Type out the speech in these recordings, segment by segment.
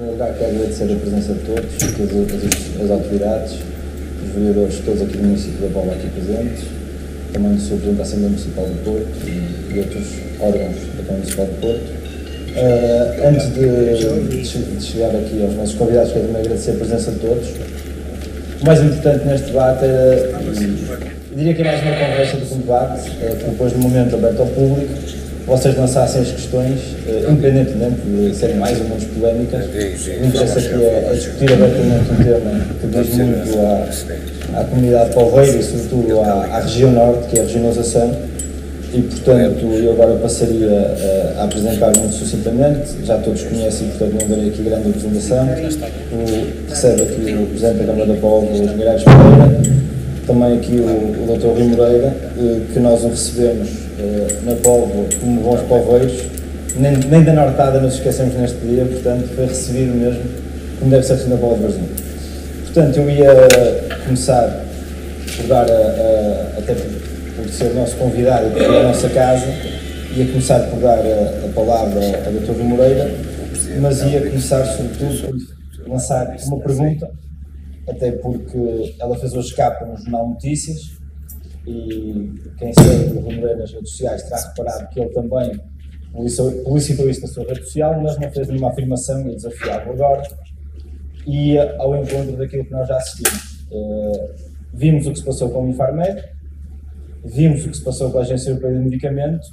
primeiro lugar, quero agradecer a presença de todos as autoridades, os vereadores todos aqui do município da Póvoa aqui presentes, também do Sr. Presidente da Assembleia Municipal do Porto e outros órgãos da Câmara Municipal do Porto. Antes de chegar aqui aos nossos convidados, quero também agradecer a presença de todos. O mais importante neste debate é, diria que é mais uma conversa do que um debate, que depois do momento aberto ao público, vocês lançassem as questões, independentemente de serem mais ou menos polémicas. O interesse aqui é discutir abertamente um tema que diz muito à comunidade povoeira e sobretudo à região norte, que é a regionalização, e portanto eu agora passaria a apresentar muito sucintamente, já todos conhecem, portanto não darei aqui grande apresentação. Recebe aqui o Presidente da Câmara da Póvoa, o Engenheiro Aires Pereira, também aqui o Dr. Rui Moreira, que nós o recebemos na Póvoa como bons poveiros, nem da nortada nos esquecemos neste dia, portanto foi recebido mesmo como deve ser recebido na Póvoa de Varzim. Portanto eu ia começar por dar, até por ser nosso convidado e por a nossa casa, ia começar por dar a palavra ao Dr. Rui Moreira, mas ia começar sobretudo por lançar uma pergunta, até porque ela fez hoje capa no Jornal Notícias e quem segue o Rui Moreira nas redes sociais terá reparado que ele também publicitou isso na sua rede social, mas não fez nenhuma afirmação e desafiava agora, e ia ao encontro daquilo que nós já assistimos. Vimos o que se passou com o Infarmed, vimos o que se passou com a Agência Europeia de Medicamento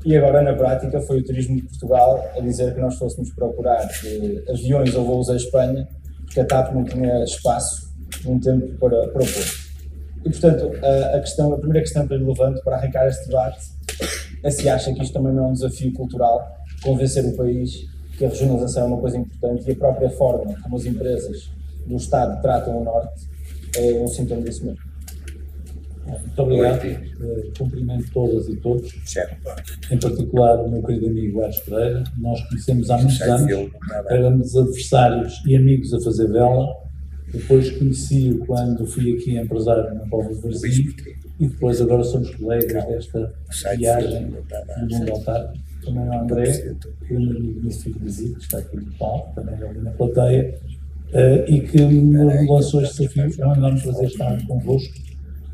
e agora na prática foi o Turismo de Portugal a dizer que nós fôssemos procurar aviões ou voos à Espanha, porque a TAP não tinha espaço nem tempo para o Porto. E portanto a primeira questão que eu levanto para arrancar este debate é se acha que isto também não é um desafio cultural, convencer o país que a regionalização é uma coisa importante e a própria forma como as empresas do Estado tratam o Norte é um sintoma disso mesmo. Muito obrigado, cumprimento todas e todos, em particular o meu querido amigo Aires Pereira. Nós conhecemos há muitos anos, éramos adversários e amigos a fazer vela, depois conheci-o quando fui aqui empresário na Póvoa de Varzim e depois agora somos colegas desta viagem no mundo autárquico. Também o André, que é um amigo meu filho visito, que está aqui no palco, também ali na plateia, e que me lançou este desafio. É um enorme prazer estar convosco.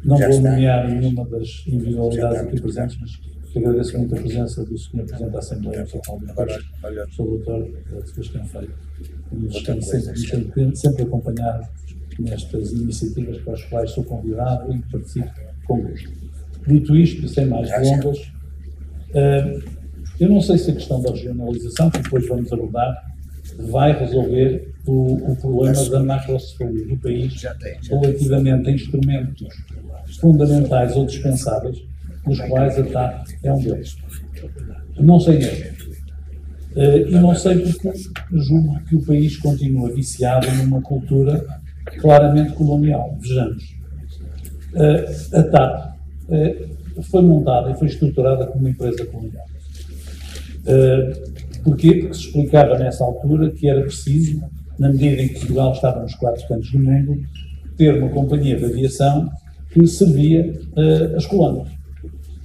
Não vou nomear nenhuma das individualidades aqui presentes, mas agradeço muito a presença do Sr. Presidente da Assembleia Municipal do Porto, Sr. Dr. Sebastião Feio, que nos tem sempre acompanhado nestas iniciativas para as quais sou convidado e participo convosco. Dito isto, sem mais delongas, eu não sei se a questão da regionalização, que depois vamos abordar, vai resolver o problema da macrocefalia do país relativamente a instrumentos fundamentais ou dispensáveis, dos quais a TAP é um deles. Não sei mesmo. E não sei porque julgo que o país continua viciado numa cultura claramente colonial. Vejamos. A TAP foi montada e foi estruturada como uma empresa colonial. Porquê? Porque se explicava nessa altura que era preciso, na medida em que Portugal estava nos 4 cantos do mundo, ter uma companhia de aviação que servia as colônias.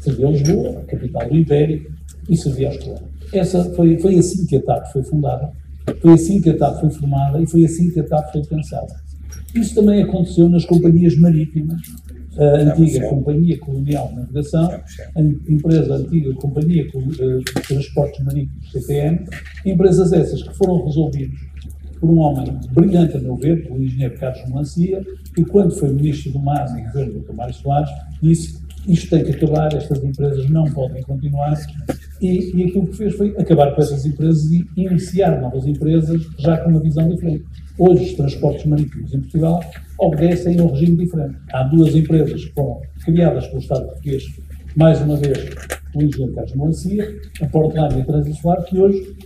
Servia Lisboa, a capital do Império, e servia as colônias. Foi assim que a TAP foi fundada, foi assim que a TAP foi formada e foi assim que a TAP foi pensada. Isso também aconteceu nas companhias marítimas, a antiga Companhia Colonial de Navegação, a empresa antiga Companhia de Transportes Marítimos, CPM, empresas essas que foram resolvidas por um homem brilhante, a meu ver, o engenheiro Carlos Melancia, que quando foi Ministro do Mar no governo do Dr. Mário Soares, disse: isto tem que acabar, estas empresas não podem continuar, e aquilo que fez foi acabar com essas empresas e iniciar novas empresas já com uma visão diferente. Hoje os transportes marítimos em Portugal obedecem a um regime diferente. Há 2 empresas que foram criadas pelo Estado português, mais uma vez o engenheiro Carlos Melancia, a Portline e a Transasolar, que hoje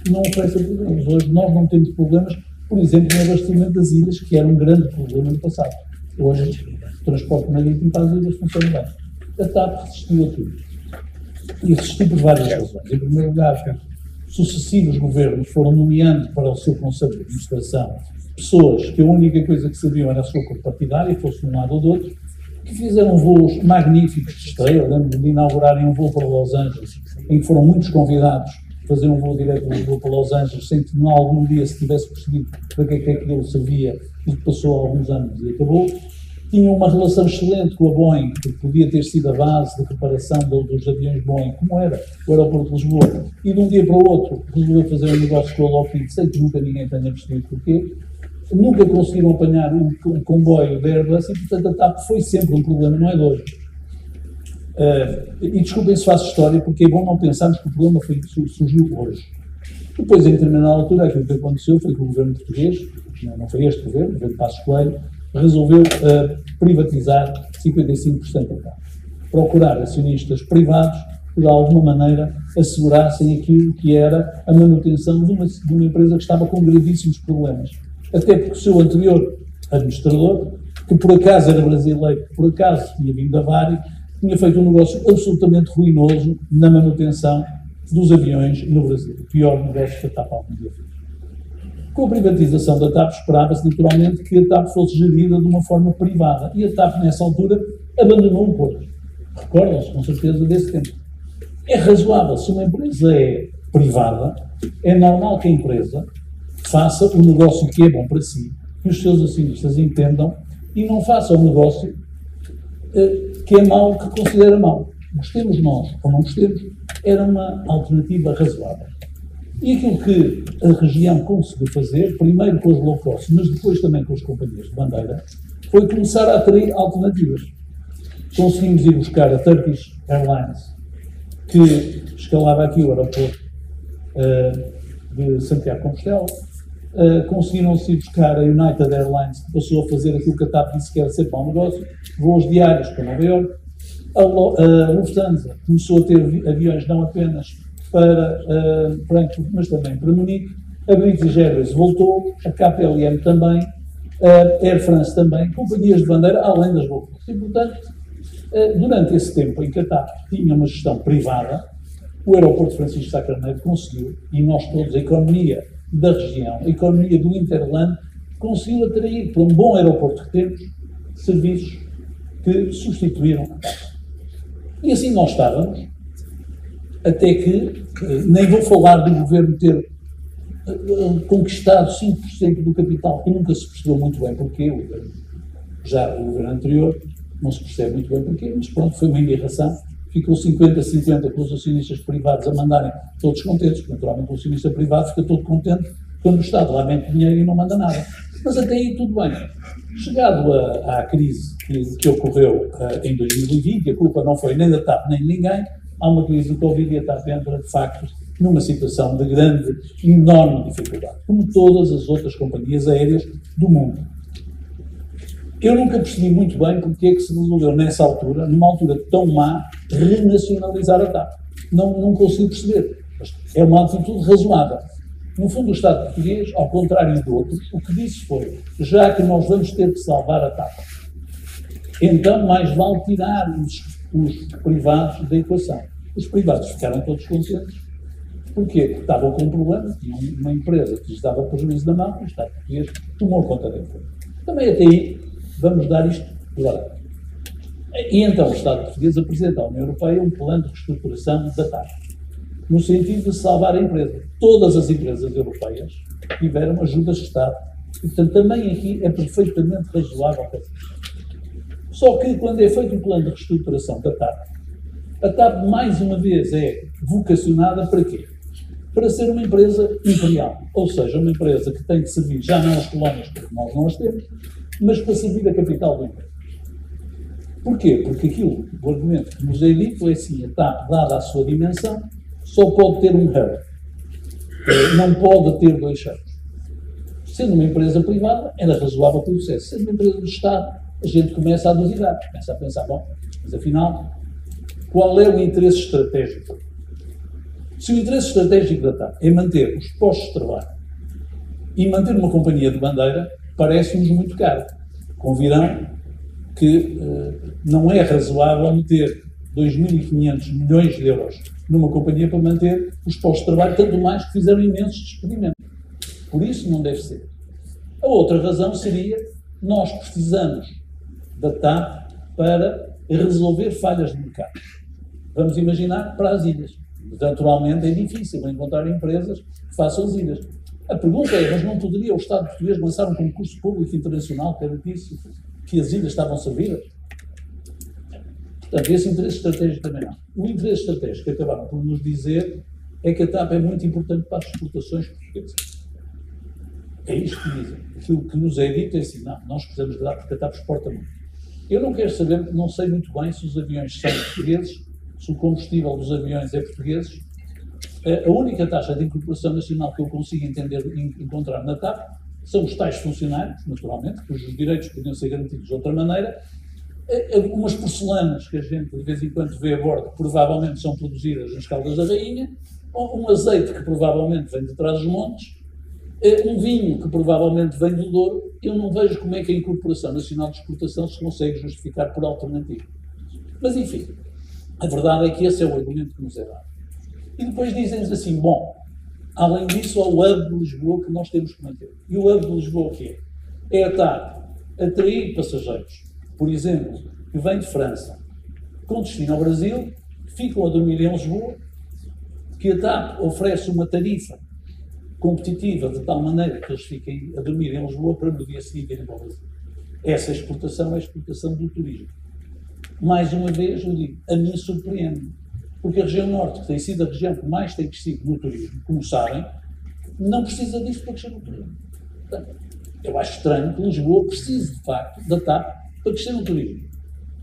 não oferecem problemas. Hoje nós não temos problemas, por exemplo, no abastecimento das ilhas, que era um grande problema no passado. Hoje o transporte marítimo para as ilhas funciona bem. A TAP resistiu a tudo. E resistiu por várias razões. Em primeiro lugar, sucessivos governos foram nomeando para o seu Conselho de Administração pessoas que a única coisa que sabiam era a sua cor partidária, fosse de um lado ou do outro, que fizeram voos magníficos de estreia. Lembro-me de inaugurarem um voo para Los Angeles, em que foram muitos convidados fazer um voo direto de Lisboa para Los Angeles, sem que algum dia se tivesse percebido para que é que aquilo servia, e passou há alguns anos e acabou. Tinha uma relação excelente com a Boeing, que podia ter sido a base de preparação dos aviões Boeing, como era o aeroporto de Lisboa, e de um dia para o outro resolveu fazer um negócio com a Lockheed, sem que nunca ninguém tenha percebido porquê. Nunca conseguiram apanhar um comboio da Airbus e, portanto, a TAP foi sempre um problema, não é de hoje. E desculpem se faço história, porque é bom não pensarmos que o problema surgiu hoje. Depois, em determinada altura, aquilo que aconteceu foi que o governo português, não foi este governo, o governo Passos Coelho, resolveu privatizar 55% da TAP. Procurar acionistas privados que, de alguma maneira, assegurassem aquilo que era a manutenção de uma empresa que estava com gravíssimos problemas. Até porque o seu anterior administrador, que por acaso era brasileiro, que por acaso tinha vindo da Varig, tinha feito um negócio absolutamente ruinoso na manutenção dos aviões no Brasil. O pior negócio que a TAP algum dia fez. Com a privatização da TAP, esperava-se naturalmente que a TAP fosse gerida de uma forma privada. E a TAP, nessa altura, abandonou o Porto. Recordam-se, com certeza, desse tempo. É razoável, se uma empresa é privada, é normal que a empresa faça o negócio que é bom para si, que os seus acionistas entendam e não faça o negócio que é mau, que considera mau. Gostemos nós ou não gostemos, era uma alternativa razoável. E aquilo que a região conseguiu fazer, primeiro com os low cost, mas depois também com as companhias de bandeira, foi começar a atrair alternativas. Conseguimos ir buscar a Turkish Airlines, que escalava aqui o aeroporto de Santiago de Compostela. Conseguiram-se ir buscar a United Airlines, que passou a fazer aquilo que a TAP disse que era sempre mau negócio, voos diários para Nova Iorque. A Lufthansa começou a ter aviões não apenas para Frankfurt, mas também para Munique. A British Airways voltou, a KPLM também, a Air France também, companhias de bandeira, além das low cost. E, portanto, durante esse tempo em que a TAP tinha uma gestão privada, o aeroporto Francisco Sá Carneiro conseguiu, e nós todos, a economia da região, a economia do Interland, conseguiu atrair para um bom aeroporto que temos, serviços que substituíram a TAP. E assim nós estávamos, até que, nem vou falar do governo ter conquistado 5% do capital, que nunca se percebeu muito bem porquê, já o governo anterior não se percebe muito bem porquê, mas pronto, foi uma embirração, ficou 50-50 com os acionistas privados a mandarem todos contentes, porque naturalmente o acionista privado fica todo contente quando o Estado lá mete dinheiro e não manda nada. Mas até aí tudo bem. Chegado à crise que ocorreu em 2020, a culpa não foi nem da TAP nem de ninguém, há uma crise do Covid e a TAP entra, de facto, numa situação de grande e enorme dificuldade, como todas as outras companhias aéreas do mundo. Eu nunca percebi muito bem porque é que se resolveu nessa altura, numa altura tão má, renacionalizar a TAP. Não consigo perceber. Mas é uma atitude razoável. No fundo, o Estado português, ao contrário de outros, o que disse foi, já que nós vamos ter que salvar a TAP, então mais vale tirar os privados da equação. Os privados ficaram todos contentes. Porquê? Porque estavam com um problema, tinham uma empresa que lhes dava prejuízo na mão, e o Estado português tomou conta da empresa. Também até aí, vamos dar isto agora. E então o Estado português apresenta à União Europeia um plano de reestruturação da TAP, no sentido de salvar a empresa. Todas as empresas europeias tiveram ajudas de Estado. E, portanto, também aqui é perfeitamente razoável fazer isto. Só que, quando é feito o plano de reestruturação da TAP, a TAP, mais uma vez, é vocacionada para quê? Para ser uma empresa imperial. Ou seja, uma empresa que tem que servir, já não as colónias, porque nós não as temos, mas para servir a capital do império. Porquê? Porque aquilo, o argumento que nos é dito é assim, a TAP, dada a sua dimensão, só pode ter um hub. Não pode ter dois hubs. Sendo uma empresa privada, era razoável o processo. Sendo uma empresa do Estado, a gente começa a duvidar, começa a pensar, bom, mas afinal, qual é o interesse estratégico? Se o interesse estratégico da TAP é manter os postos de trabalho e manter uma companhia de bandeira, parece-nos muito caro. Convirão que não é razoável meter 2.500 milhões de euros numa companhia para manter os postos de trabalho, tanto mais que fizeram imensos despedimentos. Por isso não deve ser. A outra razão seria, nós precisamos da TAP para resolver falhas de mercado. Vamos imaginar para as ilhas. Naturalmente é difícil encontrar empresas que façam as ilhas. A pergunta é, mas não poderia o Estado português lançar um concurso público internacional que garantisse que as ilhas estavam servidas? Portanto, esse interesse estratégico também não. O interesse estratégico que acabaram por nos dizer é que a TAP é muito importante para as exportações portuguesas. É isto que dizem. Aquilo que nos é dito é assim, não, nós precisamos de TAP porque a TAP exporta muito. Eu não quero saber, não sei muito bem se os aviões são portugueses, se o combustível dos aviões é português. A única taxa de incorporação nacional que eu consigo encontrar na TAP são os tais funcionários, naturalmente, cujos direitos podiam ser garantidos de outra maneira, algumas porcelanas que a gente de vez em quando vê a bordo, que provavelmente são produzidas nas Caldas da Rainha, ou um azeite que provavelmente vem de Trás-os-Montes, um vinho que provavelmente vem do Douro. Eu não vejo como é que a Incorporação Nacional de Exportação se consegue justificar por alternativa. Mas, enfim, a verdade é que esse é o argumento que nos é dado. E depois dizem-nos assim, bom, além disso, há o hub de Lisboa que nós temos que manter. E o hub de Lisboa o quê? É a TAP atrair passageiros, por exemplo, que vêm de França, com destino ao Brasil, ficam a dormir em Lisboa, que a TAP oferece uma tarifa competitiva de tal maneira que eles fiquem a dormir em Lisboa para no dia seguinte irem para o Brasil. Essa exportação é a exportação do turismo. Mais uma vez, eu digo, a mim surpreende, porque a região norte, que tem sido a região que mais tem crescido no turismo, como sabem, não precisa disso para crescer no turismo. Portanto, eu acho estranho que Lisboa precise, de facto, da TAP para crescer no turismo.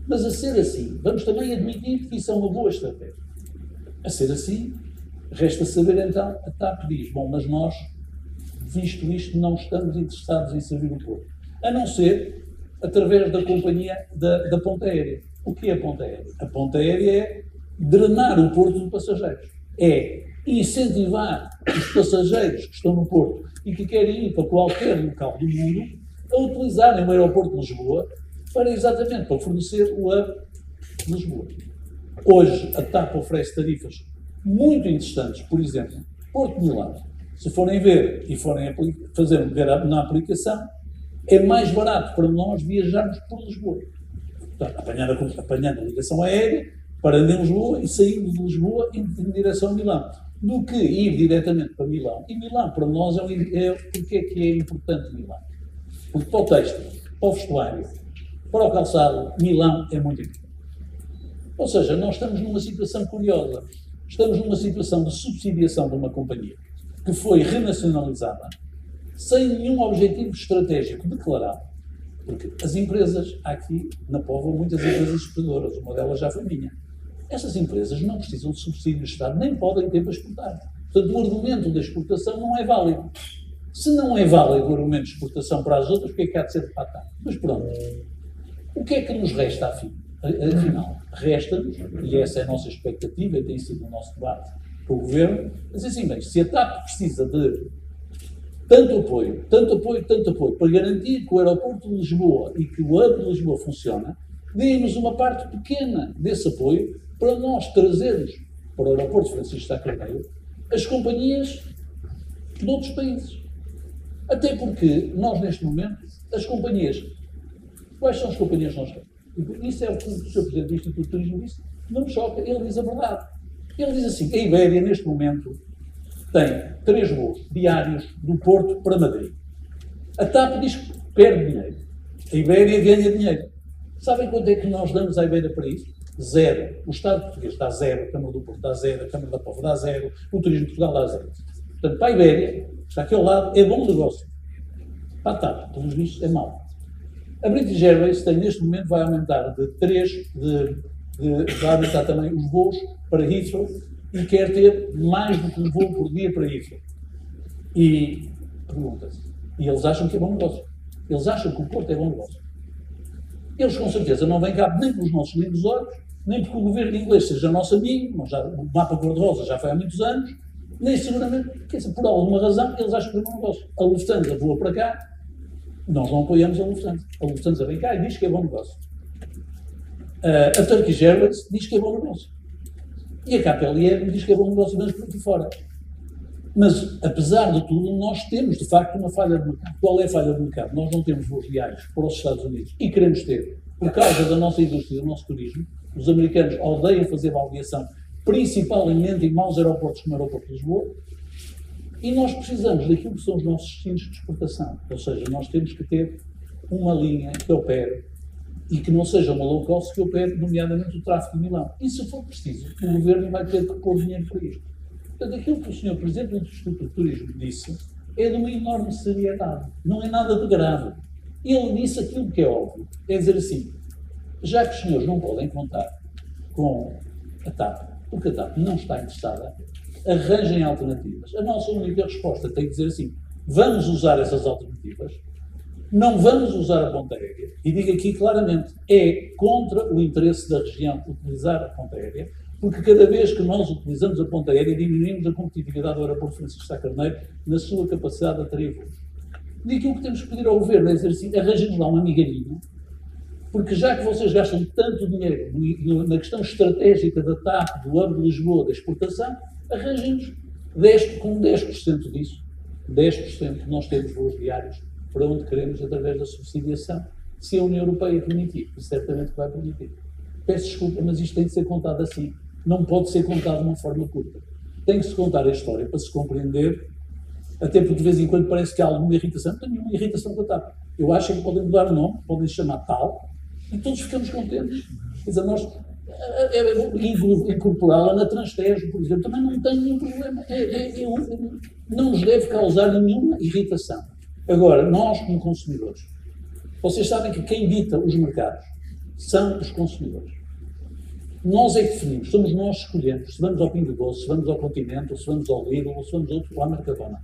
Mas a ser assim, vamos também admitir que isso é uma boa estratégia. A ser assim, resta saber então, a TAP diz, bom, mas nós, visto isto, não estamos interessados em servir o Porto. A não ser através da companhia da ponta aérea. O que é a ponta aérea? A ponta aérea é drenar o Porto de passageiros. É incentivar os passageiros que estão no Porto e que querem ir para qualquer local do mundo a utilizarem o aeroporto de Lisboa para fornecer o hub de Lisboa. Hoje, a TAP oferece tarifas muito interessantes, por exemplo, Porto de Milão. Se forem ver e forem ver na aplicação, é mais barato para nós viajarmos por Lisboa. Portanto, apanhando a ligação aérea, parando em Lisboa e saindo de Lisboa em direção a Milão, do que ir diretamente para Milão. E Milão, para nós, porque é que é importante Milão? Porque para o têxtil, para o vestuário, para o calçado, Milão é muito importante. Ou seja, nós estamos numa situação curiosa. Estamos numa situação de subsidiação de uma companhia que foi renacionalizada sem nenhum objetivo estratégico declarado. Porque as empresas, aqui na Póvoa, muitas empresas exportadoras, uma delas já foi minha. Essas empresas não precisam de subsídio do Estado, nem podem ter para exportar. Portanto, o argumento da exportação não é válido. Se não é válido o argumento de exportação para as outras, porque é que há de ser de patar? Mas pronto. O que é que nos resta, afinal? Resta-nos, e essa é a nossa expectativa, e tem sido o nosso debate com o Governo, mas assim, bem, se a TAP precisa de tanto apoio, para garantir que o aeroporto de Lisboa e que o hub de Lisboa funciona, dê-nos uma parte pequena desse apoio para nós trazermos para o aeroporto Francisco Sá Carneiro as companhias de outros países. Até porque nós, neste momento, as companhias, quais são as companhias que nós temos? Isso é o que o Sr. Presidente do Instituto de Turismo disse, não me choca, ele diz a verdade. Ele diz assim, a Ibéria, neste momento, tem 3 voos diários do Porto para Madrid. A TAP diz que perde dinheiro. A Ibéria ganha dinheiro. Sabem quanto é que nós damos à Ibéria para isso? 0. O Estado português dá 0, a Câmara do Porto dá 0, a Câmara da Póvoa dá 0, o Turismo de Portugal dá 0. Portanto, para a Ibéria, está aqui ao lado, é bom negócio. Para a TAP, pelos vistos, é mau. A British Airways tem, neste momento, vai aumentar vai aumentar também os voos para Heathrow e quer ter mais do que um voo por dia para Heathrow. E pergunta-se, e eles acham que é bom negócio. Eles acham que o Porto é bom negócio. Eles, com certeza, não vêm cá nem pelos nossos lindos olhos, nem porque o governo inglês seja nosso amigo, o mapa cor-de-rosa já foi há muitos anos, nem seguramente, quer dizer, por alguma razão, eles acham que é bom negócio. A Lufthansa voa para cá, nós não apoiamos a Lufthansa. A Lufthansa vem cá e diz que é bom negócio. A Turkish Airways diz que é bom negócio. E a KPLM diz que é bom negócio, mas por aqui fora. Mas, apesar de tudo, nós temos, de facto, uma falha de mercado. Qual é a falha de mercado? Nós não temos voos diários para os Estados Unidos e queremos ter, por causa da nossa indústria, do nosso turismo. Os americanos odeiam fazer avaliação principalmente em maus aeroportos como o aeroporto de Lisboa, e nós precisamos daquilo que são os nossos destinos de exportação. Ou seja, nós temos que ter uma linha que opere e que não seja uma low cost que opere, nomeadamente, o tráfego de Milão. E se for preciso, o Governo vai ter que pôr dinheiro para isto. Portanto, aquilo que o Sr. Presidente do Instituto de Turismo disse é de uma enorme seriedade. Não é nada de grave. Ele disse aquilo que é óbvio. É dizer assim, já que os senhores não podem contar com a TAP, porque a TAP não está interessada, arranjem alternativas. A nossa única resposta tem que dizer assim, vamos usar essas alternativas, não vamos usar a ponta aérea, e digo aqui claramente, é contra o interesse da região utilizar a ponta aérea, porque cada vez que nós utilizamos a ponta aérea, diminuímos a competitividade do aeroporto Francisco Sá Carneiro na sua capacidade de atrair voos. E aquilo que temos que pedir ao Governo é dizer assim, arranjem-nos lá uma migalhinha, porque já que vocês gastam tanto dinheiro na questão estratégica da TAP, do hub de Lisboa, da exportação, arranjem-nos com 10% disso. 10% nós temos voos diários para onde queremos através da subsidiação. Se a União Europeia permitir, e certamente vai permitir. Peço desculpa, mas isto tem de ser contado assim. Não pode ser contado de uma forma curta. Tem que se contar a história para se compreender, até porque de vez em quando parece que há alguma irritação. Não tenho nenhuma irritação com a TAP. Eu acho que podem mudar o nome, podem se chamar tal, e todos ficamos contentes. Quer dizer, nós incorporá-la na Transtejo, por exemplo, também não tem nenhum problema. Não nos deve causar nenhuma irritação. Agora, nós como consumidores, vocês sabem que quem dita os mercados são os consumidores. Nós é que definimos, somos nós que escolhemos, se vamos ao Pingo Doce, se vamos ao Continente, ou se vamos ao Lidl, ou se vamos ao Mercadona.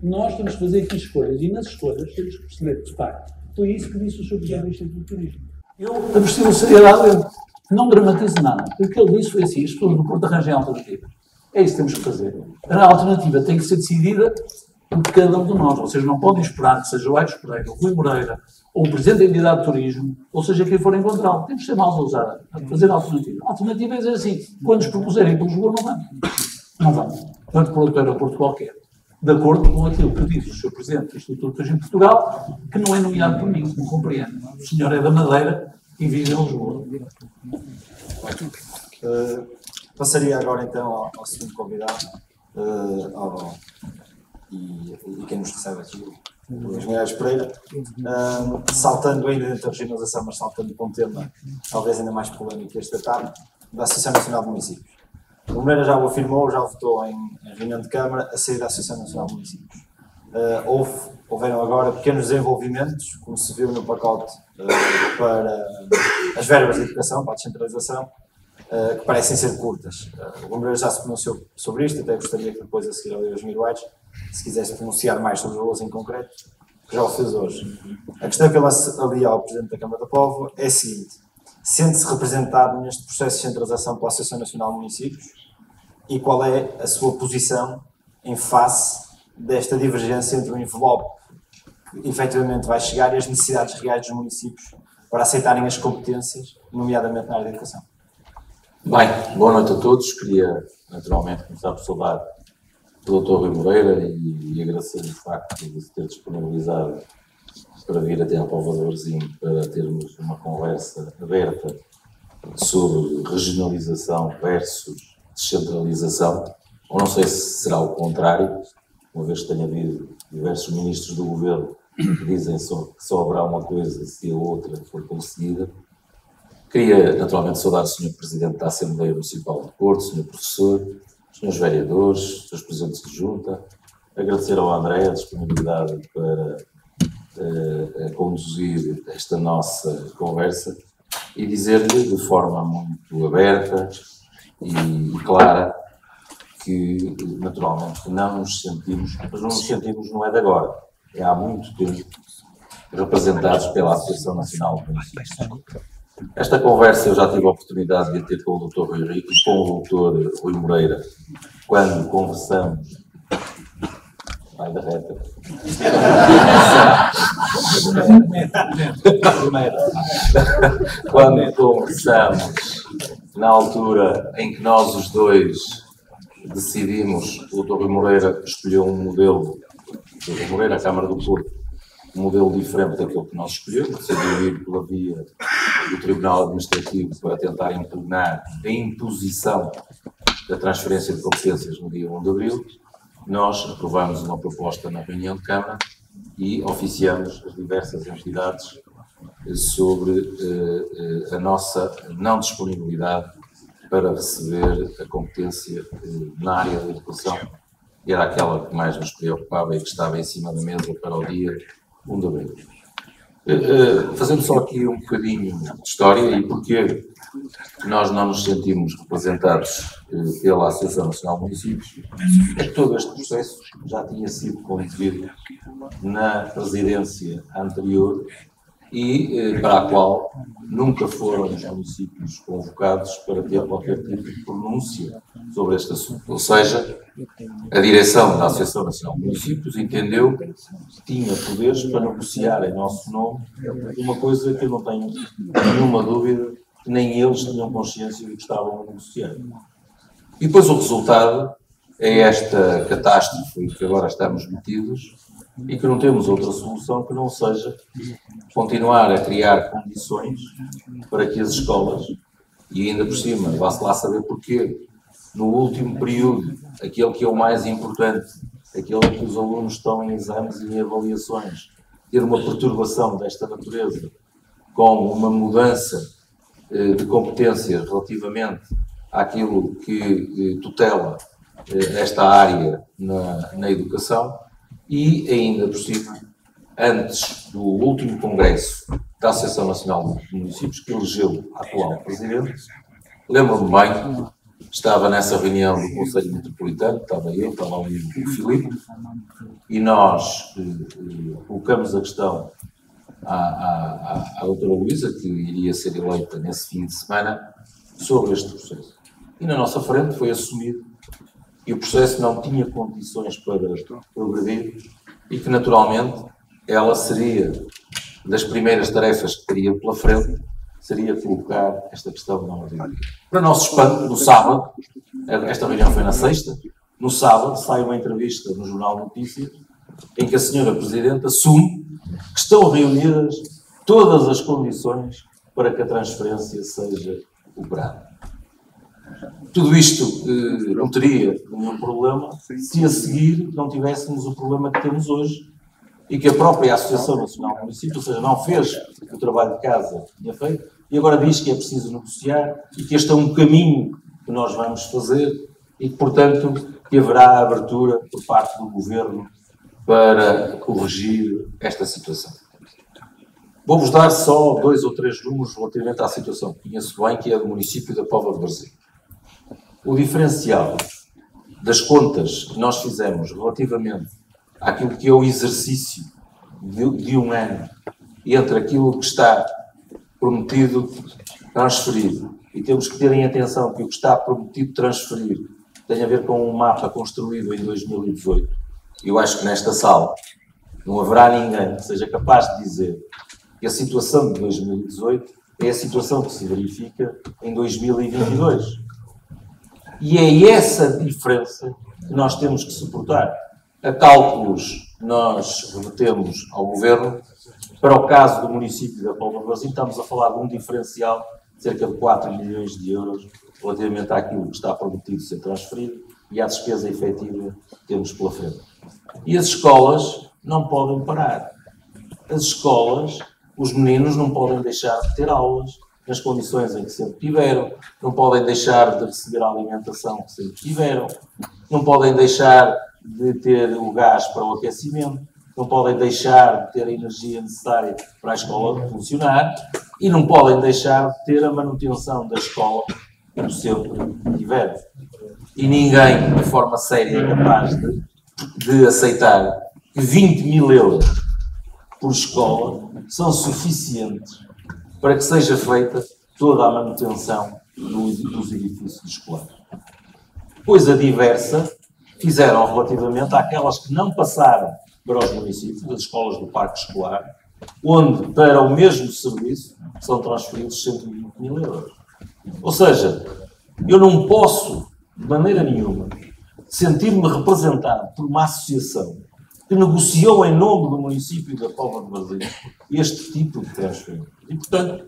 Nós temos que fazer aqui escolhas, e nas escolhas temos que perceber que, de facto, foi isso que disse o Sr. Presidente do Instituto de Turismo. Eu aprecio a seriedade, não dramatizo nada. O que ele disse foi assim, as pessoas do Porto arranjem alternativas. É isso que temos que fazer. A alternativa tem que ser decidida por cada um de nós. Vocês não podem esperar que seja o Aires Pereira, o Rui Moreira, ou o Presidente da Entidade de Turismo, ou seja, quem for encontrá-lo. Temos que ser mal usar a fazer a alternativa. A alternativa é dizer assim, quando nos propuserem para Lisboa, não vamos. Não vamos. Vamos para outro aeroporto qualquer. De acordo com aquilo que diz o Sr. Presidente do Instituto de Turismo de Portugal, que não é nomeado por mim, não compreendo. O senhor é da Madeira e vive em Lisboa. Passaria agora então ao segundo convidado, e quem nos recebe aqui, o engenheiro Aires Pereira, saltando ainda dentro da regionalização, mas saltando para um tema talvez ainda mais polémico este da tarde, da Associação Nacional de Municípios. O Moreira já o afirmou, já o votou em reunião de Câmara, a sair da Associação Nacional de Municípios. Houveram agora pequenos desenvolvimentos, como se viu no pacote para as verbas de educação, para a descentralização, que parecem ser curtas. O Moreira já se pronunciou sobre isto, até gostaria que depois a seguir ao Eusmiro Aires, se quisesse pronunciar mais sobre os valores em concreto, que já o fez hoje. A questão que ele alia ao Presidente da Câmara da Póvoa é a seguinte: sente-se representado neste processo de centralização pela Associação Nacional de Municípios e qual é a sua posição em face desta divergência entre o envelope que efetivamente vai chegar e as necessidades reais dos municípios para aceitarem as competências, nomeadamente na área da educação? Bem, boa noite a todos. Queria naturalmente começar por saudar o Dr. Rui Moreira e agradecer-lhe o facto de se ter disponibilizado para vir até ao Póvoa de Varzim para termos uma conversa aberta sobre regionalização versus descentralização, ou não sei se será o contrário, uma vez que tenha havido diversos ministros do governo que dizem que só haverá uma coisa se a outra for conseguida. Queria naturalmente saudar o Sr. Presidente da Assembleia Municipal de Porto, Sr. Professor, os Srs. Vereadores, Srs. Presidentes de Junta, agradecer ao André a disponibilidade para conduzir esta nossa conversa e dizer-lhe de forma muito aberta e clara que naturalmente não nos sentimos, mas não nos sentimos não é de agora, é há muito tempo, representados pela Associação Nacional de Municípios. Esta conversa eu já tive a oportunidade de ter com o Dr. Rui Rico e com o Dr. Rui Moreira, quando conversamos. Vai da reta. Quando conversamos, na altura em que nós os dois decidimos, o Dr. Rui Moreira escolheu um modelo, o Dr. Rui Moreira, a Câmara do Porto, um modelo diferente daquele que nós escolhemos, decidiu ir pela via do Tribunal Administrativo para tentar impugnar a imposição da transferência de competências no dia 1 de abril, nós aprovamos uma proposta na reunião de Câmara e oficiamos as diversas entidades sobre a nossa não disponibilidade para receber a competência na área da educação, e era aquela que mais nos preocupava e que estava em cima da mesa para o dia 1 de abril. Fazendo só aqui um bocadinho de história e porque nós não nos sentimos representados pela Associação Nacional de Municípios, é que todo este processo já tinha sido conduzido na presidência anterior e para a qual nunca foram os municípios convocados para ter qualquer tipo de pronúncia sobre este assunto. Ou seja, a direção da Associação Nacional de Municípios entendeu que tinha poderes para negociar em nosso nome uma coisa que eu não tenho nenhuma dúvida que nem eles tinham consciência de que estavam a negociar. E depois o resultado é esta catástrofe que agora estamos metidos e que não temos outra solução que não seja continuar a criar condições para que as escolas, e ainda por cima, vá-se lá saber porquê, no último período, aquele que é o mais importante, aquele em que os alunos estão em exames e em avaliações, ter uma perturbação desta natureza, com uma mudança de competência relativamente àquilo que tutela esta área na educação, e ainda por cima, antes do último congresso da Associação Nacional de Municípios, que elegeu a atual presidente, lembro-me bem, estava nessa reunião do Conselho Metropolitano, estava eu, estava ali o Filipe, e nós colocamos a questão à doutora Luísa, que iria ser eleita nesse fim de semana, sobre este processo. E na nossa frente foi assumido que o processo não tinha condições para progredir e que, naturalmente, ela seria, das primeiras tarefas que teria pela frente, seria colocar esta questão na ordem do dia. Para nosso espanto, no sábado, esta reunião foi na sexta, no sábado sai uma entrevista no Jornal Notícias em que a senhora Presidente assume que estão reunidas todas as condições para que a transferência seja operada. Tudo isto não teria nenhum problema se a seguir não tivéssemos o problema que temos hoje e que a própria Associação Nacional de Municípios, ou seja, não fez o trabalho de casa que tinha feito e agora diz que é preciso negociar e que este é um caminho que nós vamos fazer e que, portanto, que haverá abertura por parte do Governo para corrigir esta situação. Vou-vos dar só 2 ou 3 números relativamente à situação que conheço bem, que é do município da Póvoa de Varzim. O diferencial das contas que nós fizemos relativamente àquilo que é o exercício de um ano entre aquilo que está prometido transferir, e temos que ter em atenção que o que está prometido transferir tem a ver com um mapa construído em 2018. Eu acho que nesta sala não haverá ninguém que seja capaz de dizer que a situação de 2018 é a situação que se verifica em 2022. E é essa diferença que nós temos que suportar. A cálculos nós remetemos ao Governo. Para o caso do município da Póvoa de Varzim, estamos a falar de um diferencial de cerca de 4 milhões de euros relativamente àquilo que está prometido ser transferido e à despesa efetiva que temos pela frente. E as escolas não podem parar. As escolas, os meninos não podem deixar de ter aulas nas condições em que sempre tiveram, não podem deixar de receber a alimentação que sempre tiveram, não podem deixar de ter o gás para o aquecimento, não podem deixar de ter a energia necessária para a escola funcionar e não podem deixar de ter a manutenção da escola como sempre tiveram. E ninguém, de forma séria, é capaz de aceitar que 20 mil euros por escola são suficientes para que seja feita toda a manutenção dos edifícios escolares. Coisa diversa fizeram relativamente àquelas que não passaram para os municípios, as escolas do parque escolar, onde, para o mesmo serviço, são transferidos 120 mil euros. Ou seja, eu não posso, de maneira nenhuma, sentir-me representado por uma associação que negociou em nome do município da Póvoa de Varzim este tipo de transferência. E, portanto,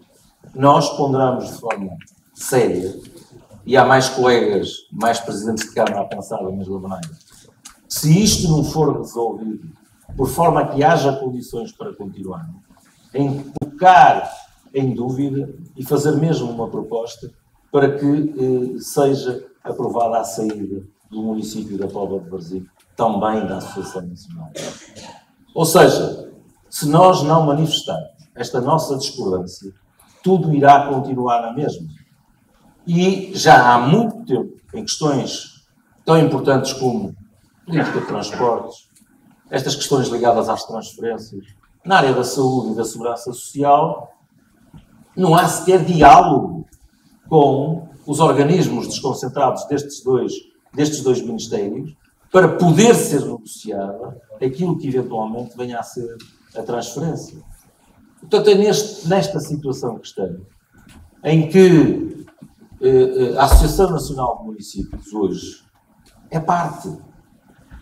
nós ponderamos de forma séria e há mais colegas, mais presidentes de Câmara a pensar da mesma maneira, se isto não for resolvido, por forma a que haja condições para continuar, em colocar em dúvida e fazer mesmo uma proposta para que seja aprovada a saída do município da Póvoa de Varzim, também da Associação Nacional. Ou seja, se nós não manifestarmos esta nossa discordância, tudo irá continuar na mesma. E já há muito tempo, em questões tão importantes como política de transportes, estas questões ligadas às transferências, na área da saúde e da segurança social, não há sequer diálogo com os organismos desconcentrados destes dois ministérios para poder ser negociada aquilo que eventualmente venha a ser a transferência. Portanto, é nesta situação que estamos, em que a Associação Nacional de Municípios hoje é parte,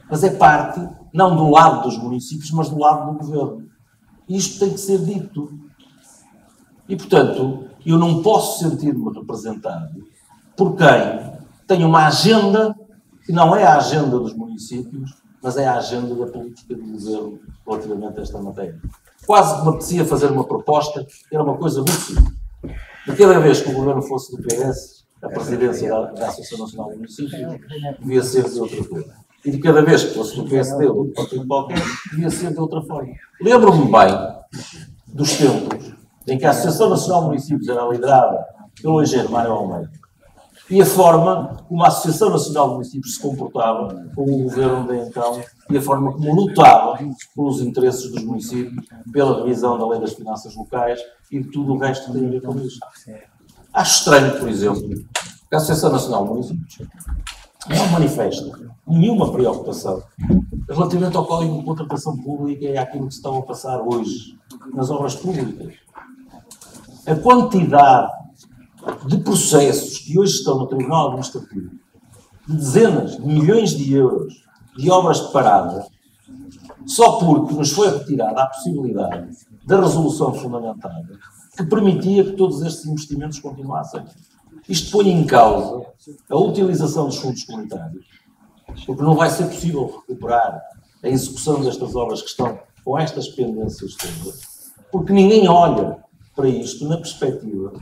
mas é parte não do lado dos municípios, mas do lado do governo. E isto tem que ser dito. E, portanto, eu não posso sentir-me representado por quem tem uma agenda que não é a agenda dos municípios, mas é a agenda da política do governo relativamente a esta matéria. Quase que me apetecia fazer uma proposta, que era uma coisa muito simples. De cada vez que o governo fosse do PS, a presidência da Associação Nacional de Municípios devia ser de outra coisa. E de cada vez que fosse do PSD ou do partido qualquer, devia ser de outra forma. Lembro-me bem dos tempos em que a Associação Nacional de Municípios era liderada pelo engenheiro Mário Almeida e a forma como a Associação Nacional de Municípios se comportava com o governo de então e a forma como lutava pelos interesses dos municípios, pela revisão da Lei das Finanças Locais e de tudo o resto que tem a ver com isso. Acho estranho, por exemplo, que a Associação Nacional de Municípios não manifesta nenhuma preocupação relativamente ao Código de Contratação Pública e àquilo que se estão a passar hoje nas obras públicas. A quantidade de processos que hoje estão no Tribunal Administrativo, de dezenas de milhões de euros de obras paradas, só porque nos foi retirada a possibilidade da resolução fundamentada que permitia que todos estes investimentos continuassem. Isto põe em causa a utilização dos fundos comunitários, porque não vai ser possível recuperar a execução destas obras que estão com estas pendências todas, porque ninguém olha para isto na perspectiva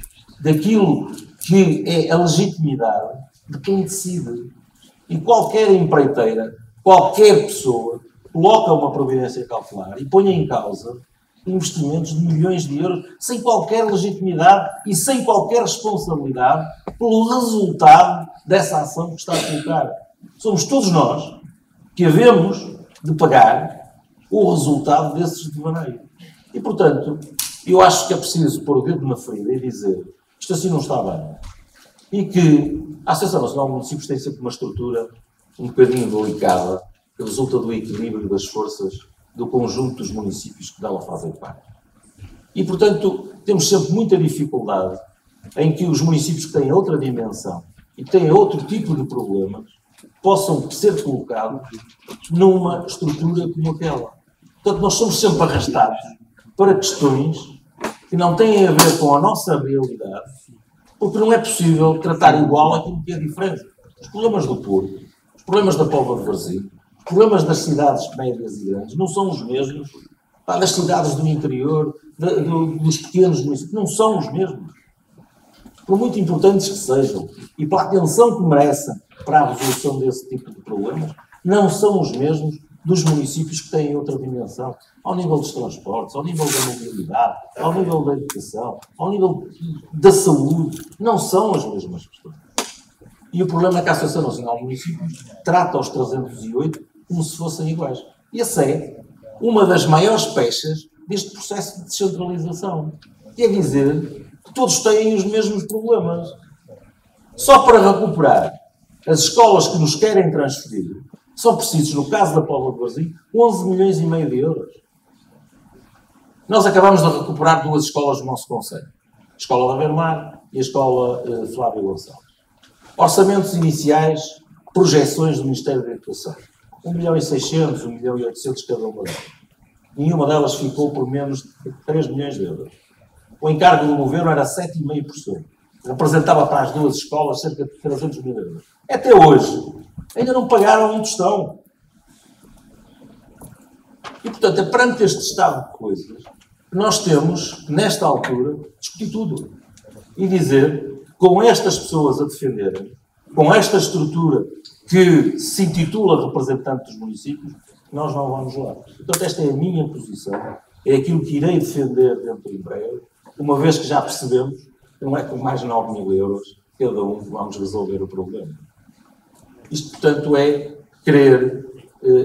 daquilo que é a legitimidade de quem decide. E qualquer empreiteira, qualquer pessoa, coloca uma providência cautelar e põe em causa investimentos de milhões de euros sem qualquer legitimidade e sem qualquer responsabilidade pelo resultado dessa ação que está a colocar. Somos todos nós que havemos de pagar o resultado desses devaneios. E, portanto, eu acho que é preciso pôr o dedo na ferida e dizer isto assim não está bem. E que a Associação Nacional de Municípios tem sempre uma estrutura um bocadinho delicada que resulta do equilíbrio das forças do conjunto dos municípios que dela fazem parte. E, portanto, temos sempre muita dificuldade em que os municípios que têm outra dimensão e que têm outro tipo de problemas possam ser colocados numa estrutura como aquela. Portanto, nós somos sempre arrastados para questões que não têm a ver com a nossa realidade, porque não é possível tratar igual aquilo que é diferente. Os problemas do Porto, os problemas da Póvoa de Varzim, os problemas das cidades médias e grandes não são os mesmos das cidades do interior, dos pequenos municípios, não são os mesmos. Por muito importantes que sejam, e pela atenção que merecem para a resolução desse tipo de problemas, não são os mesmos dos municípios que têm outra dimensão, ao nível dos transportes, ao nível da mobilidade, ao nível da educação, ao nível da saúde, não são as mesmas questões. E o problema é que a Associação Nacional de Municípios trata os 308 como se fossem iguais. E essa é uma das maiores pechas deste processo de descentralização. Quer dizer que todos têm os mesmos problemas. Só para recuperar as escolas que nos querem transferir, são precisos, no caso da Póvoa de Varzim, 11 milhões e meio de euros. Nós acabamos de recuperar 2 escolas do nosso concelho. A Escola da Beira-Mar e a Escola Flávio Gonçalves. Orçamentos iniciais, projeções do Ministério da Educação. 1.600.000, 1.800.000 cada uma delas. Nenhuma delas ficou por menos de 3 milhões de euros. O encargo do governo era 7,5%. representava para as duas escolas cerca de 300 mil euros. Até hoje, ainda não pagaram um tostão. E, portanto, é perante este estado de coisas que nós temos, nesta altura, discutir tudo. E dizer, com estas pessoas a defenderem, com esta estrutura que se intitula representante dos municípios, nós não vamos lá. Portanto, esta é a minha posição, é aquilo que irei defender dentro em breve, uma vez que já percebemos que não é com mais 9 mil euros cada um que vamos resolver o problema. Isto, portanto, é querer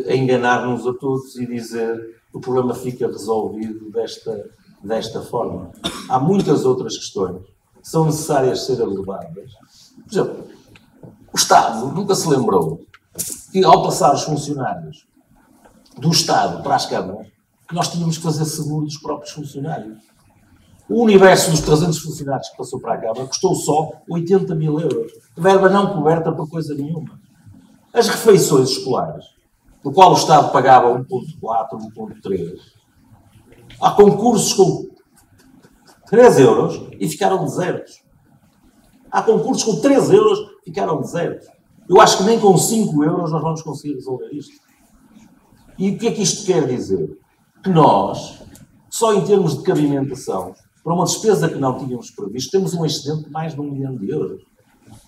enganar-nos a todos e dizer que o problema fica resolvido desta forma. Há muitas outras questões que são necessárias ser abordadas. Por exemplo, o Estado nunca se lembrou que, ao passar os funcionários do Estado para as câmaras, que nós tínhamos que fazer seguro dos próprios funcionários. O universo dos 300 funcionários que passou para a Câmara custou só 80 mil euros. Verba não coberta por coisa nenhuma. As refeições escolares, do qual o Estado pagava 1,4, 1,3, há concursos com 3 euros e ficaram desertos. Há concursos com 3 euros e ficaram desertos. Eu acho que nem com 5 euros nós vamos conseguir resolver isto. E o que é que isto quer dizer? Que nós, só em termos de cabimentação, para uma despesa que não tínhamos previsto, temos um excedente de mais de 1 milhão de euros.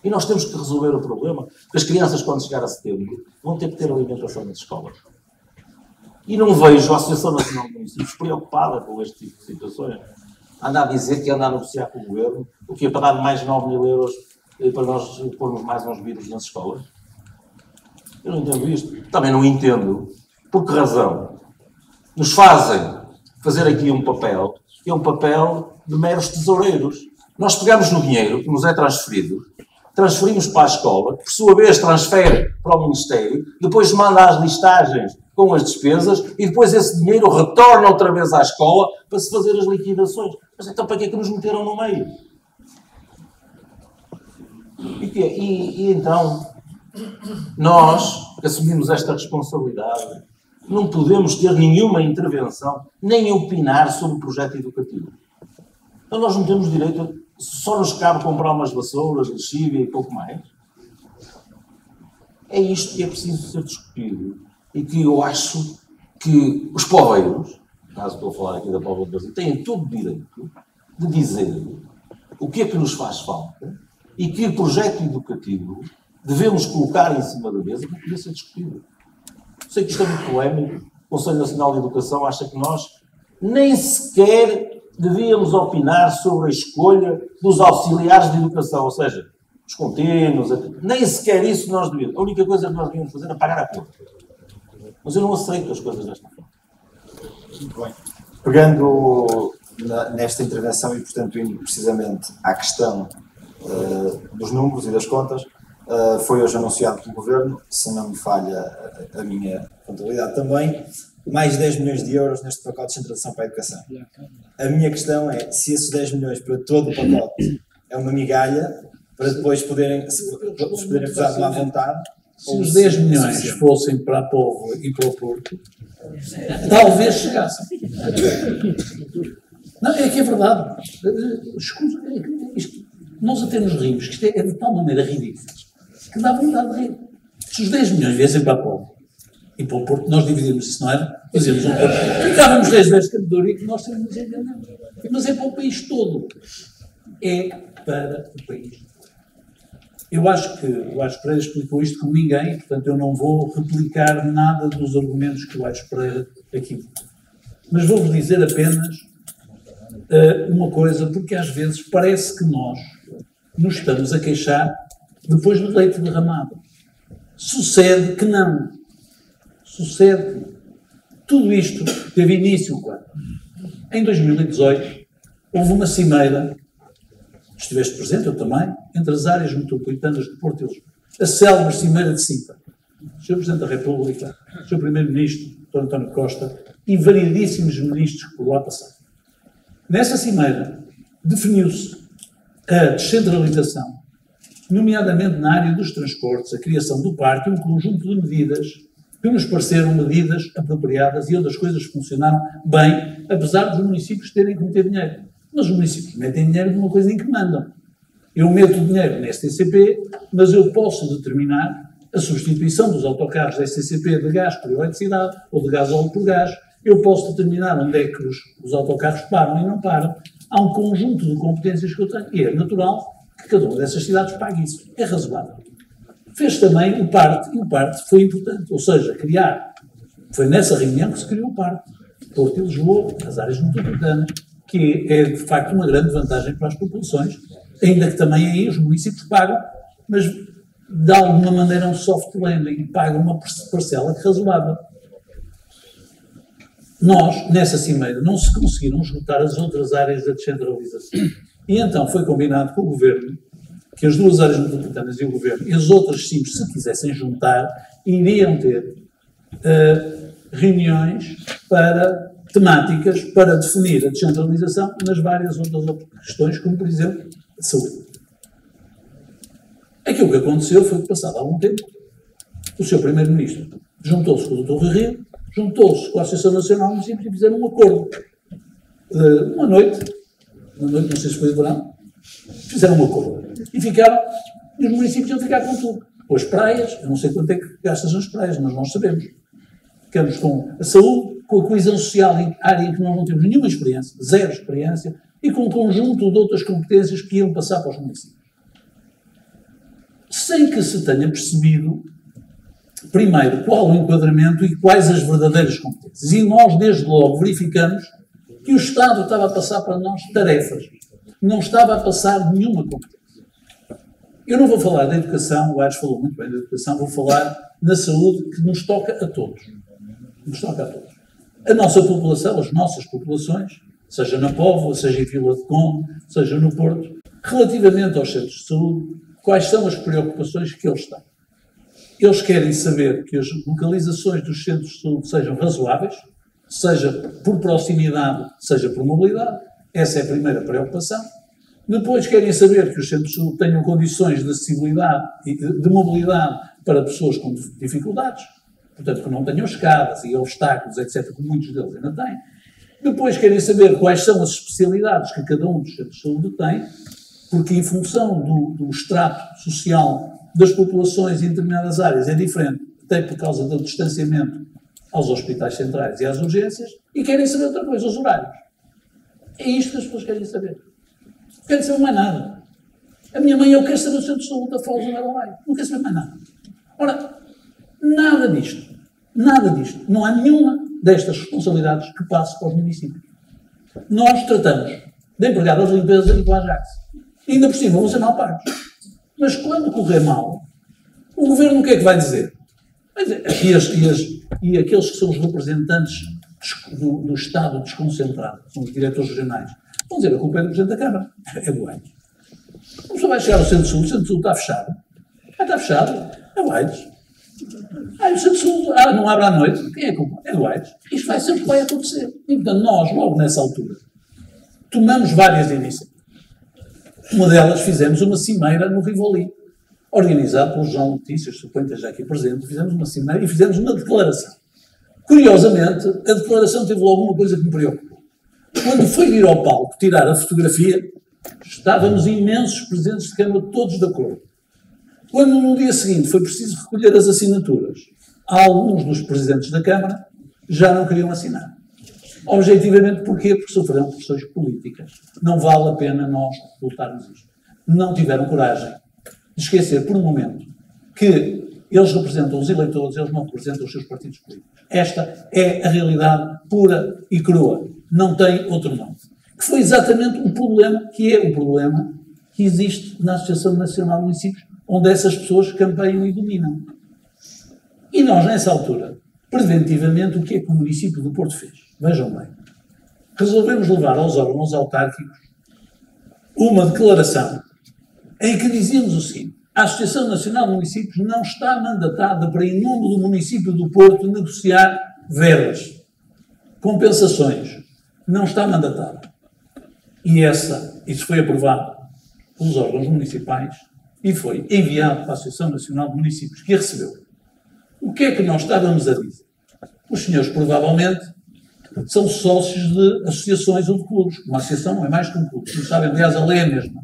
E nós temos que resolver o problema, porque as crianças, quando chegar a setembro, vão ter que ter alimentação nas escolas. E não vejo a Associação Nacional de Municípios preocupada com este tipo de situações. Anda a dizer que anda a negociar com o Governo, o que é para dar mais 9 mil euros para nós pormos mais uns vidros nas escolas. Eu não entendo isto. Também não entendo por que razão nos fazem fazer aqui um papel, que é um papel de meros tesoureiros. Nós pegamos no dinheiro que nos é transferido, transferimos para a escola, por sua vez transfere para o Ministério, depois manda as listagens com as despesas e depois esse dinheiro retorna outra vez à escola para se fazer as liquidações. Mas então para que é que nos meteram no meio? E então, nós que assumimos esta responsabilidade, não podemos ter nenhuma intervenção, nem opinar sobre o projeto educativo. Então nós não temos direito, só nos cabe comprar umas vassouras, lexívia e pouco mais. É isto que é preciso ser discutido. E que eu acho que os poveiros, caso estou a falar aqui da Póvoa de Varzim, têm todo o direito de dizer o que é que nos faz falta e que projeto educativo devemos colocar em cima da mesa para poder ser discutido. Sei que isto é muito polémico. O Conselho Nacional de Educação acha que nós nem sequer devíamos opinar sobre a escolha dos auxiliares de educação, ou seja, os contínuos, nem sequer isso nós devíamos. A única coisa que nós devíamos fazer é pagar a conta. Mas eu não aceito as coisas desta forma. Muito bem. Pegando nesta intervenção e, portanto, indo precisamente à questão dos números e das contas, foi hoje anunciado pelo Governo, se não me falha a minha contabilidade também, mais 10 milhões de euros neste pacote de descentralização para a educação. A minha questão é se esses 10 milhões para todo o pacote é uma migalha para depois poderem usar de má vontade. Se os 10 milhões fossem para a Póvoa e para o Porto, talvez chegassem. Não, é que é verdade. Escusa, isto, nós até nos rimos, que isto é de tal maneira ridículo que dá vontade de rir. Se os 10 milhões viessem para a Póvoa e para o Porto, nós dividimos isso, não era? Fazíamos um pouco. Ficávamos 10 vezes de categoria que nós temos entendendo. Mas é para o país todo. É para o país todo. Eu acho que o Aires Pereira explicou isto como ninguém, portanto eu não vou replicar nada dos argumentos que o Aires Pereira aqui. Mas vou-vos dizer apenas uma coisa, porque às vezes parece que nós nos estamos a queixar depois do leite derramado. Sucede que não. Sucede que não. Tudo isto teve início quando? Em 2018 houve uma cimeira, estiveste presente, eu também, entre as áreas metropolitanas de Porto e Lisboa. A célebre cimeira de Sintra. O Sr. Presidente da República, o Sr. Primeiro-Ministro, Dr. António Costa, e variedíssimos ministros que por lá passaram. Nessa cimeira, definiu-se a descentralização, nomeadamente na área dos transportes, a criação do parque e um conjunto de medidas que nos pareceram medidas apropriadas e outras coisas que funcionaram bem, apesar dos municípios terem que meter dinheiro. Mas os municípios metem dinheiro numa coisa em que mandam. Eu meto dinheiro na STCP, mas eu posso determinar a substituição dos autocarros da STCP de gás por eletricidade ou de gasóleo por gás. Eu posso determinar onde é que os autocarros param e não param. Há um conjunto de competências que eu tenho e é natural que cada uma dessas cidades pague isso. É razoável. Fez também o PART, e o PART foi importante, ou seja, foi nessa reunião que se criou o PART, Porto e Lisboa, as áreas metropolitanas, que é de facto uma grande vantagem para as populações, ainda que também aí os municípios pagam, mas de alguma maneira é um soft landing, pagam uma parcela razoável. Nós, nessa cimeira, não se conseguiram esgotar as outras áreas da descentralização. E então foi combinado com o Governo que as duas áreas metropolitanas e o Governo, e as outras 5, se quisessem juntar, iriam ter reuniões temáticas para definir a descentralização nas várias outras questões, como, por exemplo, a saúde. Aquilo que aconteceu foi que, passado algum tempo, o seu Primeiro-Ministro juntou-se com o Dr. Rui Rio, juntou-se com a Associação Nacional de Municípios e fizeram um acordo. Uma noite, não sei se foi de verão, fizeram um acordo. E os municípios iam ficar com tudo. Com as praias, eu não sei quanto é que gastas nas praias, mas nós sabemos. Ficamos com a saúde, com a coesão social, área em que nós não temos nenhuma experiência, zero experiência, e com um conjunto de outras competências que iam passar para os municípios. Sem que se tenha percebido, primeiro, qual o enquadramento e quais as verdadeiras competências. E nós, desde logo, verificamos que o Estado estava a passar para nós tarefas, não estava a passar nenhuma competência. Eu não vou falar da educação, o Aires falou muito bem da educação, vou falar na saúde, que nos toca a todos. Nos toca a todos. A nossa população, as nossas populações, seja na Póvoa, seja em Vila de Conde, seja no Porto, relativamente aos centros de saúde, quais são as preocupações que eles têm? Eles querem saber que as localizações dos centros de saúde sejam razoáveis, seja por proximidade, seja por mobilidade. Essa é a primeira preocupação. Depois querem saber que os centros de saúde tenham condições de acessibilidade e de mobilidade para pessoas com dificuldades, portanto que não tenham escadas e obstáculos, etc., como muitos deles ainda têm. Depois querem saber quais são as especialidades que cada um dos centros de saúde tem, porque em função do extrato social das populações em determinadas áreas é diferente, até por causa do distanciamento aos hospitais centrais e às urgências, e querem saber outra coisa, os horários. É isto que as pessoas querem saber. Não querem saber mais nada. A minha mãe, eu quero saber o centro de saúde da Foz, onde ela vai. Não quero saber mais nada. Ora, nada disto. Não há nenhuma destas responsabilidades que passe para os municípios. Nós tratamos de empregados de limpeza e do Ajax. E ainda por cima vão ser mal pagos. Mas quando correr mal, o governo o que é que vai dizer? Vai dizer, e aqueles que são os representantes do Estado desconcentrado, são os diretores regionais, vão dizer, a culpa é do Presidente da Câmara. É do Aires. A pessoa vai chegar ao Centro de Saúde, o Centro de Saúde está fechado. Está fechado, é do Aires. O Centro de Saúde não abre à noite. Quem é a culpa? É do Aires. Isto vai ser o que vai acontecer. E, portanto, nós, logo nessa altura, tomamos várias iniciativas. Uma delas, fizemos uma cimeira no Rivoli, organizado pelo Jornal de Notícias, suponho que esteja aqui presente. Fizemos uma cimeira e fizemos uma declaração. Curiosamente, a declaração teve logo uma coisa que me preocupou. Quando foi vir ao palco tirar a fotografia, estávamos imensos presidentes de Câmara, todos de acordo. Quando no dia seguinte foi preciso recolher as assinaturas, alguns dos presidentes da Câmara já não queriam assinar. Objetivamente, porquê? Porque sofreram pressões políticas. Não vale a pena nós voltarmos isto. Não tiveram coragem de esquecer por um momento que eles representam os eleitores, eles não representam os seus partidos políticos. Esta é a realidade pura e crua. Não tem outro nome. Que foi exatamente o problema, que existe na Associação Nacional de Municípios, onde essas pessoas campeiam e dominam. E nós, nessa altura, preventivamente, o que é que o município do Porto fez? Vejam bem. Resolvemos levar aos órgãos autárquicos uma declaração em que dizíamos o seguinte: a Associação Nacional de Municípios não está mandatada para, em nome do município do Porto, negociar verbas, compensações. Não está mandatada. E isso foi aprovado pelos órgãos municipais e foi enviado para a Associação Nacional de Municípios, que a recebeu. O que é que nós estávamos a dizer? Os senhores, provavelmente, são sócios de associações ou de clubes. Uma associação não é mais que um clube. Não sabem, aliás, a lei é a mesma.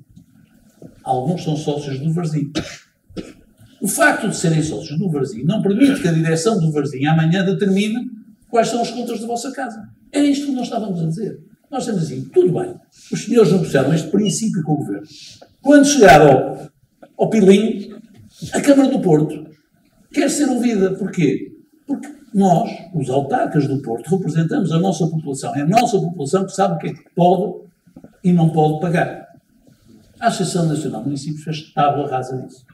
Alguns são sócios do Varzim. O facto de serem sócios do Varzim não permite que a direção do Varzim amanhã determine quais são as contas da vossa casa. Era isto que nós estávamos a dizer. Nós estamos assim, tudo bem, os senhores negociaram este princípio com o Governo. Quando chegar ao pilinho, a Câmara do Porto quer ser ouvida. Porquê? Porque nós, os autarcas do Porto, representamos a nossa população. É a nossa população que sabe o que é que pode e não pode pagar. A Associação Nacional de Municípios fez tábua rasa disso.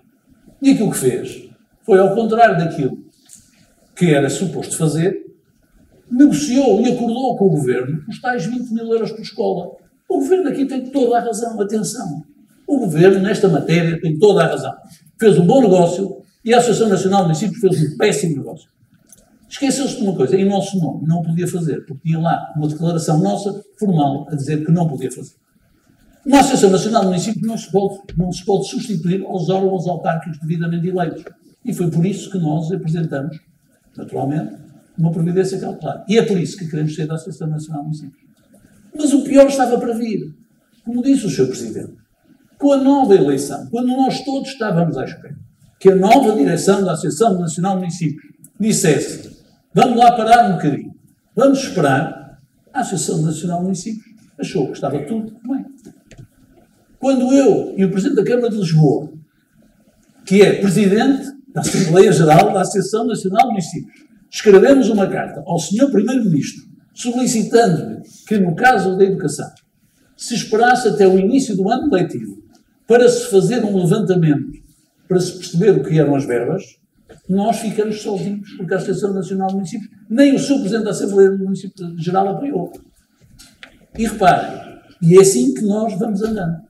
E aquilo que fez foi, ao contrário daquilo que era suposto fazer, negociou e acordou com o Governo os tais 20 mil euros por escola. O Governo aqui tem toda a razão, atenção. O Governo, nesta matéria, tem toda a razão. Fez um bom negócio e a Associação Nacional de Municípios fez um péssimo negócio. Esqueceu-se de uma coisa, em nosso nome, não podia fazer, porque tinha lá uma declaração nossa, formal, a dizer que não podia fazer. Uma Associação Nacional de Municípios não se pode substituir aos órgãos autárquicos devidamente eleitos. E foi por isso que nós apresentamos, naturalmente, uma providência cautelar. E é por isso que queremos ser da Associação Nacional de Municípios. Mas o pior estava para vir. Como disse o Sr. Presidente, com a nova eleição, quando nós todos estávamos à espera que a nova direção da Associação Nacional de Municípios dissesse: vamos lá parar um bocadinho, vamos esperar, a Associação Nacional de Municípios achou que estava tudo bem. Quando eu e o Presidente da Câmara de Lisboa, que é Presidente da Assembleia Geral da Associação Nacional de Municípios, escrevemos uma carta ao Sr. Primeiro-Ministro solicitando-lhe que, no caso da educação, se esperasse até o início do ano letivo para se fazer um levantamento, para se perceber o que eram as verbas, nós ficamos sozinhos, porque a Associação Nacional de Municípios, nem o Sr. Presidente da Assembleia Geral apoiou. E reparem, e é assim que nós vamos andando,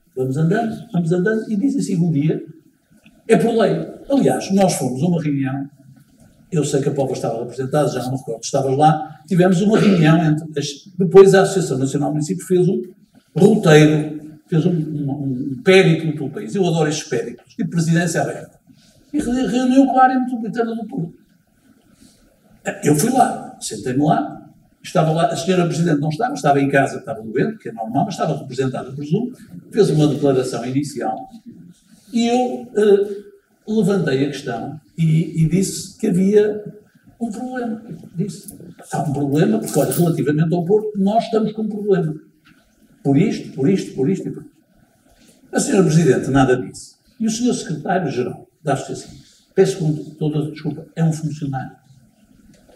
e diz assim um dia, é por lei. Aliás, nós fomos a uma reunião, eu sei que a Póvoa estava representada, já não me recordo, estavas lá, tivemos uma reunião, depois a Associação Nacional de Municípios fez um roteiro, fez um périplo pelo país. Eu adoro estes périplos, de presidência aberta. E reuniu com a área metropolitana do Porto. Eu fui lá, sentei-me lá, estava lá, a senhora Presidente não estava em casa, estava doente, que é normal, mas estava representada, presumo, fez uma declaração inicial, e eu levantei a questão e disse que havia um problema. Disse, há um problema, porque, olha, relativamente ao Porto, nós estamos com um problema. Por isto e por isto. A senhora Presidente nada disse. E o senhor Secretário-Geral da Associação, peço com toda a desculpa, é um funcionário.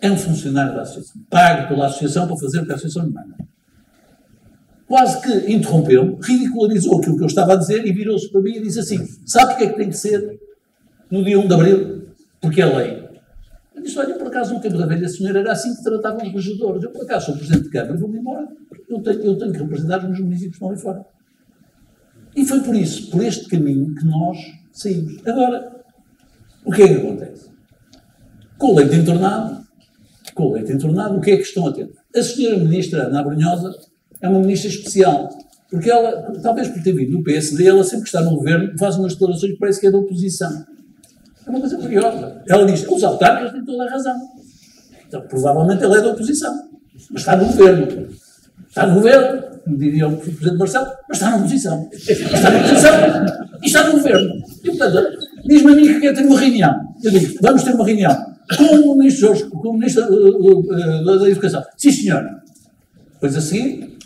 É um funcionário da Associação. Pago pela Associação para fazer o que a Associação lhe manda. Quase que interrompeu-me, ridicularizou aquilo que eu estava a dizer e virou-se para mim e disse assim: sabe o que é que tem que ser no dia 1 de Abril? Porque é lei. Eu disse: olha, por acaso, no tempo da velha senhora era assim que tratavam os regedores. Eu, por acaso, sou Presidente de Câmara e vou-me embora. Eu tenho que representar os meus municípios que estão ali fora. E foi por isso, por este caminho, que nós saímos. Agora, o que é que acontece? Com o leite entornado, o que é que estão a ter? A senhora Ministra Ana Abrunhosa é uma ministra especial, porque ela, talvez por ter vindo do PSD, ela sempre que está no governo faz umas declarações que parece que é da oposição. É uma coisa curiosa. Ela diz: os autarcas têm toda a razão. Então, provavelmente ela é da oposição, mas está no governo. Está no governo, como diria o Presidente Marcelo, mas está na oposição. Está na oposição e está no governo. E, portanto, diz-me a mim que quer ter uma reunião. Eu digo: vamos ter uma reunião com o Ministro Jorge, com o Ministro da Educação. Sim, senhor. Depois a seguir,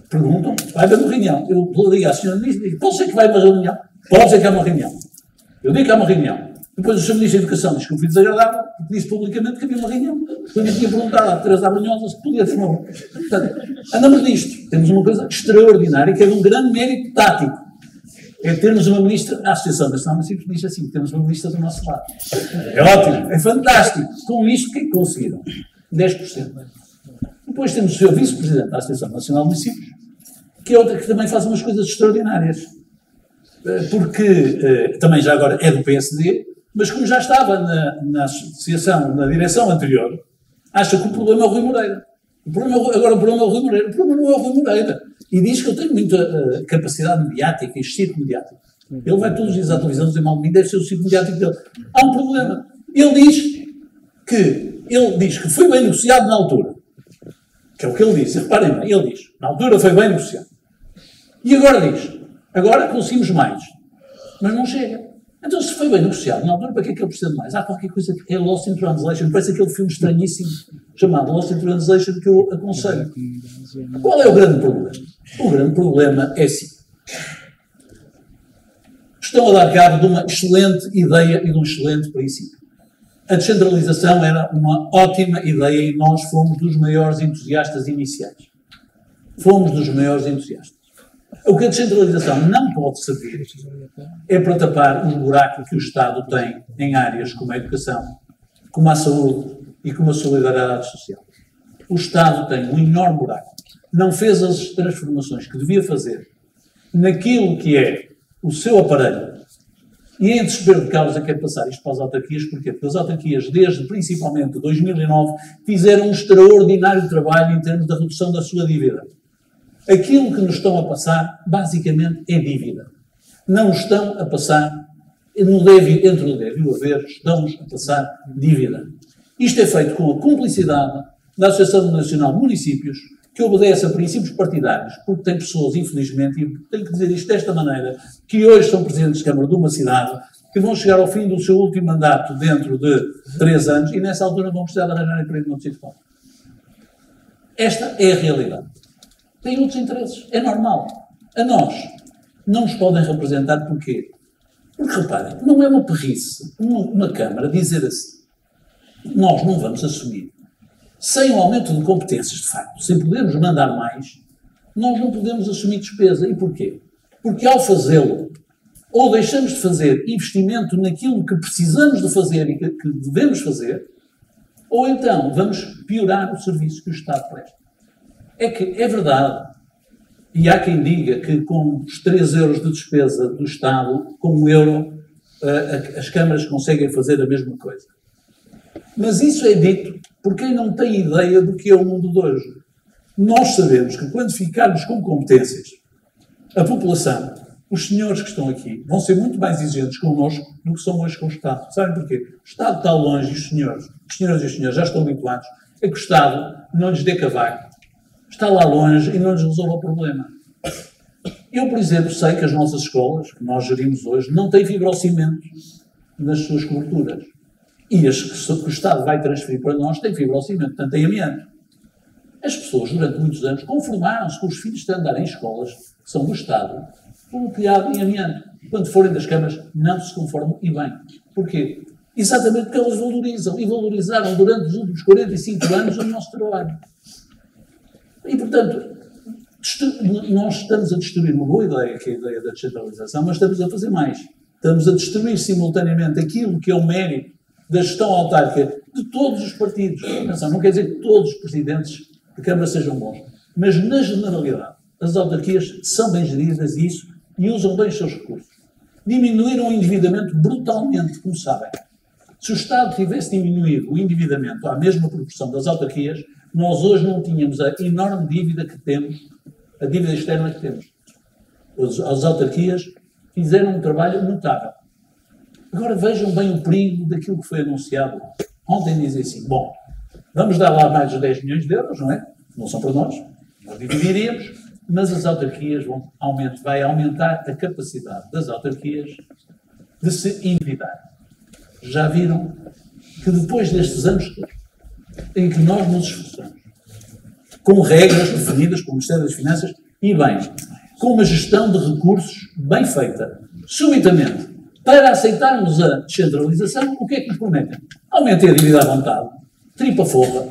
perguntam: vai haver uma reunião? Eu ligo à senhora Ministra e digo: pode ser que vai haver uma reunião? Pode ser que há uma reunião. Eu digo que há uma reunião. Depois o Sr. Ministro da Educação diz que eu fui desagradável, porque disse publicamente que havia uma reunião. Quando eu tinha perguntado à Teresa Abrunhosa se podia ter uma. Portanto, andamos nisto. Temos uma coisa extraordinária, que é de um grande mérito tático. É termos uma ministra, a Associação Nacional de Municípios diz assim: temos uma ministra do nosso lado. É ótimo, é fantástico. Com isto, o que é que conseguiram? 10%. Depois temos o Sr. Vice-Presidente da Associação Nacional de Municípios, que é outra que também faz umas coisas extraordinárias. Porque também já agora é do PSD, mas como já estava na associação, na direção anterior, acha que o problema é o Rui Moreira. Agora o problema é o Rui Moreira. O problema não é o Rui Moreira. E diz que eu tenho muita capacidade mediática e circo mediático. Ele vai todos os dias à televisão dizer mal de mim, deve ser o circo mediático dele. Há um problema. Ele diz que foi bem negociado na altura. Que é o que ele disse. Reparem bem, ele diz: na altura foi bem negociado. E agora diz: agora conseguimos mais. mas não chega. Então, se foi bem negociado, na altura, para que é que ele precisa de mais? Há qualquer coisa que é Lost in Translation, parece aquele filme estranhíssimo chamado Lost in Translation que eu aconselho. Qual é o grande problema? O grande problema é sim. Estão a dar cabo de uma excelente ideia e de um excelente princípio. A descentralização era uma ótima ideia e nós fomos dos maiores entusiastas iniciais. Fomos dos maiores entusiastas. O que a descentralização não pode servir é para tapar um buraco que o Estado tem em áreas como a educação, como a saúde e como a solidariedade social. O Estado tem um enorme buraco. Não fez as transformações que devia fazer naquilo que é o seu aparelho. E em desespero de causa quer passar isto para as autarquias. Porquê? Porque as autarquias, desde principalmente 2009, fizeram um extraordinário trabalho em termos da redução da sua dívida. Aquilo que nos estão a passar, basicamente, é dívida. Não estão a passar, entre o deve e o haver, estão-nos a passar dívida. Isto é feito com a cumplicidade da Associação Nacional de Municípios, que obedece a princípios partidários, porque tem pessoas, infelizmente, e tenho que dizer isto desta maneira, que hoje são presidentes de Câmara de uma cidade, que vão chegar ao fim do seu último mandato dentro de 3 anos, e nessa altura vão precisar de arranjar emprego no sítio. Esta é a realidade. Tem outros interesses. É normal. A nós não nos podem representar porquê? Porque, reparem, não é uma perrice uma Câmara dizer assim. Nós não vamos assumir. Sem o aumento de competências, de facto, sem podermos mandar mais, nós não podemos assumir despesa. E porquê? Porque ao fazê-lo, ou deixamos de fazer investimento naquilo que precisamos de fazer e que devemos fazer, ou então vamos piorar o serviço que o Estado presta. É que é verdade, e há quem diga que com os 3 euros de despesa do Estado, com 1 euro, as câmaras conseguem fazer a mesma coisa. Mas isso é dito por quem não tem ideia do que é o mundo de hoje. Nós sabemos que quando ficarmos com competências, a população, os senhores que estão aqui, vão ser muito mais exigentes connosco do que são hoje com o Estado. Sabem porquê? O Estado está longe e os senhores e as senhoras já estão habituados a que o Estado não lhes dê cavaco. Está lá longe e não lhes resolve o problema. Eu, por exemplo, sei que as nossas escolas, que nós gerimos hoje, não têm fibrocimento nas suas coberturas. E as que o Estado vai transferir para nós têm fibrocimento, portanto têm amianto. As pessoas, durante muitos anos, conformaram-se com os filhos de andar em escolas que são do Estado, com o telhado em amianto. Quando forem das câmaras, não se conformam e bem. Porquê? Exatamente porque elas valorizam e valorizaram durante os últimos 45 anos o nosso trabalho. E, portanto, nós estamos a destruir uma boa ideia, que é a ideia da descentralização, mas estamos a fazer mais. Estamos a destruir simultaneamente aquilo que é o mérito da gestão autárquica de todos os partidos. Atenção, não quer dizer que todos os presidentes de Câmara sejam bons, mas na generalidade as autarquias são bem geridas e usam bem os seus recursos. Diminuíram o endividamento brutalmente, como sabem. Se o Estado tivesse diminuído o endividamento à mesma proporção das autarquias, nós hoje não tínhamos a enorme dívida que temos, a dívida externa que temos. As autarquias fizeram um trabalho notável. Agora vejam bem o perigo daquilo que foi anunciado. Ontem dizia assim, bom, vamos dar lá mais de 10 milhões de euros, não é? Não são para nós dividiríamos, mas as autarquias vai aumentar a capacidade das autarquias de se endividar. Já viram que depois destes anos todos, em que nós nos esforçamos, com regras definidas pelo Ministério das Finanças e bem, com uma gestão de recursos bem feita, subitamente, para aceitarmos a descentralização, o que é que nos prometem? Aumentem a dívida à vontade, tripa forra.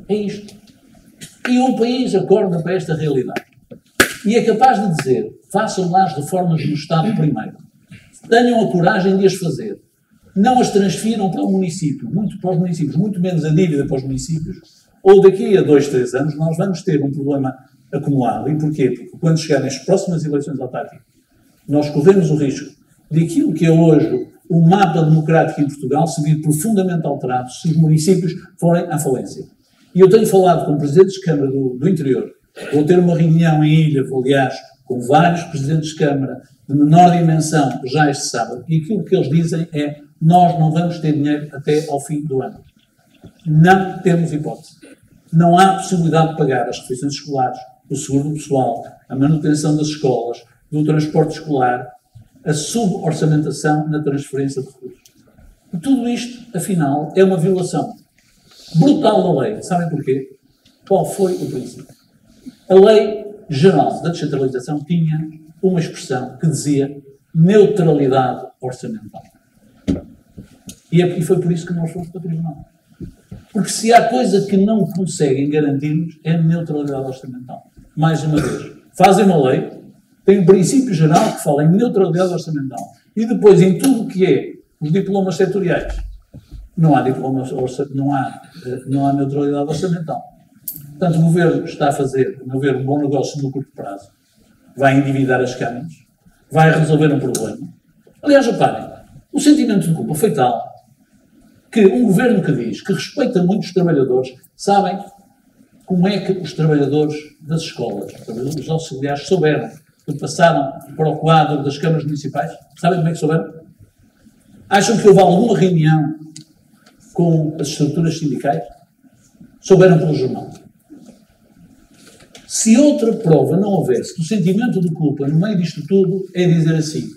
É isto. E um país acorda para esta realidade. E é capaz de dizer, façam lá as reformas no Estado primeiro. Tenham a coragem de as fazer. Não as transfiram para o município, para os municípios, muito menos a dívida para os municípios, ou daqui a 2, 3 anos nós vamos ter um problema acumulado. E porquê? Porque quando chegarem as próximas eleições autárquicas, nós corremos o risco de aquilo que é hoje o mapa democrático em Portugal se vir profundamente alterado se os municípios forem à falência. E eu tenho falado com presidentes de Câmara do interior, vou ter uma reunião em Ilha, aliás, com vários presidentes de Câmara de menor dimensão já este sábado, e aquilo que eles dizem é nós não vamos ter dinheiro até ao fim do ano. Não temos hipótese. Não há possibilidade de pagar as refeições escolares, o seguro do pessoal, a manutenção das escolas, do transporte escolar, a suborçamentação na transferência de recursos. E tudo isto, afinal, é uma violação brutal da lei. Sabem porquê? Qual foi o princípio? A Lei Geral da Descentralização tinha uma expressão que dizia neutralidade orçamental. E foi por isso que nós fomos para o Tribunal. Porque se há coisa que não conseguem garantir-nos é a neutralidade orçamental. Mais uma vez, fazem uma lei, tem um princípio geral que fala em neutralidade orçamental. E depois, em tudo o que é os diplomas setoriais, não há neutralidade orçamental. Portanto, o Governo está a fazer, a meu ver, um bom negócio no curto prazo. Vai endividar as câmaras, vai resolver um problema. Aliás, reparem, o sentimento de culpa foi tal que um Governo que diz que respeita muito os trabalhadores, sabem como é que os trabalhadores das escolas, os auxiliares, souberam que passaram para o quadro das câmaras municipais? Sabem como é que souberam? Acham que houve alguma reunião com as estruturas sindicais? Souberam pelo jornal. Se outra prova não houvesse do sentimento de culpa no meio disto tudo, é dizer assim,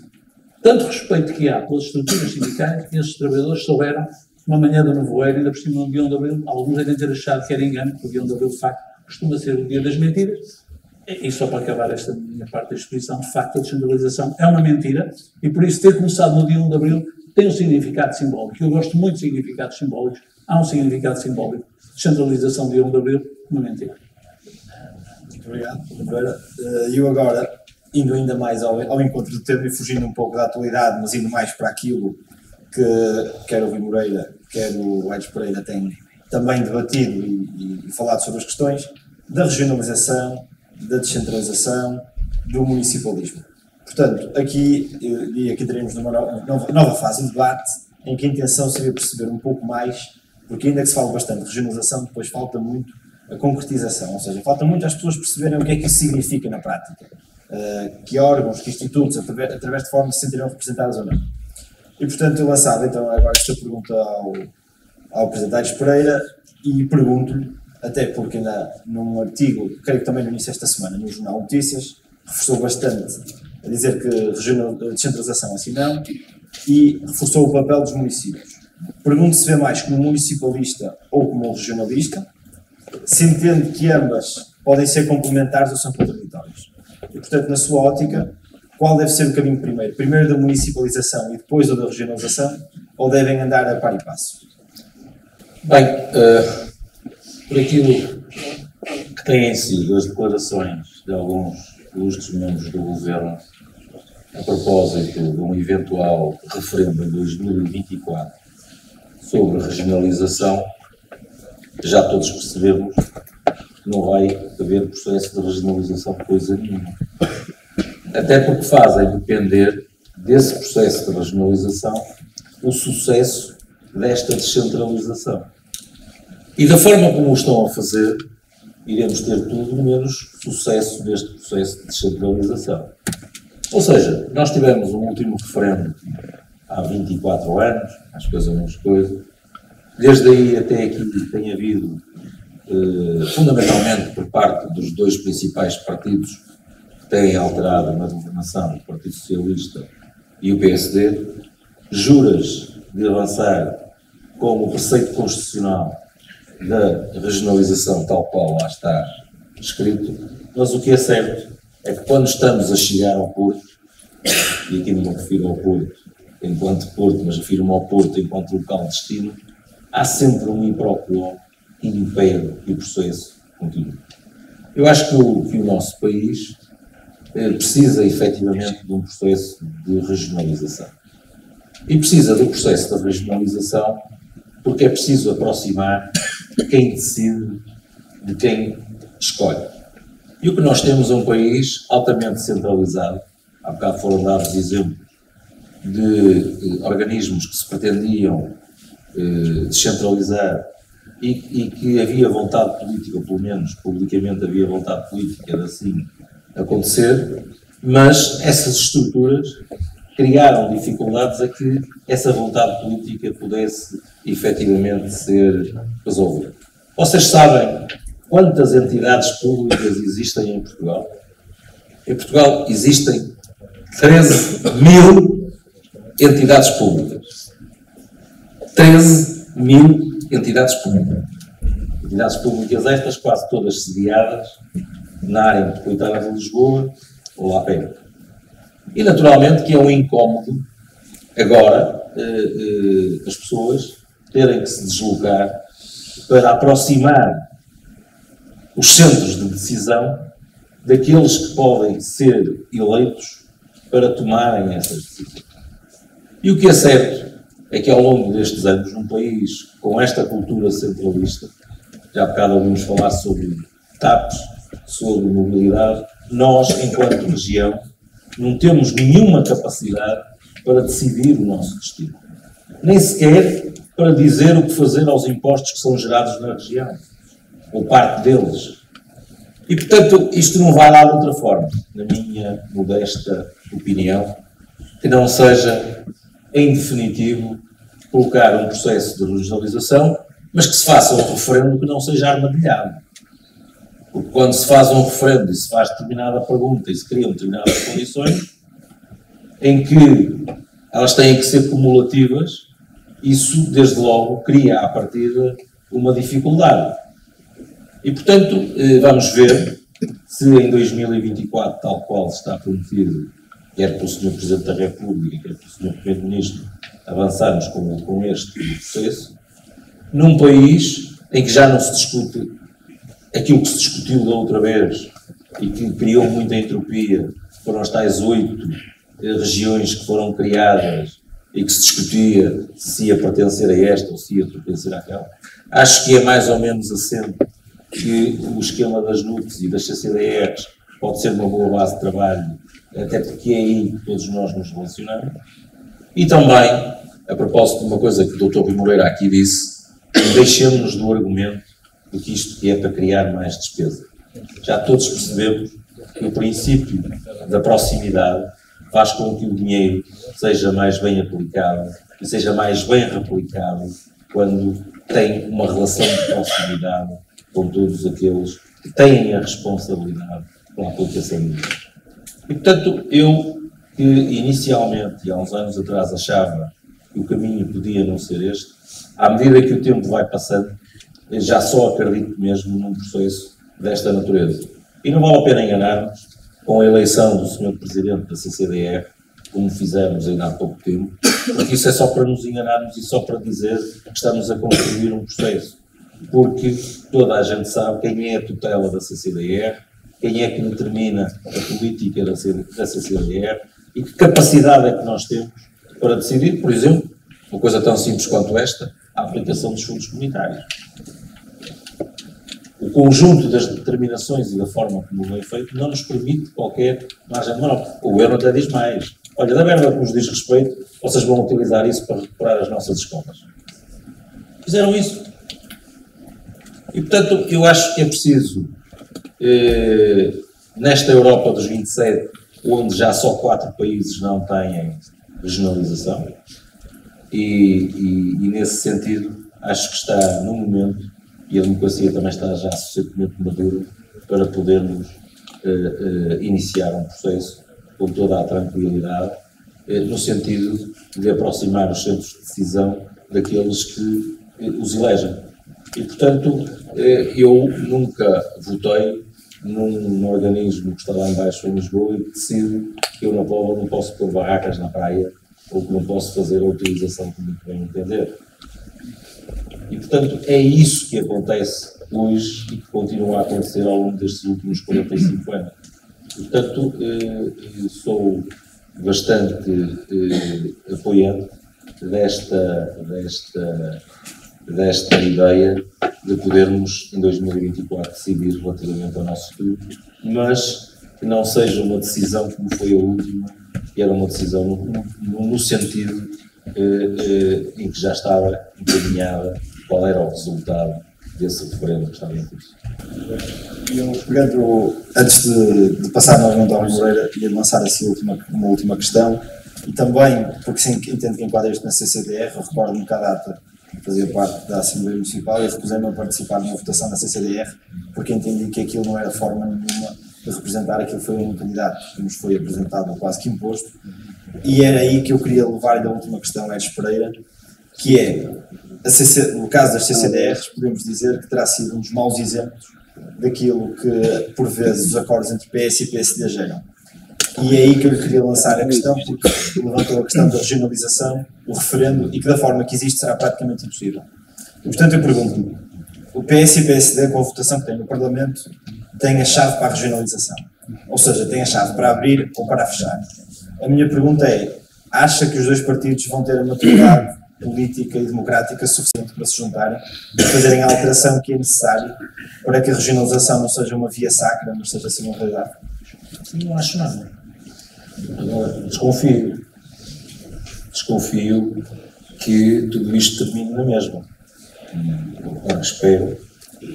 tanto respeito que há pelas estruturas sindicais, esses trabalhadores souberam, uma manhã do nevoeiro, ainda por cima do dia 1 de Abril, alguns devem ter achado que era engano, porque o dia 1 de Abril, de facto, costuma ser o dia das mentiras. E só para acabar esta minha parte da exposição, de facto, a descentralização é uma mentira, e por isso ter começado no dia 1 de Abril tem um significado simbólico. Eu gosto muito de significados simbólicos. Há um significado simbólico. Descentralização dia 1 de Abril, uma mentira. Muito obrigado. Eu agora, indo ainda mais ao encontro do tema e fugindo um pouco da atualidade, mas indo mais para aquilo que quer o Rui Moreira, quer o Aires Pereira têm também debatido e falado sobre as questões da regionalização, da descentralização, do municipalismo. Portanto, aqui teremos uma nova fase de debate em que a intenção seria perceber um pouco mais, porque ainda que se fala bastante de regionalização, depois falta muito a concretização, ou seja, falta muito às pessoas perceberem o que é que isso significa na prática. Que órgãos, que institutos, através de forma se sentirão representados ou não. E, portanto, eu lançava então agora esta pergunta ao Presidente Aires Pereira e pergunto-lhe, até porque ainda num artigo, creio que também no início desta semana, no Jornal Notícias, reforçou bastante a dizer que descentralização assim não, e reforçou o papel dos municípios. Pergunto se vê mais como municipalista ou como regionalista, se entende que ambas podem ser complementares ou são contraditórias. E, portanto, na sua ótica, qual deve ser o caminho primeiro? Primeiro da municipalização e depois o da regionalização? Ou devem andar a par e passo? Bem, por aquilo que têm sido as declarações de alguns ilustres membros do Governo a propósito de um eventual referendo em 2024 sobre regionalização, já todos percebemos que não vai haver processo de regionalização de coisa nenhuma. Até porque fazem depender desse processo de regionalização o sucesso desta descentralização. E da forma como o estão a fazer, iremos ter tudo menos sucesso neste processo de descentralização. Ou seja, nós tivemos um último referendo há 24 anos, acho que é menos coisa. Desde aí até aqui tem havido, fundamentalmente por parte dos dois principais partidos que têm alterado na governação, o Partido Socialista e o PSD, juras de avançar com o preceito constitucional da regionalização tal qual lá está escrito, mas o que é certo é que quando estamos a chegar ao Porto, e aqui não me refiro ao Porto enquanto Porto, mas refiro-me ao Porto enquanto local de destino, há sempre um improcuo que impede que o processo continue. Eu acho que o nosso país precisa efetivamente de um processo de regionalização. E precisa do processo de regionalização porque é preciso aproximar quem decide de quem escolhe. E o que nós temos é um país altamente centralizado. Há bocado foram dados exemplos de organismos que se pretendiam descentralizar e que havia vontade política, ou pelo menos publicamente havia vontade política de assim acontecer, mas essas estruturas criaram dificuldades a que essa vontade política pudesse efetivamente ser resolvida. Vocês sabem quantas entidades públicas existem em Portugal? Em Portugal existem 13.000 entidades públicas. 13.000 entidades públicas. Entidades públicas estas, quase todas sediadas na área metropolitana de Lisboa ou lá perto. E naturalmente que é um incómodo agora as pessoas terem que se deslocar para aproximar os centros de decisão daqueles que podem ser eleitos para tomarem essas decisões. E o que é certo é que ao longo destes anos, num país com esta cultura centralista, já há bocado ouvimos falar sobre TAPs, sobre mobilidade, nós, enquanto região, não temos nenhuma capacidade para decidir o nosso destino. Nem sequer para dizer o que fazer aos impostos que são gerados na região, ou parte deles. E, portanto, isto não vai lá de outra forma, na minha modesta opinião, que não seja, em definitivo, colocar um processo de regionalização, mas que se faça um referendo que não seja armadilhado. Porque quando se faz um referendo e se faz determinada pergunta e se criam determinadas condições, em que elas têm que ser cumulativas, isso, desde logo, cria, à partida, uma dificuldade. E, portanto, vamos ver se em 2024, tal qual está prometido, quer pelo Sr. Presidente da República, quer pelo Sr. Primeiro-Ministro, avançarmos com este processo, num país em que já não se discute aquilo que se discutiu da outra vez e que criou muita entropia, foram as tais 8 regiões que foram criadas e que se discutia se ia pertencer a esta ou se ia pertencer àquela. Acho que é mais ou menos assente que o esquema das NUTs e das CCDRs pode ser uma boa base de trabalho, até porque é aí que todos nós nos relacionamos. E também, a propósito de uma coisa que o Dr. Rui Moreira aqui disse, deixemos-nos do argumento de que isto é para criar mais despesa. Já todos percebemos que o princípio da proximidade faz com que o dinheiro seja mais bem aplicado e seja mais bem replicado quando tem uma relação de proximidade com todos aqueles que têm a responsabilidade pela aplicação do dinheiro. E, portanto, eu que inicialmente, há uns anos atrás, achava que o caminho podia não ser este, à medida que o tempo vai passando, eu já só acredito mesmo num processo desta natureza. E não vale a pena enganar-nos com a eleição do Sr. Presidente da CCDR, como fizemos ainda há pouco tempo, porque isso é só para nos enganarmos e só para dizer que estamos a construir um processo. Porque toda a gente sabe quem é a tutela da CCDR, quem é que determina a política da CCDR e que capacidade é que nós temos para decidir, por exemplo, uma coisa tão simples quanto esta, a aplicação dos fundos comunitários. O conjunto das determinações e da forma como é feito não nos permite qualquer margem de manobra. O governo até diz mais. Olha, da verba que nos diz respeito, vocês vão utilizar isso para recuperar as nossas escolas. Fizeram isso. E, portanto, eu acho que é preciso, nesta Europa dos 27, onde já só 4 países não têm regionalização, e nesse sentido, acho que está no momento, e a democracia também está já suficientemente madura, para podermos iniciar um processo com toda a tranquilidade, no sentido de aproximar os centros de decisão daqueles que os elegem. E, portanto, eu nunca votei num organismo que está lá embaixo em Lisboa e que decide que eu na Póvoa não posso pôr barracas na praia ou que não posso fazer a utilização que muito bem entender. E, portanto, é isso que acontece hoje e que continua a acontecer ao longo destes últimos 45 anos. Portanto, sou bastante apoiante desta ideia de podermos, em 2024, decidir relativamente ao nosso futuro, mas que não seja uma decisão como foi a última, que era uma decisão no sentido em que já estava encaminhada qual era o resultado desse referendo que estava em curso. Eu, pegando, antes de passar novamente ao Moreira, ia lançar assim uma última questão, e também, porque sim, entendo que enquadra isto na CCDR, eu recordo-me que a data fazia parte da Assembleia Municipal e recusei-me a participar numa votação na CCDR, porque entendi que aquilo não era forma nenhuma de representar aquilo que foi um candidato que nos foi apresentado quase que imposto, e era aí que eu queria levar ainda a última questão, Aires Pereira, que é, no caso das CCDRs, podemos dizer que terá sido um dos maus exemplos daquilo que, por vezes, os acordos entre PS e PSD geram. E é aí que eu lhe queria lançar a questão, porque levantou a questão da regionalização, o referendo, e que da forma que existe será praticamente impossível. E, portanto, eu pergunto-me, o PS e o PSD, com a votação que tem no Parlamento, têm a chave para a regionalização. Ou seja, têm a chave para abrir ou para fechar. A minha pergunta é, acha que os dois partidos vão ter a maturidade política e democrática suficiente para se juntarem e fazerem a alteração que é necessária para que a regionalização não seja uma via sacra, mas seja assim uma realidade? Não acho nada. Agora, desconfio que tudo isto termine na mesma. Agora, espero,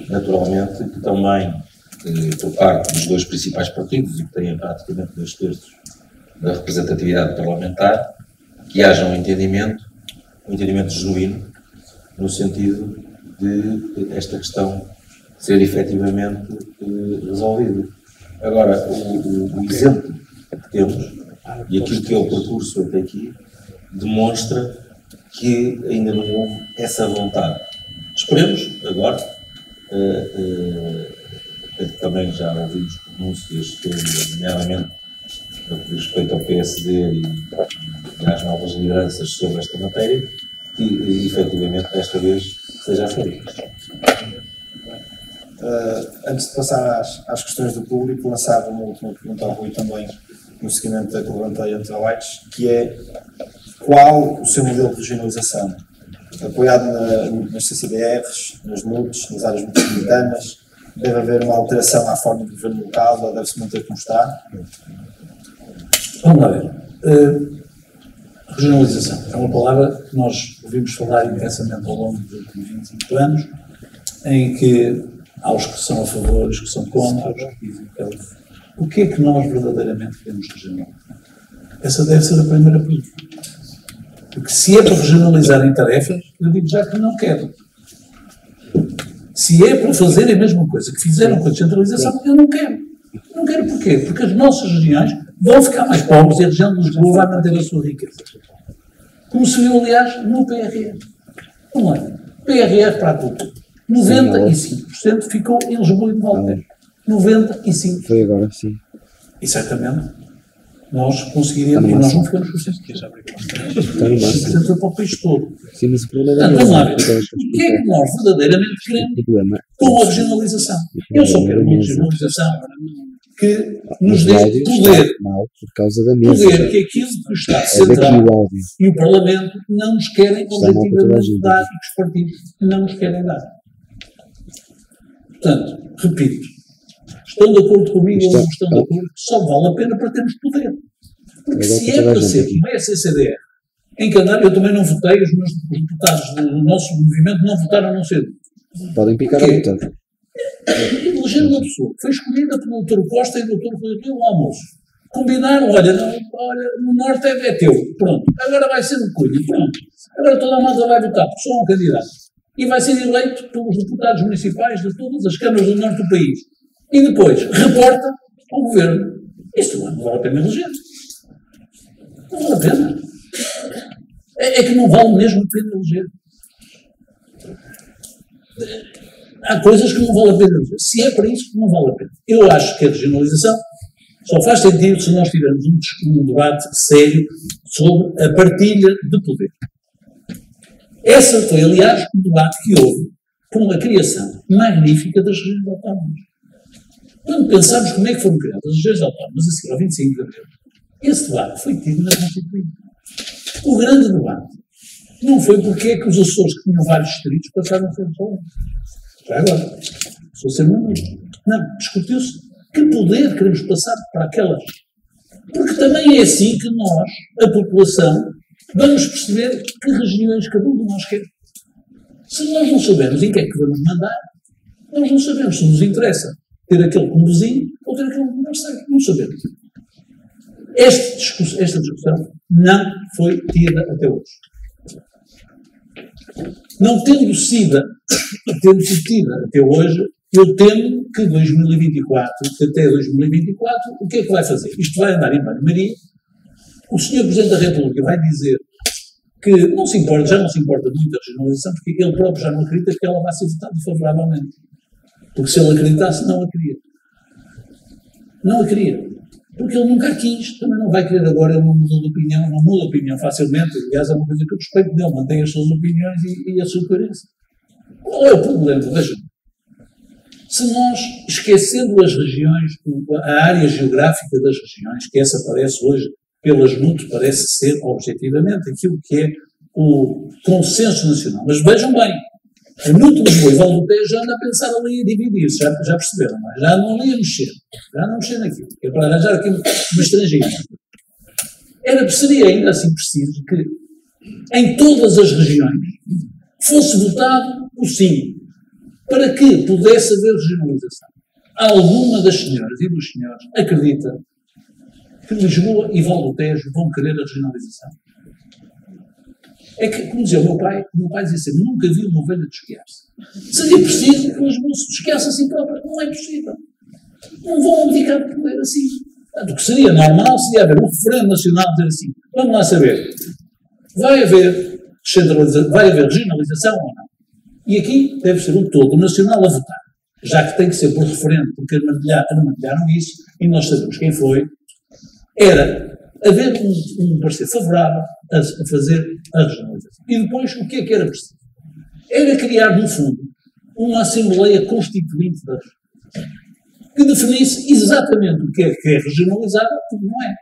naturalmente, que também, por parte dos dois principais partidos, e que têm praticamente 2/3 da representatividade parlamentar, que haja um entendimento genuíno, no sentido de esta questão ser efetivamente resolvida. Agora, o exemplo que temos, e aquilo que é o percurso até aqui, demonstra que ainda não houve essa vontade. Esperemos agora, também já ouvimos pronúncias, nomeadamente no que diz respeito ao PSD e às novas lideranças sobre esta matéria, que efetivamente desta vez seja feita. Antes de passar às questões do público, lançava uma última pergunta ao Rui também, no seguimento da que levantei ante a Whites, que é qual o seu modelo de regionalização? Apoiado nas CCDRs, nas NUTs, nas áreas metropolitanas, deve haver uma alteração à forma de governo local, ou deve-se manter como está? Vamos lá ver. Regionalização é uma palavra que nós ouvimos falar intensamente ao longo dos últimos 25 anos, em que há os que são a favor, os que são contra, os que dizem que é o que é que nós verdadeiramente queremos regionalizar? Essa deve ser a primeira pergunta. Porque se é para regionalizar em tarefas, eu digo já que não quero. Se é para fazer a mesma coisa que fizeram com a descentralização, eu não quero. Não quero porquê? Porque as nossas regiões vão ficar mais pobres e a região de Lisboa vai manter a sua riqueza. Como se viu, aliás, no PRR. Vamos lá. PRR para a cultura. 95% ficou em Lisboa e no Valtejo. 95%. Foi agora, sim. E certamente nós conseguiríamos, e nós não ficamos com 100%. Está no máximo. Foi para o país todo. Sim, mas o problema é Portanto, vamos lá ver. O que é que nós verdadeiramente queremos com a regionalização? Eu só quero uma regionalização que nos dê poder. Por causa da mesa. Poder que aquilo que o Estado Central e o Parlamento não nos querem objetivamente dar e que os partidos não nos querem dar. Portanto, repito, estão de acordo comigo ou não estão de acordo, só vale a pena para termos poder. Porque se é para ser uma SCDR, em Canário eu também não votei, os meus deputados do nosso movimento não votaram não cedo. Podem picar a votar. Eleger uma pessoa que foi escolhida pelo Dr. Costa e o Dr. Rui Rio no almoço. Combinaram, olha, no Norte é teu, pronto. Agora vai ser de Cunha, pronto. Agora toda a malta vai votar, porque só um candidato. E vai ser eleito pelos deputados municipais de todas as câmaras do norte do país. E depois reporta ao governo. Isto não vale a pena eleger. Não vale a pena. É que não vale mesmo a pena eleger. Há coisas que não vale a pena eleger. Se é para isso, não vale a pena. Eu acho que a regionalização só faz sentido se nós tivermos um debate sério sobre a partilha de poder. Esse foi, aliás, um debate que houve com a criação magnífica das regiões autónomas. Quando pensamos como é que foram criadas as regiões autónomas a seguir ao 25 de abril, esse debate foi tido na Constituinte. O grande debate não foi porque é que os Açores, que tinham vários distritos, passaram a ser só um. Já agora, só ser uma vez. Não, discutiu-se que poder queremos passar para aquelas. Porque também é assim que nós, a população, vamos perceber que regiões cada um de nós quer. Se nós não sabemos em que é que vamos mandar, nós não sabemos se nos interessa ter aquele como vizinho ou ter aquele como parceiro. Não sabemos. Esta discussão não foi tida até hoje. Não tendo sido tida até hoje, Eu temo que 2024, que até 2024, o que é que vai fazer? Isto vai andar em banho-maria. O Sr. Presidente da República vai dizer que não se importa, já não se importa muito a regionalização, porque ele próprio já não acredita que ela vai ser votada favoravelmente. Porque se ele acreditasse, não a queria. Não a queria. Porque ele nunca a quis, também não vai querer agora, ele não muda de opinião, não muda de opinião facilmente. Aliás, é uma coisa que eu respeito dele, mantém as suas opiniões e a sua coerência. Qual é o problema? Vejam. Se nós, esquecendo as regiões, a área geográfica das regiões, que essa parece hoje, pelas NUT, parece ser objetivamente aquilo que é o consenso nacional. Mas vejam bem, a NUT de Lisboa e Val do Tejo já anda a pensar ali a dividir-se, já perceberam, não é? Já não ali a mexer, já não mexer naquilo, que é para arranjar aqui uma estrangeira. Seria ainda assim preciso que em todas as regiões fosse votado o sim, para que pudesse haver regionalização. Alguma das senhoras e dos senhores acredita que Lisboa e Val do Tejo vão querer a regionalização? É que, como dizia o meu pai dizia sempre, nunca vi uma ovelha desfiar-se. Seria preciso que Lisboa se desfiasse a si própria. Não é possível. Não vão abdicar de poder assim. Portanto, o que seria normal seria haver um referendo nacional dizer assim, vamos lá saber, vai haver regionalização ou não? E aqui deve ser o todo nacional a votar, já que tem que ser por referendo, porque armadilharam isso, e nós sabemos quem foi, era haver um parecer favorável a fazer a regionalização. E depois, o que é que era preciso? Era criar, no fundo, uma Assembleia Constituinte da região, que definisse exatamente o que é regionalizado e o que não é.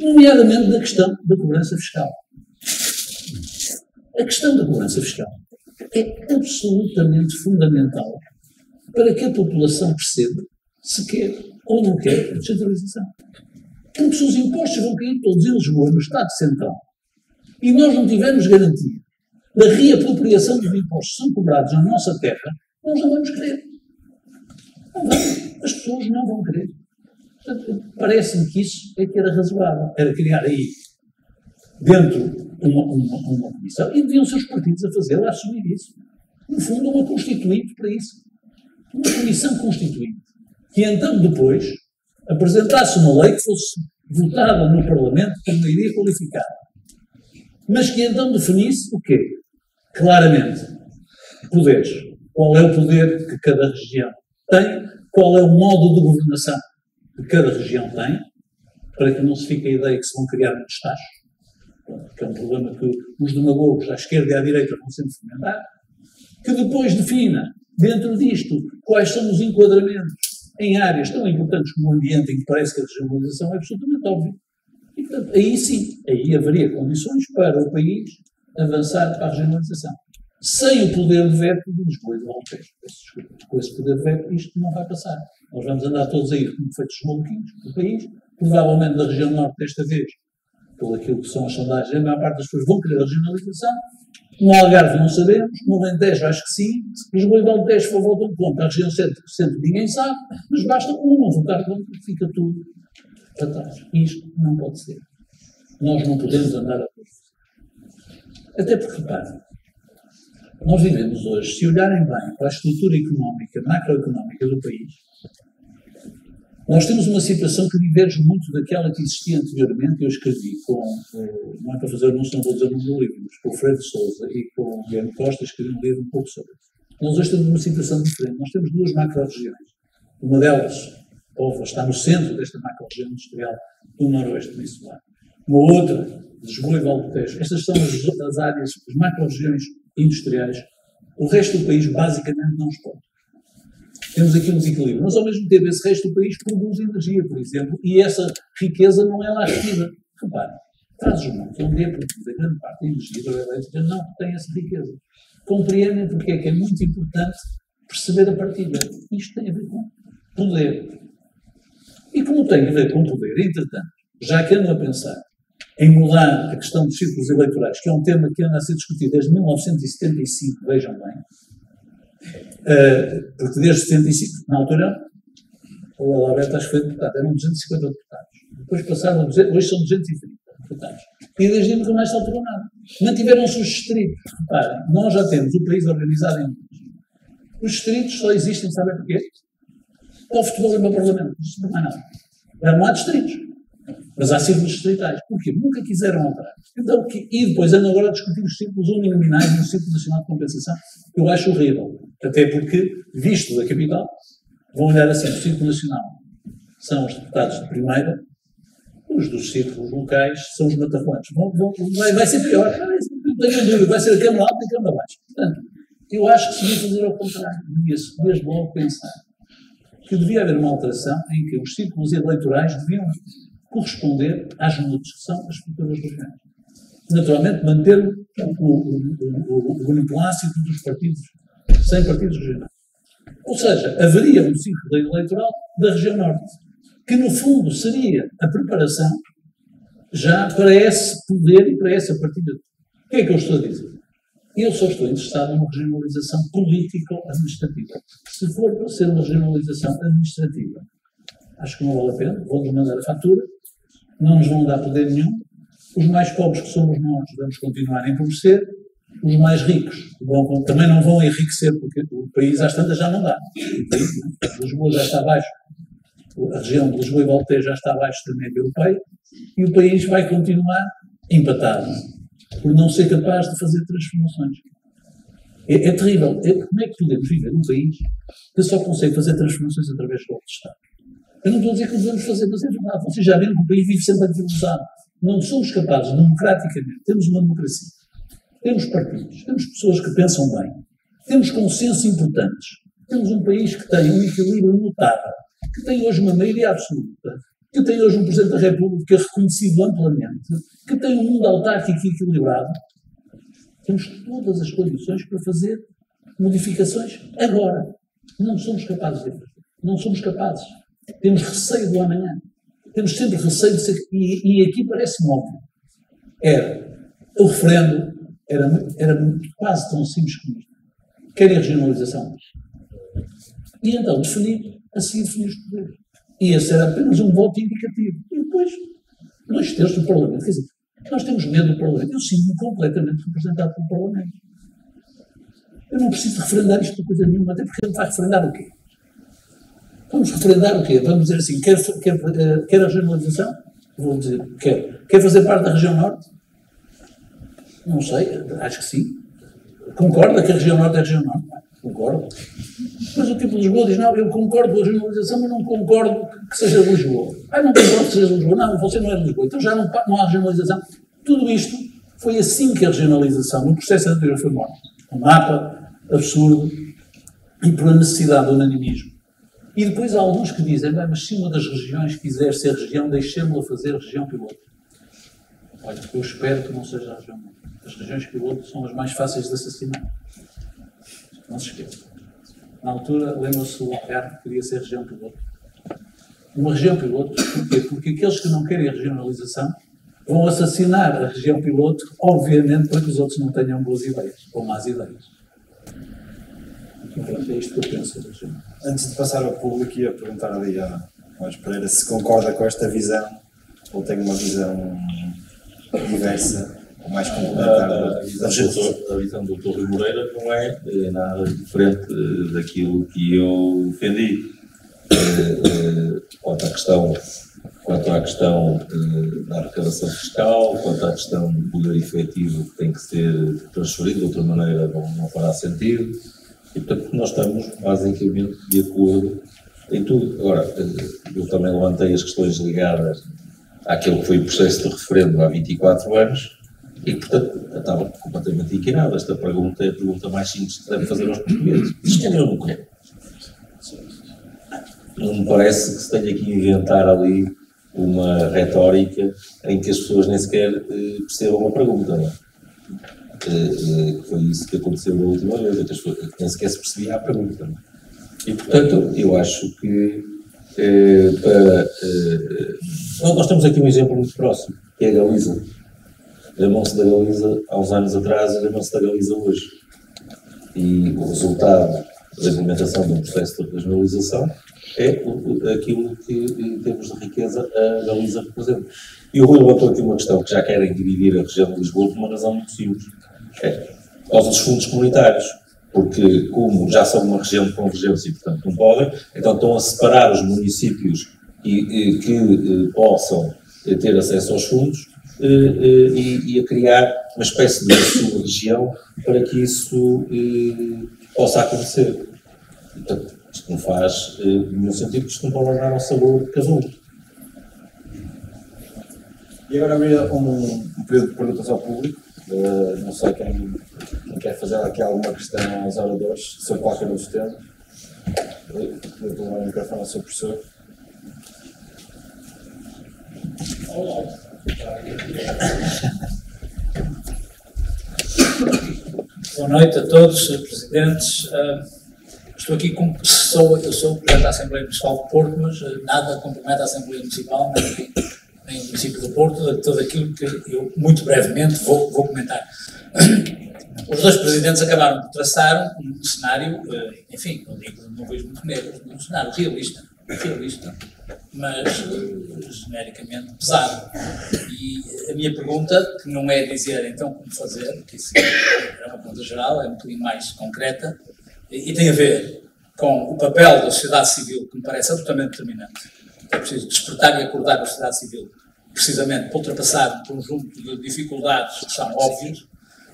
Nomeadamente da questão da cobrança fiscal. A questão da cobrança fiscal é absolutamente fundamental para que a população perceba se quer ou não quer a descentralização. Porque se os impostos vão cair todos em Lisboa, no Estado Central, e nós não tivermos garantia da reapropriação dos impostos que são cobrados na nossa terra, nós não vamos querer. Não vamos. As pessoas não vão querer. Portanto, parece-me que isso é que era razoável. Era criar aí, dentro, uma comissão, e deviam ser os partidos a fazer, a assumir isso. No fundo, uma constituinte para isso. Uma comissão constituinte. Que então, depois, apresentasse uma lei que fosse votada no Parlamento por maioria qualificada. Mas que então definisse o quê? Claramente, poderes. Qual é o poder que cada região tem, qual é o modo de governação que cada região tem, para que não se fique a ideia que se vão criar muitos taxos, que é um problema que os demagogos à esquerda e à direita vão sempre fomentar, que depois defina, dentro disto, quais são os enquadramentos em áreas tão importantes como o ambiente, em que parece que a regionalização é absolutamente óbvia. E, portanto, aí sim, aí haveria condições para o país avançar para a regionalização. Sem o poder de veto de Lisboa e do Alentejo. Com esse poder de veto, isto não vai passar. Nós vamos andar todos aí como feitos maluquinhos do país, provavelmente da região norte desta vez, pelo aquilo que são as sondagens, a maior parte das pessoas vão querer a regionalização. No Algarve não sabemos, no Alentejo acho que sim, Lisboa e Alentejo for votam contra, a região centro ninguém sabe, mas basta um não votar contra que fica tudo para trás. Isto não pode ser. Nós não podemos andar a todos. Até porque, reparem, nós vivemos hoje, se olharem bem para a estrutura económica, macroeconómica do país, nós temos uma situação que diverge muito daquela que existia anteriormente. Eu escrevi não é para fazer anúncio, não vou dizer o nome do livro, mas com o Freire Sousa e com o Guilherme Costa escrevi um livro um pouco sobre isso. Nós hoje temos uma situação diferente. Nós temos duas macro-regiões. Uma delas, Póvoa, está no centro desta macro-região industrial do noroeste peninsular. Uma outra, Lisboa e Val do Tejo. Estas são as áreas, as macro-regiões industriais. O resto do país basicamente não exporta. Temos aqui um desequilíbrio. Mas ao mesmo tempo esse resto do país produz energia, por exemplo, e essa riqueza não é lá retida. Reparem, Trás-os-Montes, onde é produzida grande parte da energia hidroelétrica, não tem essa riqueza. Compreendem porque é que é muito importante perceber a partilha. Isto tem a ver com poder. E como tem a ver com poder, entretanto, já que andam a pensar em mudar a questão dos círculos eleitorais, que é um tema que anda a ser discutido desde 1975, vejam bem, porque desde 75, na altura, o Alberto acho que foi deputado, eram 250 deputados. Depois passaram a 200, hoje são 230 deputados. E desde aí nunca mais se alterou nada. Mantiveram-se os distritos. Reparem, nós já temos o país organizado em Os distritos só existem, sabem porquê? Para o futebol e para o Parlamento, não é nada. Já não há distritos, mas há círculos distritais. Porquê? Nunca quiseram alterar. Então, e depois andam agora a discutir os círculos uninominais no Círculo Nacional de Compensação, que eu acho horrível. Até porque, visto da capital, vão olhar assim, o Círculo Nacional são os deputados de primeira, os dos círculos locais são os matarruantes. Vai ser pior, não tenho dúvida, vai ser a Câmara Alta e a Câmara Baixa. Portanto, eu acho que se devia fazer ao contrário, devia-se desde logo pensar que devia haver uma alteração em que os círculos eleitorais deviam corresponder às mudas, que são as estruturas regionais. Naturalmente, manter o beneplácito dos partidos, sem partidos regionais. Ou seja, haveria um círculo eleitoral da região norte, que no fundo seria a preparação já para esse poder e para essa partilha. O que é que eu estou a dizer? Eu só estou interessado numa regionalização político-administrativa. Se for para ser uma regionalização administrativa, acho que não vale a pena, vão-nos mandar a fatura, não nos vão dar poder nenhum, os mais pobres que somos nós vamos continuar a empobrecer, os mais ricos também não vão enriquecer, porque o país às tantas já não dá. Lisboa já está abaixo, a região de Lisboa e Valtejo já está abaixo da média europeia, e o país vai continuar empatado, por não ser capaz de fazer transformações. É terrível. Como é que podemos viver num país que só consegue fazer transformações através do golpe de Estado? Eu não estou a dizer que o devemos fazer, mas é verdade. Vocês já viram que o país vive sempre antilosado. Não somos capazes, democraticamente, temos uma democracia, temos partidos, temos pessoas que pensam bem, temos consensos importantes, temos um país que tem um equilíbrio notável, que tem hoje uma maioria absoluta, que tem hoje um Presidente da República reconhecido amplamente, que tem um mundo autárquico e equilibrado. Temos todas as condições para fazer modificações agora. Não somos capazes de fazer. Não somos capazes. Temos receio do amanhã. Temos sempre receio de ser... E aqui parece-me óbvio. O referendo era quase tão simples como isto. Querem a regionalização. E então a seguir definir os poderes. E esse era apenas um voto indicativo. E depois, 2/3 do Parlamento. Quer dizer, nós temos medo do Parlamento. Eu sinto-me completamente representado pelo Parlamento. Eu não preciso referendar isto por coisa nenhuma, até porque ele vai referendar o quê? Vamos referendar o quê? Vamos dizer assim, quer a regionalização? Vou dizer, quer. Quer fazer parte da região norte? Não sei, acho que sim. Concorda que a região norte é a região norte? Concordo. Mas o tipo de Lisboa diz, não, eu concordo com a regionalização, mas não concordo que seja Lisboa. Não concordo que seja Lisboa. Não, você não é de Lisboa. Então já não há regionalização. Tudo isto foi assim que a regionalização, no processo anterior, foi morta. Um mapa absurdo e por a necessidade do unanimismo. E depois há alguns que dizem, mas se uma das regiões quiser ser região, deixemos-la fazer região piloto. Olha, eu espero que não seja a região. As regiões piloto são as mais fáceis de assassinar. Não se esqueça. Na altura, lembra-se o Algarve que queria ser região piloto. Uma região piloto, porquê? Porque aqueles que não querem a regionalização vão assassinar a região piloto, obviamente, para que os outros não tenham boas ideias, ou más ideias. Então, é isto que eu penso da região. Antes de passar ao público, ia perguntar ali a Jorge Pereira se concorda com esta visão, ou tem uma visão diversa, ou mais complementar A visão do Dr. Rui Moreira não é nada diferente daquilo que eu defendi. Quanto à questão da arrecadação fiscal, quanto à questão do poder efetivo que tem que ser transferido, de outra maneira não fará sentido. E, portanto, nós estamos basicamente de acordo em tudo. Agora, eu também levantei as questões ligadas àquele que foi o processo de referendo há 24 anos e, portanto, estava completamente equilibrado. Esta pergunta é a pergunta mais simples que se deve fazer aos portugueses. Isto querem ou não querem? Não me parece que se tenha que inventar ali uma retórica em que as pessoas nem sequer percebam a pergunta, não é? Que foi isso que aconteceu da última vez, que as pessoas nem sequer se percebia a pergunta, não é? E, portanto, eu acho que nós temos aqui um exemplo muito próximo, que é a Galiza. Lembram-se da Galiza há uns anos atrás e lembram-se da Galiza hoje. E o resultado da implementação de um processo de regionalização é aquilo que, em termos de riqueza, a Galiza representa. E o Rui levantou aqui uma questão, que já querem dividir a região de Lisboa por uma razão muito simples. É por causa dos fundos comunitários. porque como já são uma região de convergência e, portanto, não podem, então estão a separar os municípios que possam ter acesso aos fundos e a criar uma espécie de sub-região para que isso possa acontecer. Portanto, isto não faz nenhum sentido, porque isto não pode andar ao sabor de cada um. E agora abrir um período de perguntas ao público. Não sei quem quer fazer aqui alguma questão aos oradores sobre qualquer dos temas. Vou tomar o microfone ao seu professor. Boa noite a todos, Sr. Presidentes. Estou aqui como pessoa, eu sou Presidente da Assembleia Municipal de Porto, mas nada compromete a Assembleia Municipal, nem o município do Porto, de tudo aquilo que eu, muito brevemente, vou comentar. Os dois presidentes acabaram de traçar um cenário, enfim, não vejo muito negro, um cenário realista, mas genericamente pesado. E a minha pergunta, que não é dizer então como fazer, que isso é uma pergunta geral, é um bocadinho mais concreta, e tem a ver com o papel da sociedade civil, que me parece absolutamente determinante. É preciso despertar e acordar a sociedade civil, precisamente para ultrapassar um conjunto de dificuldades que são óbvias,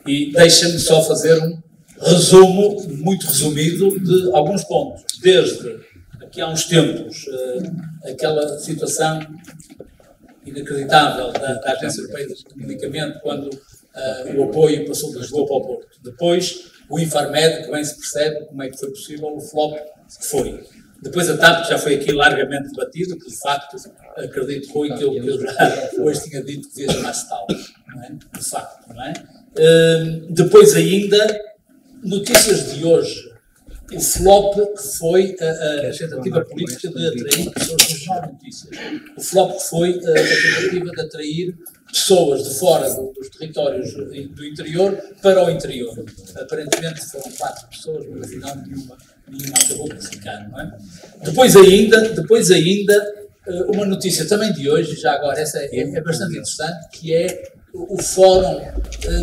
e deixa-me só fazer um resumo, muito resumido, de alguns pontos. Desde aqui há uns tempos, aquela situação inacreditável da Agência Europeia de Medicamento, quando o apoio passou de Lisboa para o Porto. Depois, o Infarmed, que bem se percebe como é que foi possível, o flop que foi. Depois a TAP, que já foi aqui largamente debatido, que de facto, acredito, Rui, que eu já hoje tinha dito que devia chamar-se tal, não é? De facto, não é? Depois ainda, notícias de hoje, o flop que foi a tentativa política de atrair pessoas dos não notícias. O flop que foi a tentativa de atrair pessoas de fora dos territórios do interior para o interior. Aparentemente foram 4 pessoas, mas afinal nenhuma acabou por ficar, não é? Depois ainda, uma notícia também de hoje, já agora essa é bastante interessante, que é o Fórum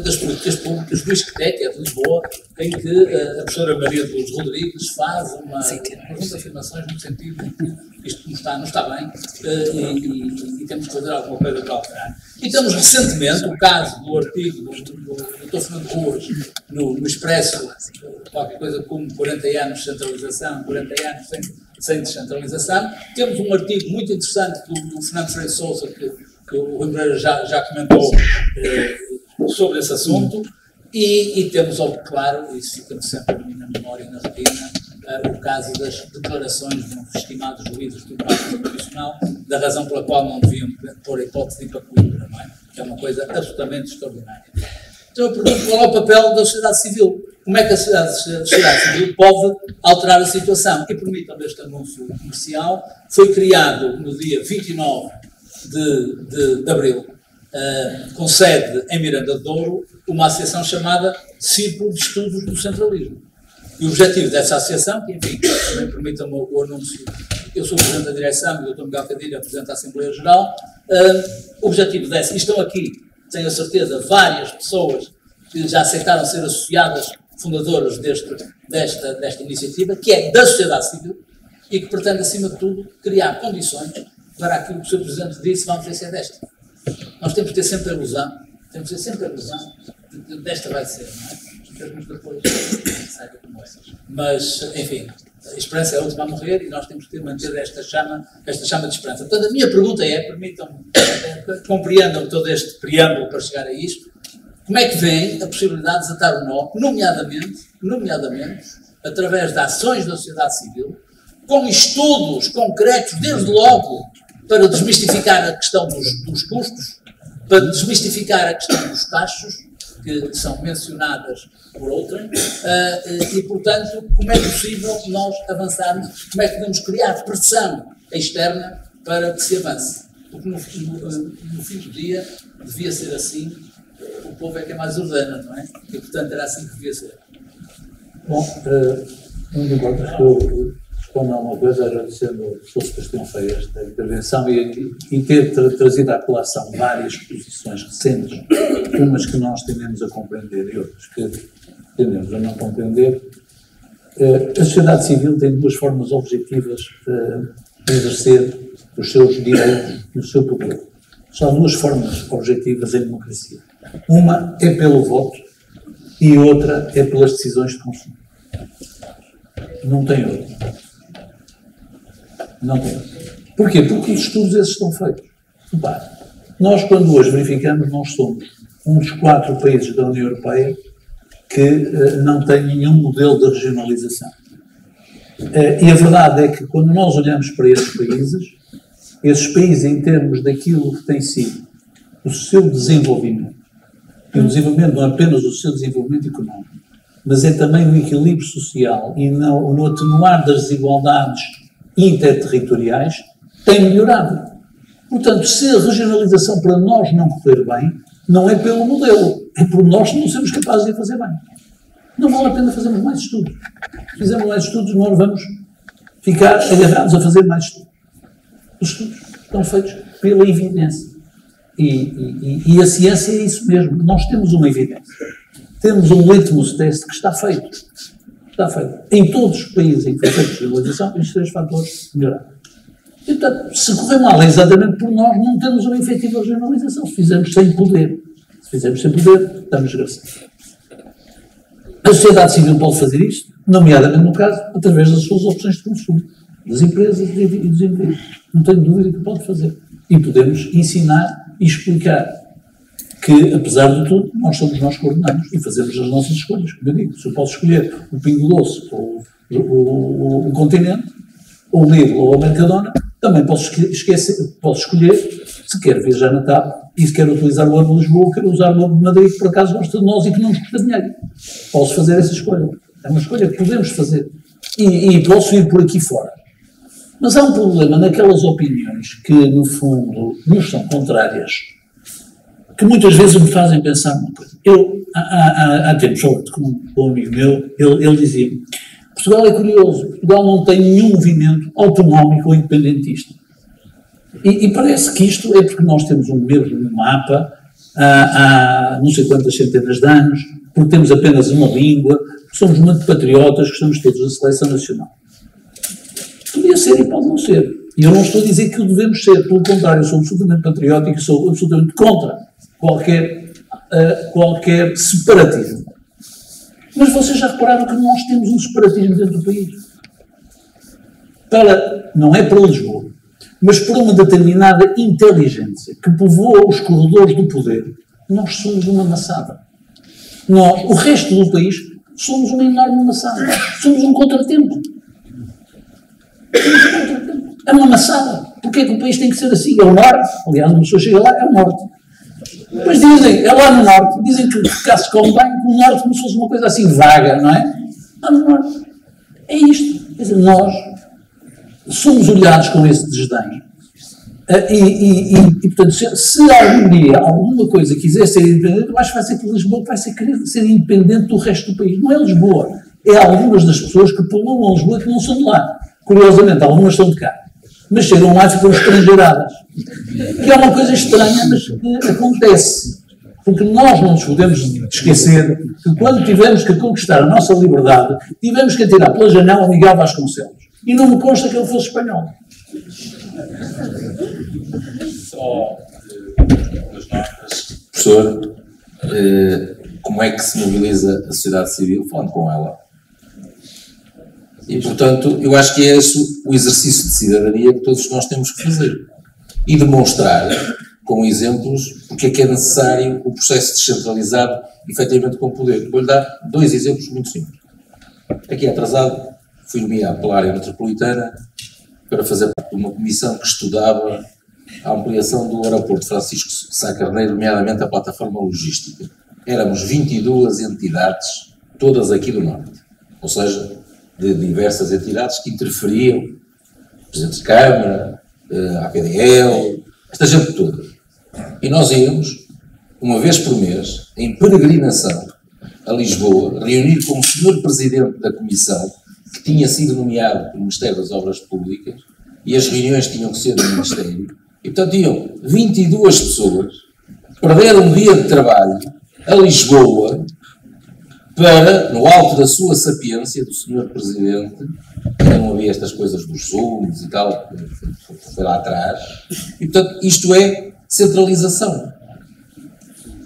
das Políticas Públicas do ISCTE, que é de Lisboa, em que a professora Maria de Lourdes Rodrigues faz um conjunto de afirmações no sentido de que isto não está bem e temos que fazer alguma coisa para alterar. E temos recentemente o caso do artigo do Dr. Fernando Ruas no Expresso, qualquer coisa como 40 anos de centralização, 40 anos sem descentralização. Temos um artigo muito interessante do Fernando Freire Sousa, que o Rui Moreira já comentou sobre esse assunto, e temos, claro, isso fica sempre na memória e na retina, o caso das declarações de um estimado juiz do Tribunal Constitucional, da razão pela qual não deviam pôr a hipótese de ir para Coimbra, não é? Que é uma coisa absolutamente extraordinária. Então eu pergunto qual é o papel da sociedade civil. Como é que a sociedade civil pode alterar a situação? E permitam-me este anúncio comercial. Foi criado no dia 29 de abril, com sede em Miranda de Douro, uma associação chamada Círculo de Estudos do Centralismo. E o objetivo dessa associação, que enfim, também permitam-me o anúncio, eu sou o Presidente da Direção e o Dr. Miguel Cadilha é o Presidente da Assembleia Geral, o objetivo dessa, e estão aqui, tenho a certeza, várias pessoas que já aceitaram ser associadas, fundadoras desta iniciativa, que é da sociedade civil, e que pretende, acima de tudo, criar condições para aquilo que o Sr. Presidente disse, vamos ver se é desta. Nós temos que ter sempre a ilusão, de que desta vai ser, não é? Esperamos depois saia como essas. Mas, enfim, a esperança é a última a morrer e nós temos que manter esta chama de esperança. Portanto, a minha pergunta é, permitam-me, compreendam todo este preâmbulo para chegar a isto, como é que vem a possibilidade de desatar o nó, nomeadamente, através de ações da sociedade civil, com estudos concretos, desde logo, para desmistificar a questão dos custos, para desmistificar a questão dos taxos, que são mencionadas por outrem, e, portanto, como é possível nós avançarmos, como é que podemos criar pressão externa para que se avance? Porque no fim do dia devia ser assim, o povo é que é mais ordena, não é? E, portanto, era assim que devia ser. Bom, não me importa que eu responda a uma coisa, agradecendo as pessoas que tenham feito esta intervenção e ter trazido à colação várias posições recentes, umas que nós tendemos a compreender e outras que tendemos a não compreender, A sociedade civil tem duas formas objetivas de exercer os seus direitos e o seu poder. Só há duas formas objetivas em democracia. Uma é pelo voto e outra é pelas decisões de consumo. Não tem outra. Não tem outra. Porquê? Porque os estudos esses estão feitos. Repare, nós quando hoje verificamos, nós somos um dos 4 países da União Europeia que não tem nenhum modelo de regionalização. E a verdade é que quando nós olhamos para esses países em termos daquilo que tem sido o seu desenvolvimento, e o desenvolvimento não é apenas o seu desenvolvimento económico, mas é também o equilíbrio social e no atenuar das desigualdades interterritoriais, tem melhorado. Portanto, se a regionalização para nós não correr bem, não é pelo modelo, é por nós que não somos capazes de a fazer bem. Não vale a pena fazermos mais estudos. Se fizermos mais estudos, nós vamos ficar agarrados a fazer mais estudos. Os estudos estão feitos pela evidência. E a ciência é isso mesmo. Nós temos uma evidência. Temos um litmus test que está feito. Está feito. Em todos os países em que foi feita a regionalização, estes 3 fatores melhoraram. E, portanto, se correr mal é exatamente por nós não temos uma efetiva regionalização. Se fizermos sem poder, estamos desgraçados. A sociedade civil pode fazer isto, nomeadamente no caso, através das suas opções de consumo, das empresas e dos indivíduos. Não tenho dúvida que pode fazer. E podemos ensinar e explicar que, apesar de tudo, nós somos nós que ordenamos e fazemos as nossas escolhas. Como eu digo, se eu posso escolher o Pingo Doce ou o Continente, ou o Lidl ou a Mercadona, também posso escolher se quer viajar na TAP e se quer utilizar o Hub de Lisboa ou quer usar o Hub de Madrid, que por acaso gosta de nós e que não nos custa dinheiro. Posso fazer essa escolha. É uma escolha que podemos fazer. E posso ir por aqui fora. Mas há um problema naquelas opiniões que, no fundo, nos são contrárias, que muitas vezes me fazem pensar numa coisa. Eu, há tempos, com um amigo meu, ele dizia-me: Portugal é curioso, Portugal não tem nenhum movimento autonómico ou independentista. E parece que isto é porque nós temos um mesmo mapa há não sei quantas centenas de anos, porque temos apenas uma língua, porque somos muito patriotas, gostamos todos da seleção nacional. Podia ser e pode não ser. E eu não estou a dizer que o devemos ser, pelo contrário, eu sou absolutamente patriótico e sou absolutamente contra qualquer separatismo. Mas vocês já repararam que nós temos um separatismo dentro do país. Não é para Lisboa, mas para uma determinada inteligência que povoa os corredores do poder. Nós somos uma maçada. Nós, o resto do país, somos uma enorme maçada. Somos um contratempo. É uma maçada. Porquê é que o país tem que ser assim? É o norte. Aliás, uma pessoa chega lá, é o norte. Depois dizem, é lá no norte, dizem que cá se come bem, que o norte como se fosse uma coisa assim vaga, não é? Lá no norte. É isto. Quer dizer, nós somos olhados com esse desdém. E portanto, se algum dia alguma coisa quiser ser independente, eu acho que vai ser que Lisboa vai querer ser independente do resto do país. Não é Lisboa. É algumas das pessoas que pululam Lisboa que não são de lá. Curiosamente, algumas são de cá. Mas chegam lá e ficam estrangeiradas. Que é uma coisa estranha, mas que acontece. Porque nós não nos podemos esquecer que quando tivemos que conquistar a nossa liberdade, tivemos que atirar pela janela Miguel Vasconcelos. E não me consta que ele fosse espanhol. Só umas notas. Professor, como é que se mobiliza a sociedade civil? Falando com ela. E, portanto, eu acho que é esse o exercício de cidadania que todos nós temos que fazer. E demonstrar, com exemplos, porque é que é necessário o processo descentralizado, efetivamente com poder. Vou-lhe dar 2 exemplos muito simples. Aqui atrasado, fui nomeado pela área metropolitana para fazer parte de uma comissão que estudava a ampliação do aeroporto Francisco Sá Carneiro, nomeadamente a plataforma logística. Éramos 22 entidades, todas aqui do Norte. Ou seja, de diversas entidades que interferiam, Presidente de Câmara, a APDL, esta gente toda. E nós íamos, uma vez por mês, em peregrinação a Lisboa, reunir com o Sr. Presidente da Comissão, que tinha sido nomeado pelo Ministério das Obras Públicas, e as reuniões tinham que ser do Ministério. E, portanto, iam 22 pessoas, perderam um dia de trabalho a Lisboa, para, no alto da sua sapiência, do Sr. Presidente, ainda não havia estas coisas dos Zooms e tal, foi lá atrás, e portanto isto é centralização.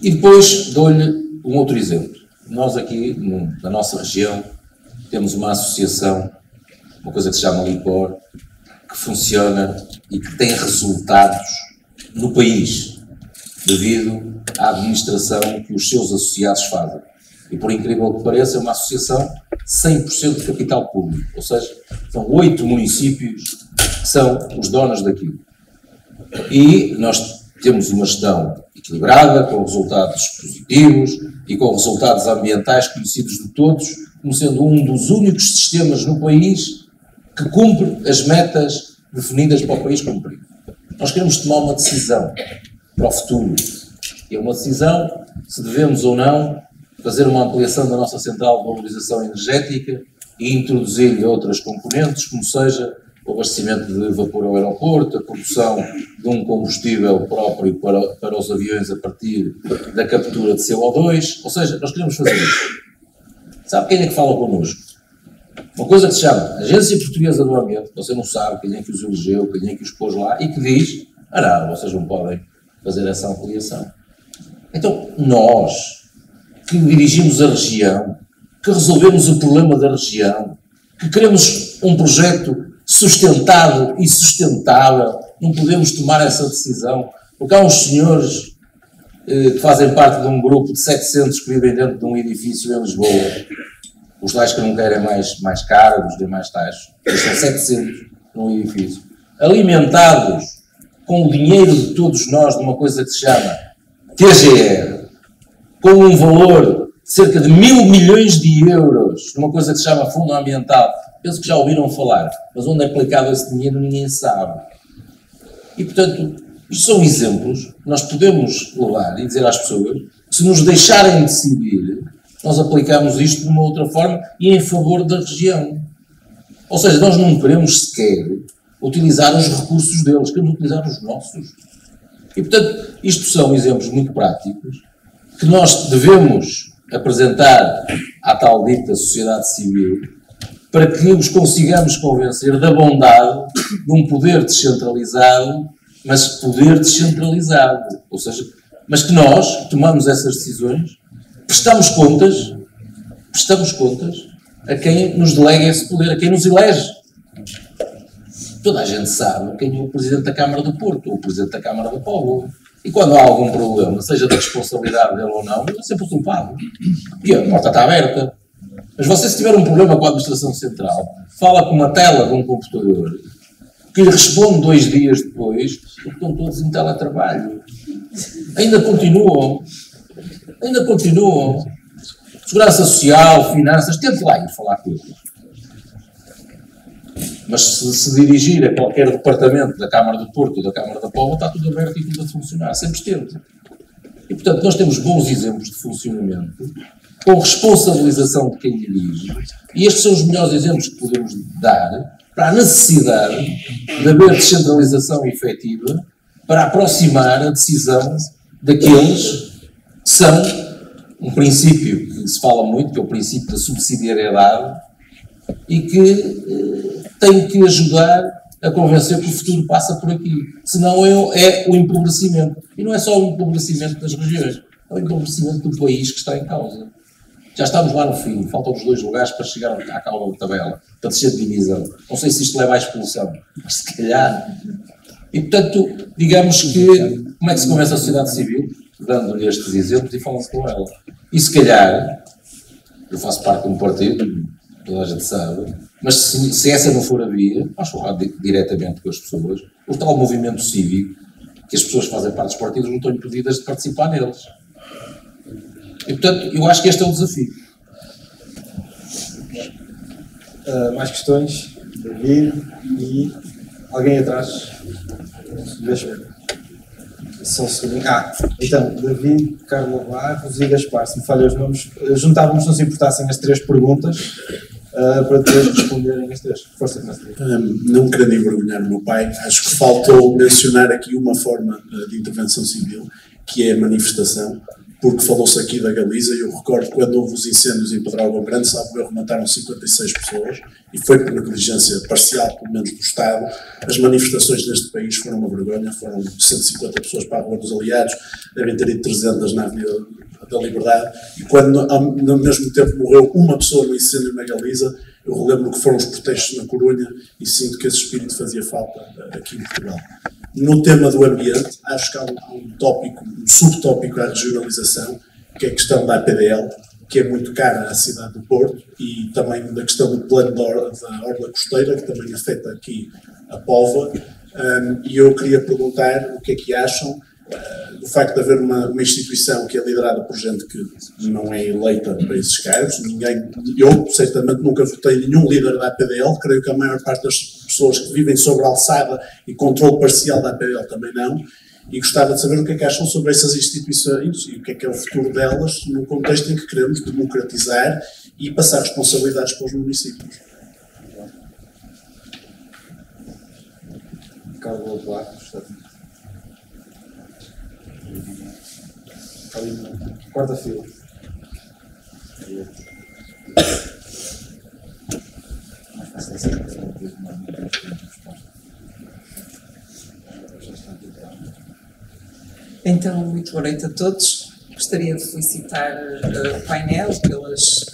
E depois dou-lhe um outro exemplo. Nós aqui, na nossa região, temos uma associação, uma coisa que se chama LIPOR, que funciona e que tem resultados no país, devido à administração que os seus associados fazem. E por incrível que pareça, é uma associação 100% de capital público, ou seja, são 8 municípios que são os donos daquilo. E nós temos uma gestão equilibrada, com resultados positivos e com resultados ambientais conhecidos de todos, como sendo um dos únicos sistemas no país que cumpre as metas definidas para o país cumprir. Nós queremos tomar uma decisão para o futuro. E é uma decisão se devemos ou não fazer uma ampliação da nossa central de valorização energética e introduzir-lhe outras componentes, como seja o abastecimento de vapor ao aeroporto, a produção de um combustível próprio para os aviões a partir da captura de CO2, ou seja, nós queremos fazer isso. Sabe quem é que fala connosco? Uma coisa que se chama Agência Portuguesa do Ambiente, você não sabe quem é que os elegeu, quem é que os pôs lá, e que diz, não, vocês não podem fazer essa ampliação. Então, nós, que dirigimos a região, que resolvemos o problema da região, que queremos um projeto sustentado e sustentável, não podemos tomar essa decisão, porque há uns senhores que fazem parte de um grupo de 700 que vivem dentro de um edifício em Lisboa, os tais que não querem mais cargos, nem mais taxas, são 700 num edifício, alimentados com o dinheiro de todos nós, de uma coisa que se chama TGR, com um valor de cerca de 1.000 milhões de euros, numa coisa que se chama Fundo Ambiental. Penso que já ouviram falar, mas onde é aplicado esse dinheiro ninguém sabe. E, portanto, isto são exemplos que nós podemos levar e dizer às pessoas que, se nos deixarem decidir, nós aplicamos isto de uma outra forma e em favor da região. Ou seja, nós não queremos sequer utilizar os recursos deles, queremos utilizar os nossos. E, portanto, isto são exemplos muito práticos que nós devemos apresentar à tal dita sociedade civil para que os consigamos convencer da bondade de um poder descentralizado, mas poder descentralizado. Ou seja, mas que nós tomamos essas decisões, prestamos contas a quem nos delega esse poder, a quem nos elege. Toda a gente sabe quem é o Presidente da Câmara do Porto, ou o Presidente da Câmara do Póvoa. E quando há algum problema, seja da responsabilidade dele ou não, ele é sempre o culpado. E a porta está aberta. Mas você, se tiver um problema com a administração central, fala com uma tela de um computador, que lhe responde 2 dias depois, porque estão todos em teletrabalho. Ainda continuam. Segurança Social, Finanças, tente lá ir falar com eles. Mas se dirigir a qualquer departamento da Câmara do Porto ou da Câmara da Póvoa, está tudo aberto e tudo a funcionar, sempre esteve. E, portanto, nós temos bons exemplos de funcionamento, com responsabilização de quem dirige, e estes são os melhores exemplos que podemos dar para a necessidade de haver descentralização efetiva para aproximar a decisão daqueles que são um princípio que se fala muito, que é o princípio da subsidiariedade, e que tem que ajudar a convencer que o futuro passa por aqui. Senão é o empobrecimento. E não é só o empobrecimento das regiões, é o empobrecimento do país que está em causa. Já estamos lá no fim, faltam-nos 2 lugares para chegar à cauda da tabela, para descer de divisão. Não sei se isto leva à expulsão, mas se calhar. E, portanto, digamos que, como é que se convence a sociedade civil? Dando-lhe estes exemplos e falando com ela. E se calhar, eu faço parte de um partido, toda a gente sabe, mas se essa não for a via, vamos falar diretamente com as pessoas, o tal movimento cívico, que as pessoas que fazem parte dos partidos não estão impedidas de participar neles. E, portanto, eu acho que este é o desafio. Mais questões? David e alguém atrás? Deixa-me. Só um segundinho. Então, David, Carla Barros e Gaspar, se me falham os nomes, juntávamos, não se importassem, as 3 perguntas para depois responderem as três. Força, não querendo envergonhar o meu pai, acho que faltou mencionar aqui uma forma de intervenção civil, que é a manifestação, porque falou-se aqui da Galiza, e eu recordo quando houve os incêndios em Pedrógão Grande, salvo erro, mataram 56 pessoas, e foi por negligência parcial, pelo menos do Estado. As manifestações neste país foram uma vergonha, foram 150 pessoas para a Rua dos Aliados, devem ter ido 300 na Avenida da Liberdade, e quando ao mesmo tempo morreu uma pessoa no incêndio na Galiza, eu relembro que foram os protestos na Corunha, e sinto que esse espírito fazia falta aqui em Portugal. No tema do ambiente, acho que há um tópico, um subtópico à regionalização, que é a questão da APDL, que é muito cara à cidade do Porto, e também da questão do plano da orla costeira, que também afeta aqui a Póvoa. E eu queria perguntar o que é que acham do facto de haver uma instituição que é liderada por gente que não é eleita para esses cargos. Eu, certamente, nunca votei nenhum líder da APDL, creio que a maior parte das pessoas que vivem sobre a alçada e controle parcial da APDL também não, e gostava de saber o que é que acham sobre essas instituições e o que é o futuro delas no contexto em que queremos democratizar e passar responsabilidades para os municípios. Carlos Blacos, quarta-feira. Então, muito boa noite a todos. Gostaria de felicitar o painel pelas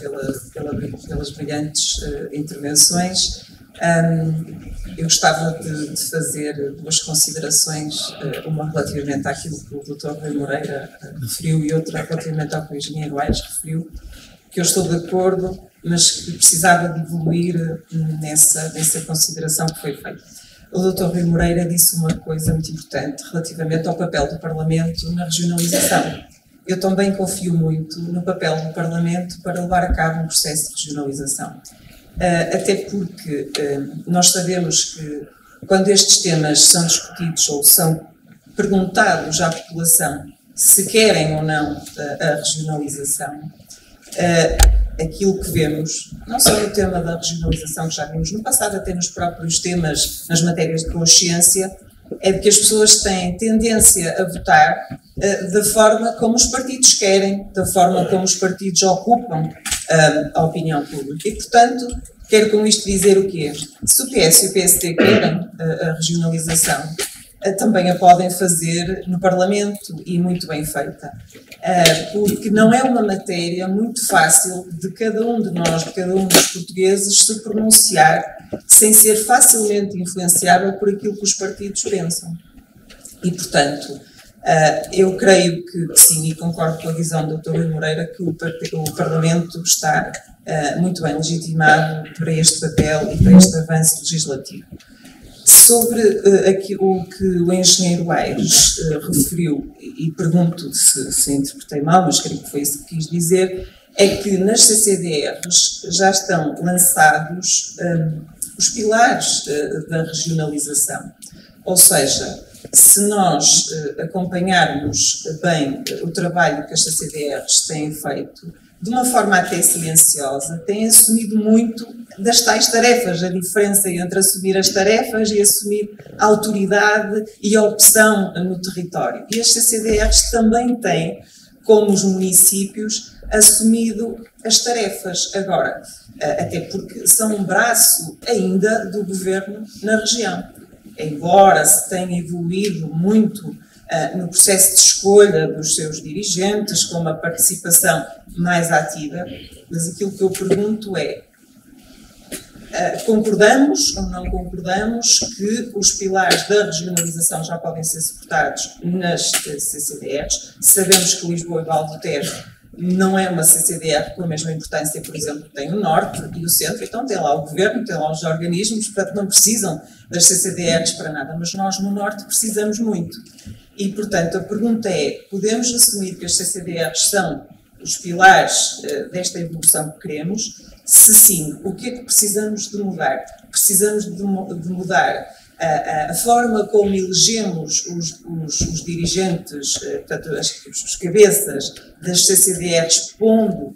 brilhantes intervenções. Eu gostava de fazer duas considerações, uma relativamente àquilo que o Dr. Rui Moreira referiu e outra relativamente ao que o engenheiro Aires referiu, que eu estou de acordo, mas que precisava de evoluir nessa consideração que foi feita. O Dr. Rui Moreira disse uma coisa muito importante relativamente ao papel do Parlamento na regionalização. Eu também confio muito no papel do Parlamento para levar a cabo um processo de regionalização. Até porque nós sabemos que quando estes temas são discutidos ou são perguntados à população se querem ou não a regionalização, aquilo que vemos, não só no tema da regionalização que já vimos no passado, até nos próprios temas, nas matérias de consciência, é de que as pessoas têm tendência a votar da forma como os partidos querem, da forma como os partidos ocupam a opinião pública. E, portanto, quero com isto dizer o quê? Se o PS e o PSD querem a regionalização, também a podem fazer no Parlamento, e muito bem feita. Porque não é uma matéria muito fácil de cada um de nós, de cada um dos portugueses, se pronunciar sem ser facilmente influenciável por aquilo que os partidos pensam. E, portanto, eu creio que sim, e concordo com a visão do Dr. Rui Moreira, que o Parlamento está muito bem legitimado para este papel e para este avanço legislativo. Sobre o que o engenheiro Aires referiu, e pergunto se interpretei mal, mas creio que foi isso que quis dizer, é que nas CCDRs já estão lançados os pilares da regionalização. Ou seja, se nós acompanharmos bem o trabalho que as CCDRs têm feito, de uma forma até silenciosa, têm assumido muito das tais tarefas, a diferença entre assumir as tarefas e assumir a autoridade e a opção no território. E as CCDRs também têm, como os municípios, assumido as tarefas. Agora, até porque são um braço ainda do governo na região. Embora se tenha evoluído muito no processo de escolha dos seus dirigentes, com uma participação mais ativa, mas aquilo que eu pergunto é, concordamos ou não concordamos que os pilares da regionalização já podem ser suportados nas CCDRs? Sabemos que Lisboa e Val do Tejo não é uma CCDR com a mesma importância, por exemplo, tem o Norte e o Centro, então tem lá o Governo, tem lá os organismos, portanto não precisam das CCDRs para nada, mas nós no Norte precisamos muito. E, portanto, a pergunta é, podemos assumir que as CCDRs são os pilares desta evolução que queremos? Se sim, o que é que precisamos de mudar? Precisamos de mudar a forma como elegemos os dirigentes, portanto, os cabeças das CCDRs, pondo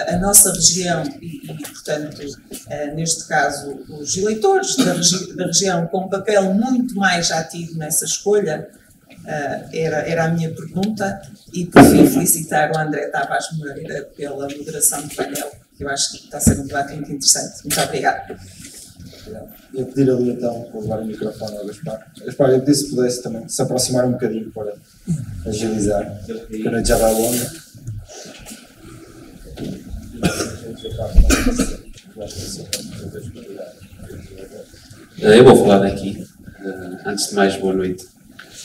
a nossa região e, portanto, neste caso, os eleitores da região com um papel muito mais ativo nessa escolha, era a minha pergunta, e por fim felicitar o André Tavares Moreira pela moderação do painel, que eu acho que está a ser um debate muito interessante. Muito obrigada. Eu pedir ali então, vou levar o microfone ao Gaspar. Gaspar, eu pedi se pudesse também se aproximar um bocadinho para agilizar, porque a noite já vai longa. Eu vou falar daqui. Antes de mais, boa noite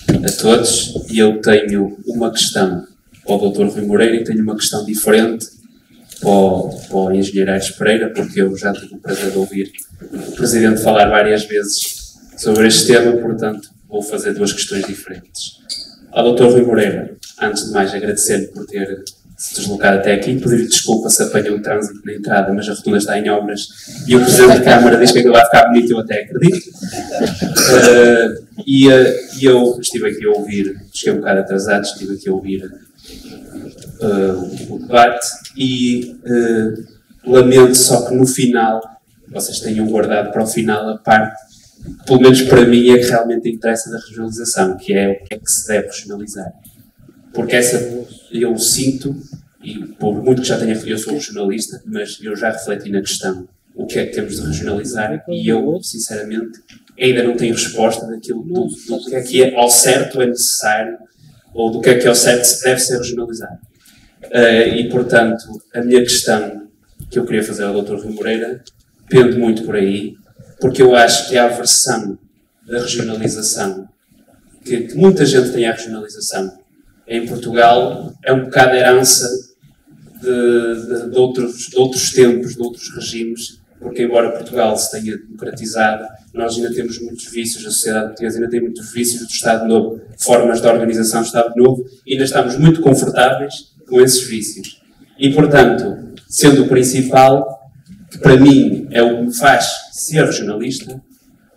a todos. E eu tenho uma questão para o Dr. Rui Moreira e tenho uma questão diferente para o Engenheiro Aires Pereira, porque eu já tive o prazer de ouvir o Presidente falar várias vezes sobre este tema, portanto vou fazer duas questões diferentes. Ao Dr. Rui Moreira, antes de mais agradecer-lhe por ter se deslocado até aqui, pedir-lhe desculpa se apanhou um trânsito na entrada, mas a rotunda está em obras e o Presidente da Câmara diz que aquilo vai ficar bonito e eu até acredito. E eu estive aqui a ouvir, cheguei um bocado atrasado, estive aqui a ouvir o debate e lamento só que no final vocês tenham guardado para o final a parte que pelo menos para mim é que realmente interessa da regionalização, que é o que é que se deve regionalizar, porque essa eu sinto, e por muito que já tenha, eu sou regionalista, mas eu já refleti na questão o que é que temos de regionalizar e eu sinceramente ainda não tenho resposta daquilo do que é ao certo é necessário ou do que é ao certo se deve ser regionalizado. E, portanto, a minha questão que eu queria fazer ao Dr. Rui Moreira pende muito por aí, porque eu acho que a aversão da regionalização, que muita gente tem à regionalização em Portugal, é um bocado a herança de outros tempos, de outros regimes, porque embora Portugal se tenha democratizado, nós ainda temos muitos vícios, a sociedade portuguesa ainda tem muitos vícios do Estado Novo, formas de organização do Estado Novo, e ainda estamos muito confortáveis com esses vícios. E, portanto, sendo o principal, que para mim é o que me faz ser regionalista,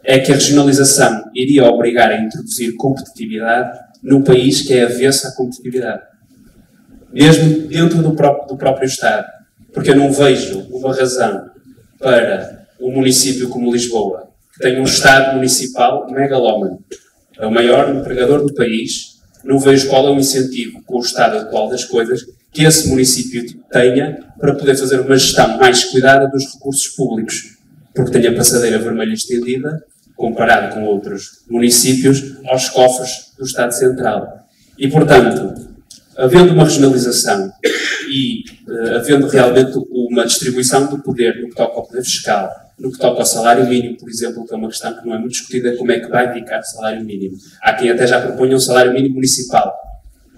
é que a regionalização iria obrigar a introduzir competitividade num país que é avesso à competitividade. Mesmo dentro do próprio Estado. Porque eu não vejo uma razão para um município como Lisboa, que tem um Estado municipal megalómano, é o maior empregador do país, não vejo qual é o incentivo com o estado atual das coisas que esse município tenha para poder fazer uma gestão mais cuidada dos recursos públicos, porque tem a passadeira vermelha estendida, comparado com outros municípios, aos cofres do Estado Central. E, portanto, havendo uma regionalização e havendo realmente uma distribuição do poder no que toca ao poder fiscal, no que toca ao salário mínimo, por exemplo, que é uma questão que não é muito discutida, como é que vai ficar o salário mínimo. Há quem até já proponha um salário mínimo municipal.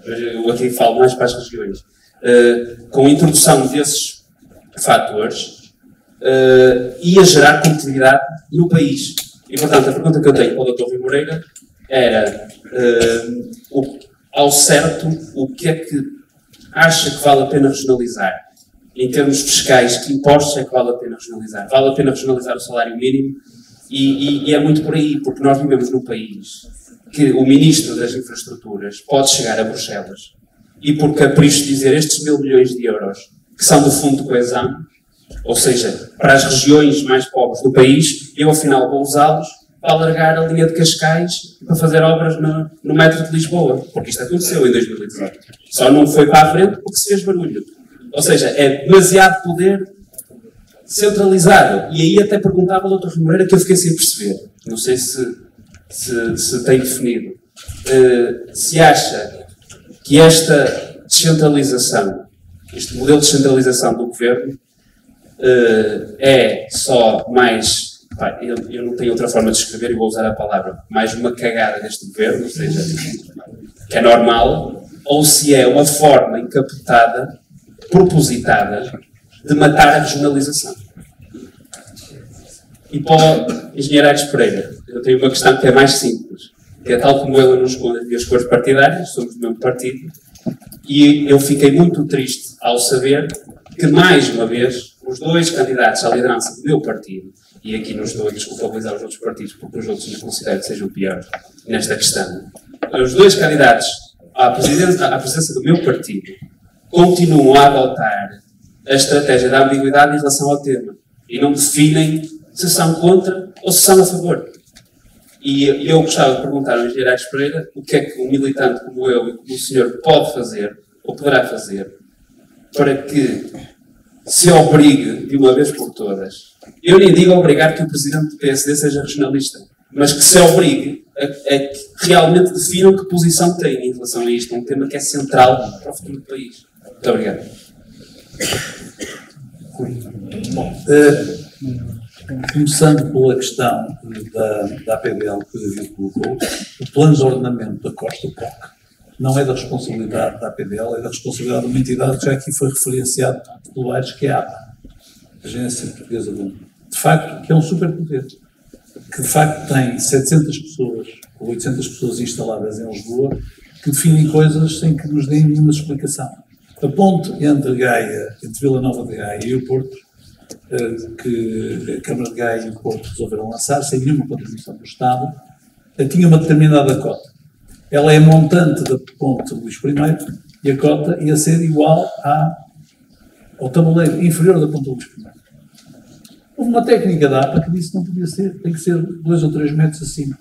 Eu aqui falo mais para as regiões. Com a introdução desses fatores, ia gerar competitividade no país. E, portanto, a pergunta que eu tenho para o Dr. Rui Moreira era, ao certo, o que é que acha que vale a pena regionalizar? Em termos fiscais, que impostos é que vale a pena regionalizar? Vale a pena regionalizar o salário mínimo? E é muito por aí, porque nós vivemos num país que o Ministro das Infraestruturas pode chegar a Bruxelas e por capricho dizer estes 1.000 milhões de euros que são do Fundo de Coesão, ou seja, para as regiões mais pobres do país, eu afinal vou usá-los para alargar a linha de Cascais e para fazer obras no metro de Lisboa, porque isto aconteceu em 2018. Só não foi para a frente porque se fez barulho. Ou seja, é demasiado poder centralizado. E aí até perguntava ao Dr. Rui Moreira que eu fiquei sem perceber. Não sei se tem definido. Se acha que esta descentralização, este modelo de descentralização do governo, é só mais... Eu não tenho outra forma de escrever e vou usar a palavra, mais uma cagada deste governo, ou seja, que é normal, ou se é uma forma encapotada, propositada, de matar a regionalização. E para o Engenheiro Aires Pereira, eu tenho uma questão que é mais simples, que é tal como ele não esconde as minhas cores partidárias, somos do mesmo partido, e eu fiquei muito triste ao saber que, mais uma vez, os dois candidatos à liderança do meu partido, e aqui não estou a desculpabilizar os outros partidos porque os outros não considero que sejam piores nesta questão, os dois candidatos à presidência do meu partido continuam a adotar a estratégia da ambiguidade em relação ao tema e não definem se são contra ou se são a favor. E eu gostava de perguntar ao engenheiro Aires Pereira o que é que um militante como eu e como o senhor pode fazer ou poderá fazer para que se obrigue de uma vez por todas. Eu nem digo obrigar que o presidente do PSD seja regionalista, mas que se obrigue a que realmente definam que posição tem em relação a isto, um tema que é central para o futuro do país. Muito obrigado. Bom, começando pela questão da APDL que o David colocou, o plano de ordenamento da Costa POC não é da responsabilidade da APDL, é da responsabilidade de uma entidade que já aqui foi referenciada pelo Aires, que é a APA, a Agência Portuguesa do Mundo. De facto, que é um superpoder, que de facto tem 700 pessoas, ou 800 pessoas instaladas em Lisboa, que definem coisas sem que nos deem nenhuma explicação. A ponte entre Gaia, entre Vila Nova de Gaia e o Porto, que a Câmara de Gaia e o Porto resolveram lançar, sem nenhuma contribuição do Estado, tinha uma determinada cota. Ela é montante da ponte Luís I e a cota ia ser igual ao tabuleiro inferior da ponte Luís I. Houve uma técnica da APA que disse que não podia ser, tem que ser 2 ou 3 metros acima.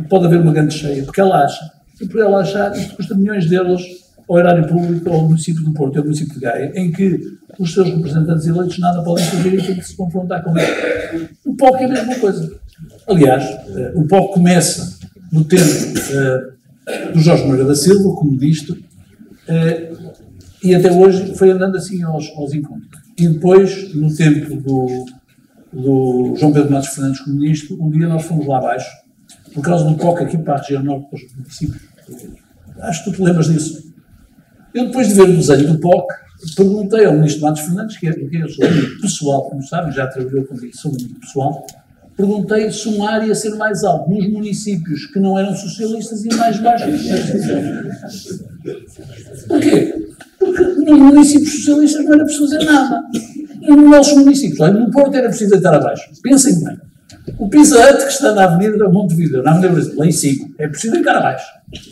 Pode haver uma grande cheia, porque ela acha, e por ela achar, isto custa milhões de euros ao erário público, ao município do Porto e ao município de Gaia, em que os seus representantes eleitos nada podem fazer e têm que se confrontar com ele. O POC é a mesma coisa. Aliás, o POC começa no tempo do Jorge Moreira da Silva, como disto, e até hoje foi andando assim aos encontros. E depois, no tempo do João Pedro Matos Fernandes como ministro, um dia nós fomos lá abaixo, por causa do POC aqui para a região norte dos municípios. Acho que tu te lembras disso. Eu, depois de ver o desenho do POC, perguntei ao ministro Matos Fernandes, que é sou amigo pessoal, como sabem, já trabalhou comigo, sou amigo pessoal, perguntei se uma área ia ser mais alta nos municípios que não eram socialistas e mais baixo. Porquê? Porque nos municípios socialistas não era preciso fazer nada. E nos nossos municípios, olha, no Porto era preciso deitar abaixo. Pensem bem. O Pizza Hut, que está na Avenida Montevideo, na Avenida Brasil, lá em cima, é preciso deitar abaixo.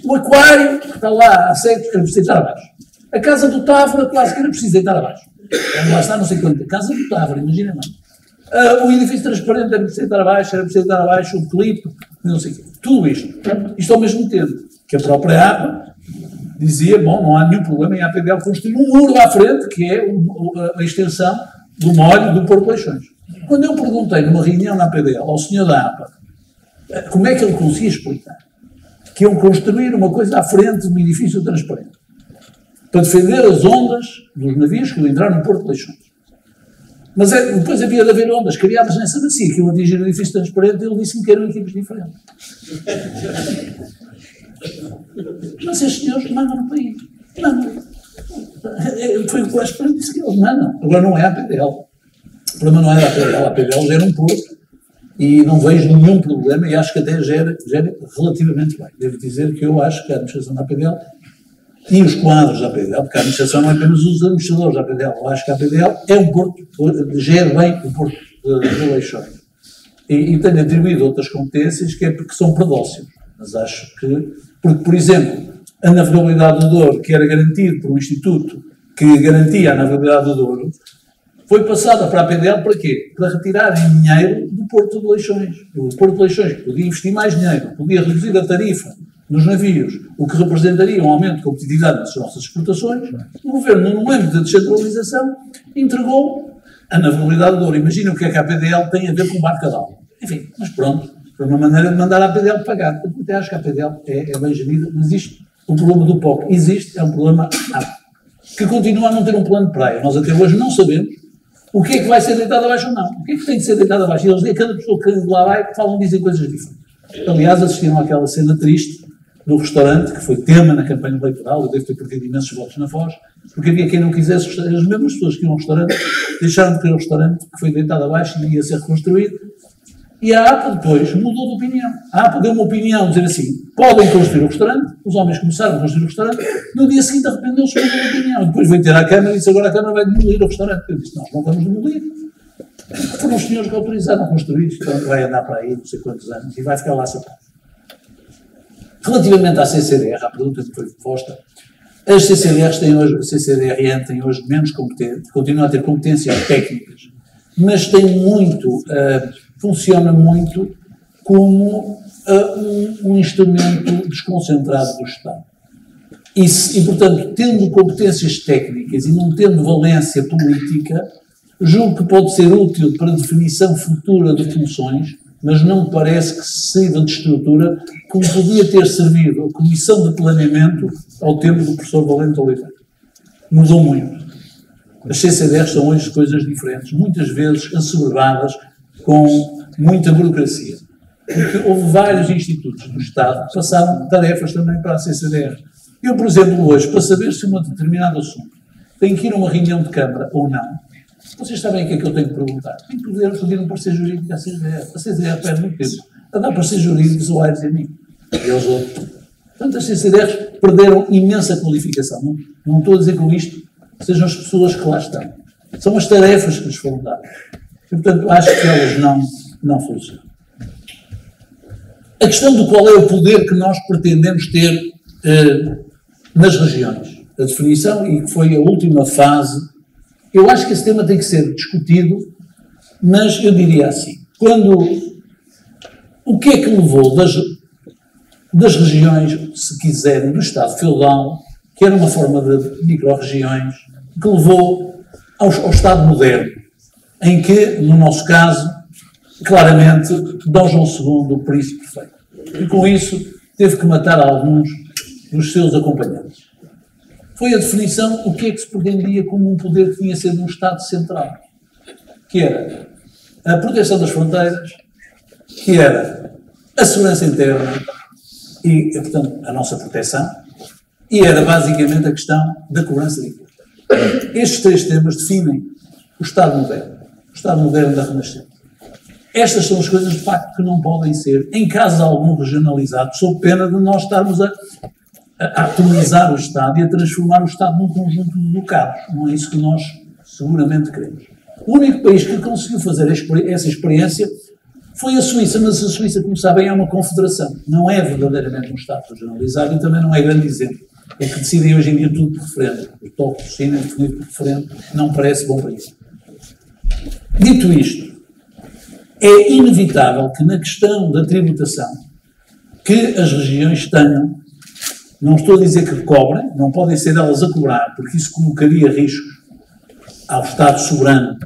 O Aquário, que está lá há séculos, era preciso deitar abaixo. A Casa do Távora, quase que era preciso deitar abaixo. Lá está, não sei quanto. A Casa do Távora, imaginem bem. O edifício transparente era preciso deitar abaixo, o clipe, não sei o quê. Tudo isto ao mesmo tempo que a própria APA dizia, bom, não há nenhum problema em a APDL construir um muro à frente, que é a extensão do molho do Porto Leixões. Quando eu perguntei numa reunião na APDL ao senhor da APA como é que ele conseguia explicar que iam construir uma coisa à frente de um edifício transparente para defender as ondas dos navios que iam entrar no Porto Leixões. Mas depois havia de haver ondas criadas nessa bacia que iam atingir o edifício transparente e ele disse-me que eram equipes diferentes. Mas estes senhores mandam no país. Mandam. Foi o que o Aspar disse que eles mandam. Agora não é a APDL. O problema não é a APDL. A APDL gera um Porto e não vejo nenhum problema e acho que até gera relativamente bem. Devo dizer que eu acho que a administração da APDL e os quadros da APDL, porque a administração não é apenas os administradores da APDL, eu acho que a APDL é um Porto, gera bem o Porto de Leixões. E tenho atribuído outras competências que é porque são predócios. Mas acho que, porque, por exemplo, a navegabilidade do Douro, que era garantido por um instituto que garantia a navegabilidade do Douro, foi passada para a APDL para quê? Para retirarem dinheiro do Porto de Leixões. O Porto de Leixões podia investir mais dinheiro, podia reduzir a tarifa nos navios, o que representaria um aumento de competitividade nas nossas exportações. O governo, no âmbito da descentralização, entregou a navegabilidade do Douro. Imagina o que é que a APDL tem a ver com o barco d'água. Enfim, mas pronto, foi uma maneira de mandar a APDL pagar. Eu até acho que a APDL é bem gerida, mas isto, o problema do POC existe, é um problema que continua a não ter um plano de praia. Nós até hoje não sabemos o que é que vai ser deitado abaixo ou não. O que é que tem que ser deitado abaixo? E eles dizem, cada pessoa que lá vai, dizem coisas diferentes. Aliás, assistiram àquela cena triste do restaurante, que foi tema na campanha eleitoral, eu devo ter perdido imensos votos na Foz, porque havia quem não quisesse, as mesmas pessoas que iam ao restaurante, deixaram de querer o restaurante, que foi deitado abaixo e ia ser reconstruído, e a APA depois mudou de opinião. A APA deu uma opinião, dizer assim, podem construir o restaurante, os homens começaram a construir o restaurante, no dia seguinte arrependeu-se de uma opinião, depois veio ter à Câmara e disse, agora a Câmara vai demolir o restaurante. Eu disse, nós não vamos demolir. Foram os senhores que autorizaram a construir isto, então vai andar para aí não sei quantos anos e vai ficar lá sentado. Relativamente à CCDR, à pergunta que foi posta, as CCDRs têm hoje, a CCDRN tem hoje menos competência, continua a ter competências técnicas, mas tem muito, funciona muito como um instrumento desconcentrado do Estado. E, portanto, tendo competências técnicas e não tendo valência política, julgo que pode ser útil para a definição futura de funções, mas não me parece que sirva de estrutura como podia ter servido a Comissão de Planeamento ao tempo do professor Valente Oliveira. Mudou muito. As CCDRs são hoje coisas diferentes, muitas vezes assoberbadas com muita burocracia. Porque houve vários institutos do Estado que passaram tarefas também para a CCDR. Eu, por exemplo, hoje, para saber se um determinado assunto tem que ir a uma reunião de Câmara ou não, vocês sabem o que é que eu tenho que perguntar? Tenho que pedir um parecer jurídico à CCDR. A CCDR perde muito tempo a dar parecer jurídicos ao Aires e a mim e aos outros. Portanto, as CCDRs perderam imensa qualificação. Não estou a dizer com isto que sejam as pessoas que lá estão. São as tarefas que lhes foram dadas. E, portanto, acho que elas não funcionam. A questão do qual é o poder que nós pretendemos ter nas regiões. A definição, e que foi a última fase, eu acho que esse tema tem que ser discutido, mas eu diria assim, o que é que levou das regiões, se quiserem, do Estado feudal, que era uma forma de micro-regiões, que levou ao Estado moderno, em que, no nosso caso, claramente, D. João II, o príncipe perfeito. E com isso, teve que matar alguns dos seus acompanhantes. Foi a definição o que é que se pretendia como um poder que tinha sido um Estado central, que era a proteção das fronteiras, que era a segurança interna e, portanto, a nossa proteção, e era basicamente a questão da cobrança de impostos. Estes três temas definem o Estado moderno da Renascença. Estas são as coisas, de facto, que não podem ser, em caso algum, regionalizados, sob pena de nós estarmos a atomizar o Estado e a transformar o Estado num conjunto de ducados. Não é isso que nós seguramente queremos. O único país que conseguiu fazer essa experiência foi a Suíça, mas a Suíça, como sabem, é uma confederação. Não é verdadeiramente um Estado regionalizado e também não é grande exemplo. É que decidem hoje em dia tudo por referendo. O toque do sino é definido por referendo, não parece bom para isso. Dito isto, é inevitável que na questão da tributação que as regiões tenham, não estou a dizer que cobrem, não podem ser elas a cobrar, porque isso colocaria riscos ao Estado soberano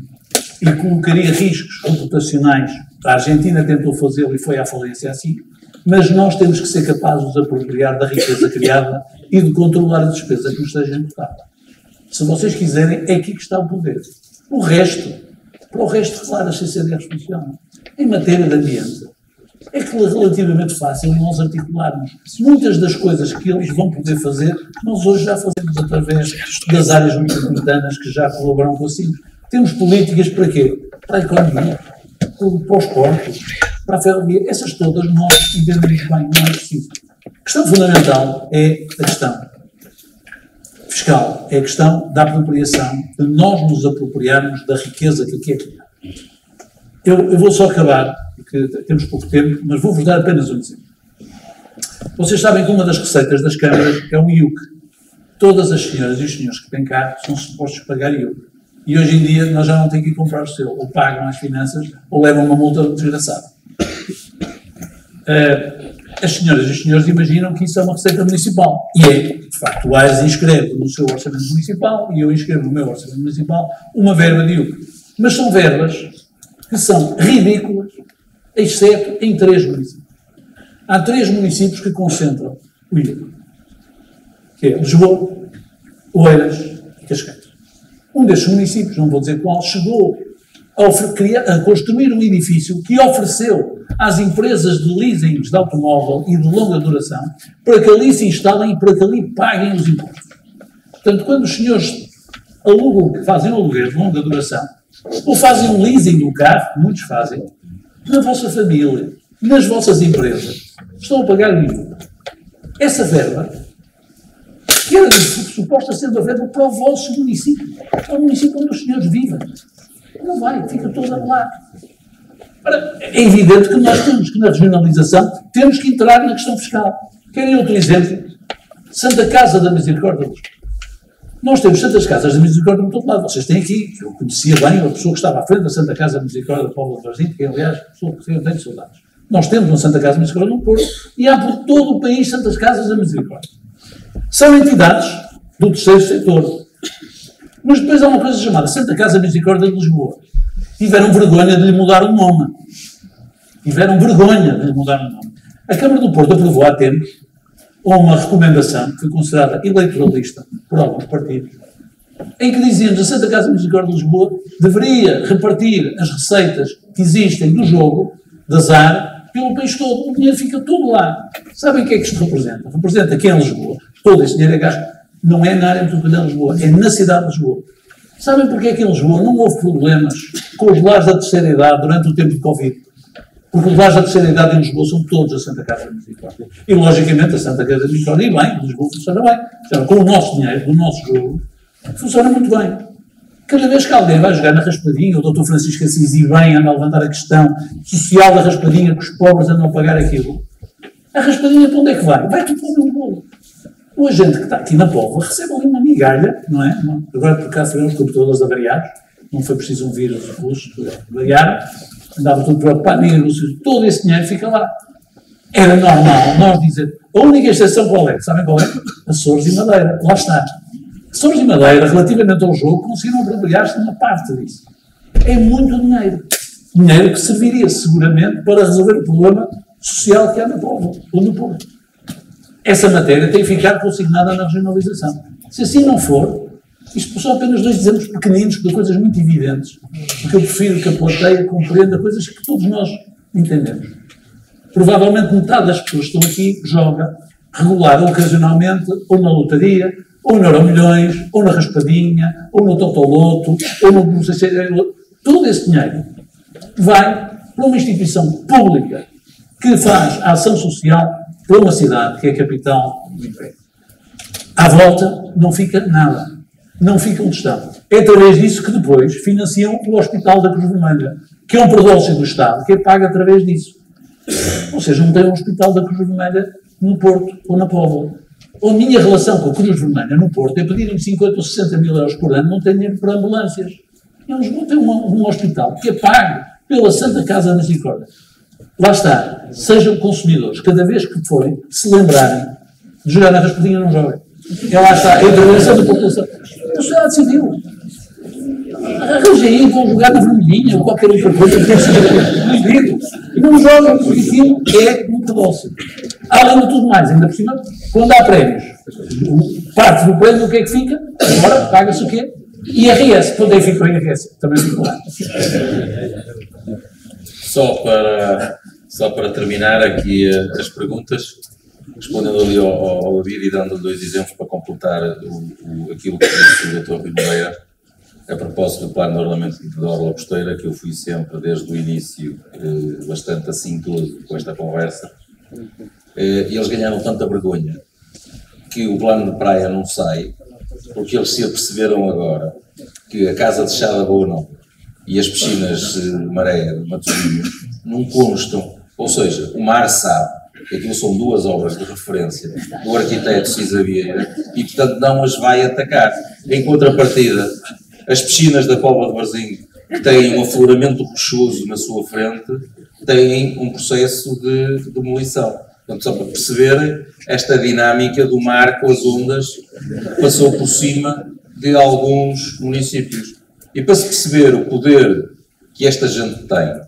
e colocaria riscos reputacionais. A Argentina tentou fazê-lo e foi à falência assim, mas nós temos que ser capazes de nos apropriar da riqueza criada e de controlar a despesa que nos seja imputada. Se vocês quiserem, é aqui que está o poder. Para o resto, claro, as CCDRs funcionam. Em matéria de ambiente, é relativamente fácil nós articularmos muitas das coisas que eles vão poder fazer, nós hoje já fazemos através das áreas metropolitanas que já colaboram com a CIMS. Temos políticas para quê? Para a economia, para os portos, para a ferrovia, essas todas nós entendemos bem, não é preciso. A questão fundamental é a questão fiscal, é a questão da apropriação, de nós nos apropriarmos da riqueza que aqui é criada. Eu vou só acabar, porque temos pouco tempo, mas vou-vos dar apenas um exemplo. Vocês sabem que uma das receitas das câmaras é um IUC. Todas as senhoras e os senhores que têm carro são supostos pagar IUC. E hoje em dia nós já não temos que ir comprar o seu. Ou pagam as finanças, ou levam uma multa desgraçada. As senhoras e os senhores imaginam que isso é uma receita municipal. E é, de facto, o AES inscreve no seu orçamento municipal e eu inscrevo no meu orçamento municipal uma verba de IUC. Mas são verbas que são ridículas, exceto em 3 municípios. Há 3 municípios que concentram o IUC, que é Lisboa, Oeiras e Cascais. Um destes municípios, não vou dizer qual, chegou a construir um edifício que ofereceu às empresas de leasing de automóvel e de longa duração para que ali se instalem e para que ali paguem os impostos. Portanto, quando os senhores fazem um aluguer de longa duração, ou fazem um leasing do carro, muitos fazem, na vossa família, nas vossas empresas, estão a pagar o IVA. Essa verba, que era suposta ser uma verba para o vosso município, é o município onde os senhores vivem. Não vai, fica toda lá. Ora, é evidente que nós temos que, na regionalização, temos que entrar na questão fiscal. Querem outro exemplo? Santa Casa da Misericórdia. Nós temos Santas Casas da Misericórdia por todo lado. Vocês têm aqui, eu conhecia bem uma pessoa que estava à frente da Santa Casa da Misericórdia da Póvoa de Varzim, que aliás, pessoa que eu tenho saudades. Nós temos uma Santa Casa da Misericórdia no Porto e há por todo o país Santas Casas da Misericórdia. São entidades do terceiro setor. Mas depois há uma coisa chamada Santa Casa da Misericórdia de Lisboa. Tiveram vergonha de lhe mudar o nome. Tiveram vergonha de lhe mudar o nome. A Câmara do Porto aprovou há tempos uma recomendação que foi considerada eleitoralista por alguns partidos, em que dizíamos que a Santa Casa da Misericórdia de Lisboa deveria repartir as receitas que existem do jogo, de azar, pelo país todo. O dinheiro fica todo lá. Sabem o que é que isto representa? Representa que em Lisboa, todo esse dinheiro é gasto, não é na área metropolitana de Lisboa, é na cidade de Lisboa. Sabem porque é que em Lisboa não houve problemas com os lares da terceira idade durante o tempo de Covid? Porque os lares da terceira idade em Lisboa são todos a Santa Casa da Misericórdia. E, logicamente, a Santa Casa da Misericórdia, e bem, Lisboa funciona bem. Funciona com o nosso dinheiro, do nosso jogo, funciona muito bem. Cada vez que alguém vai jogar na raspadinha, o Dr. Francisco Assis e bem anda a levantar a questão social da raspadinha, que os pobres andam a pagar aquilo, a raspadinha para onde é que vai? Vai tudo para o meu bolo. O agente que está aqui na Póvoa recebe ali uma migalha, não é? Agora, por acaso, tivemos computadores avariados, não foi preciso um vírus russo, avariaram, andava tudo preocupado, todo esse dinheiro fica lá. Era normal nós dizer, a única exceção qual é? Sabem qual é? Açores e Madeira, lá está. Açores e Madeira, relativamente ao jogo, conseguiram apropriar-se de uma parte disso. É muito dinheiro. Dinheiro que serviria seguramente para resolver o problema social que há na Póvoa, ou no Porto. Essa matéria tem que ficar consignada na regionalização. Se assim não for, isto são apenas dois exemplos pequeninos de coisas muito evidentes, porque eu prefiro que a plateia compreenda coisas que todos nós entendemos. Provavelmente metade das pessoas que estão aqui joga regular ou ocasionalmente, ou na lotaria, ou no Euromilhões, ou na raspadinha, ou no Totoloto, ou no não sei se é, todo esse dinheiro vai para uma instituição pública que faz a ação social para uma cidade que é a capital do Império. À volta não fica nada. Não fica onde estão. É através disso que depois financiam o Hospital da Cruz Vermelha, que é um prodócio do Estado, que é pago através disso. Ou seja, não tem um Hospital da Cruz Vermelha no Porto ou na Póvoa. A minha relação com a Cruz Vermelha no Porto é pedirem 50 ou 60 mil euros por ano, não tem dinheiro para ambulâncias. Eles vão ter um hospital que é pago pela Santa Casa da Misericórdia. Lá está. Sejam consumidores. Cada vez que forem, se lembrarem de jogar na raspadinha, não joguem. E lá está. É a intervenção da população. A sociedade civil. Arranjem aí, vão jogar na vermelhinha ou qualquer outra coisa que seja proibido. E não jogam, porque aquilo é um pedócio. Além de tudo mais, ainda por cima, quando há prémios, parte do prémio, o que é que fica? Agora paga-se o quê? IRS. Quando é que fica o IRS? Também fica lá. Só para terminar aqui as perguntas, respondendo ali ao David e dando dois exemplos para completar aquilo que disse o Dr. Rui Moreira, a propósito do plano de ordenamento da Orla Costeira, que eu fui sempre, desde o início, bastante assintoso com esta conversa, e eles ganharam tanta vergonha que o plano de praia não sai, porque eles se aperceberam agora que a Casa de Chá da Boa Nova e as piscinas de Maré de Matosinhos não constam, ou seja, o mar sabe que aquilo são duas obras de referência do arquiteto Cisa Vieira e, portanto, não as vai atacar. Em contrapartida, as piscinas da Póvoa de Varzim, que têm um afloramento rochoso na sua frente, têm um processo de demolição. Portanto, só para perceberem, esta dinâmica do mar com as ondas passou por cima de alguns municípios. E para se perceber o poder que esta gente tem,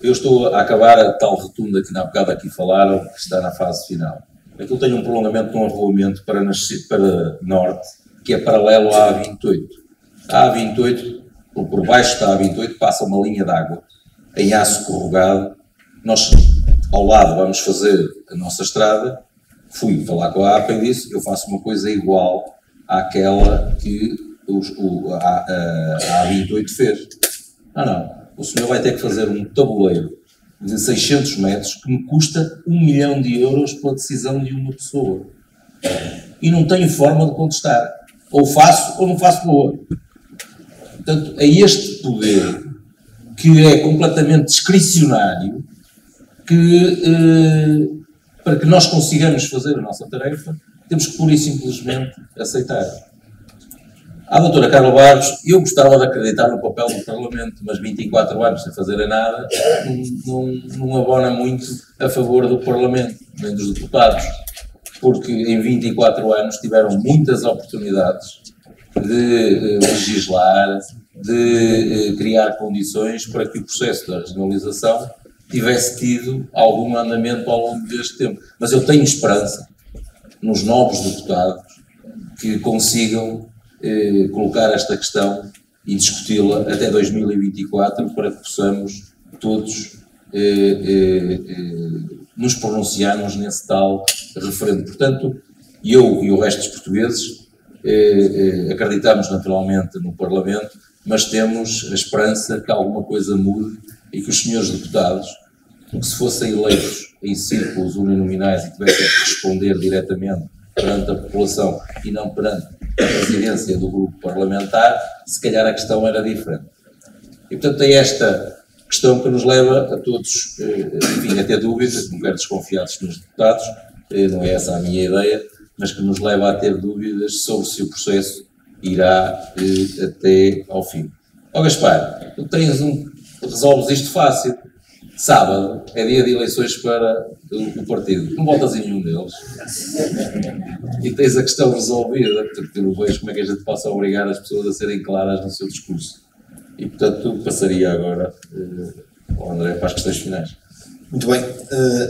eu estou a acabar a tal rotunda que na bocado aqui falaram, que está na fase final. Aquilo tem um prolongamento de um arruamento para norte, que é paralelo à A28. A A28, por baixo da A28, passa uma linha de água em aço corrugado. Nós, ao lado, vamos fazer a nossa estrada. Fui falar com a APA e disse, eu faço uma coisa igual àquela que a A28 fez. Não. O senhor vai ter que fazer um tabuleiro de 600 metros que me custa 1 milhão de euros pela decisão de uma pessoa. E não tenho forma de contestar. Ou faço ou não faço boa. Portanto, é este poder que é completamente discricionário que, para que nós consigamos fazer a nossa tarefa, temos que pura e simplesmente aceitar. À doutora Carla Barros, eu gostava de acreditar no papel do Parlamento, mas 24 anos sem fazerem nada não abona muito a favor do Parlamento, nem dos deputados, porque em 24 anos tiveram muitas oportunidades de legislar, de criar condições para que o processo da regionalização tivesse tido algum andamento ao longo deste tempo. Mas eu tenho esperança nos novos deputados que consigam colocar esta questão e discuti-la até 2024 para que possamos todos nos pronunciarmos nesse tal referendo. Portanto, eu e o resto dos portugueses acreditamos naturalmente no Parlamento, mas temos a esperança que alguma coisa mude e que os senhores deputados, que se fossem eleitos em círculos uninominais e tivessem que responder diretamente perante a população e não perante a presidência do grupo parlamentar, se calhar a questão era diferente. E portanto é esta questão que nos leva a todos, enfim, a ter dúvidas, não quero desconfiar dos meus deputados, não é essa a minha ideia, mas que nos leva a ter dúvidas sobre se o processo irá até ao fim. Ó Gaspar, tu resolves isto fácil. Sábado é dia de eleições para o partido. Não votas em nenhum deles. E tens a questão resolvida. Portanto, eu não vejo como é que a gente possa obrigar as pessoas a serem claras no seu discurso. E, portanto, passaria agora ao André para as questões finais. Muito bem.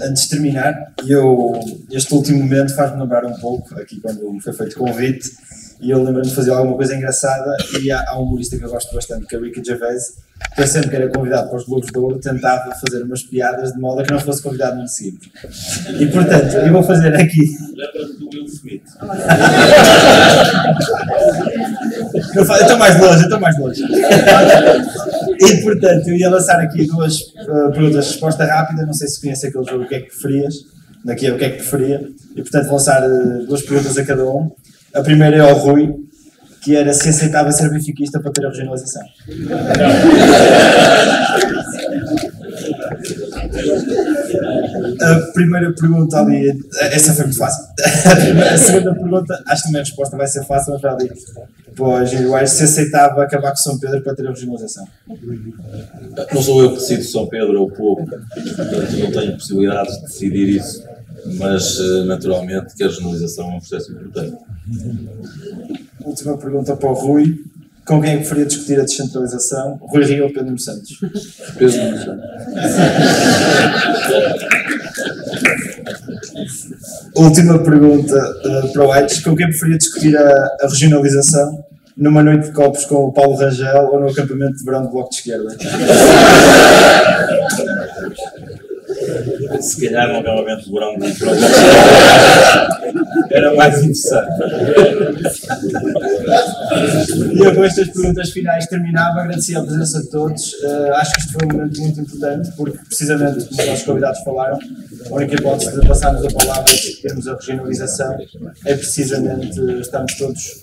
Antes de terminar, este último momento faz-me lembrar um pouco, aqui quando me foi feito o convite, e eu lembro-me de fazer alguma coisa engraçada, e há um humorista que eu gosto bastante, que é o Ricky Gervais, que eu sempre que era convidado para os Globos de Ouro tentava fazer umas piadas de modo a que não fosse convidado no seguinte. E portanto, eu vou fazer aqui. Lembra-te do Will Smith. Eu estou mais longe. E portanto, eu ia lançar aqui duas perguntas de resposta rápida, não sei se conhece aquele jogo O que é que preferias, daqui é O que é que preferia, e portanto vou lançar duas perguntas a cada um. A primeira é ao Rui, que era se aceitava ser benfiquista para ter a regionalização. A primeira pergunta ali, essa foi muito fácil. A segunda pergunta, acho que a minha resposta vai ser fácil, mas já digo. Pois, eu acho se aceitava acabar com São Pedro para ter a regionalização. Não sou eu que decido São Pedro, é o povo. Portanto, não tenho possibilidades de decidir isso. Mas, naturalmente, que a regionalização é um processo importante. Última pergunta para o Rui. Com quem é que preferia discutir a descentralização? Rui Rio ou Pedro Nuno Santos? Pedro Nuno Santos. Última pergunta para o Aites. Com quem preferia discutir a regionalização? Numa noite de copos com o Paulo Rangel ou no acampamento de verão do Bloco de Esquerda? Se calhar no acampamento de verão do Bloco de Esquerda era mais interessante. E eu com estas perguntas finais terminava, agradecia a presença de todos. Acho que isto foi um momento muito importante, porque precisamente, como os nossos convidados falaram, a única hipótese de passarmos a palavra e termos a regionalização é precisamente estarmos todos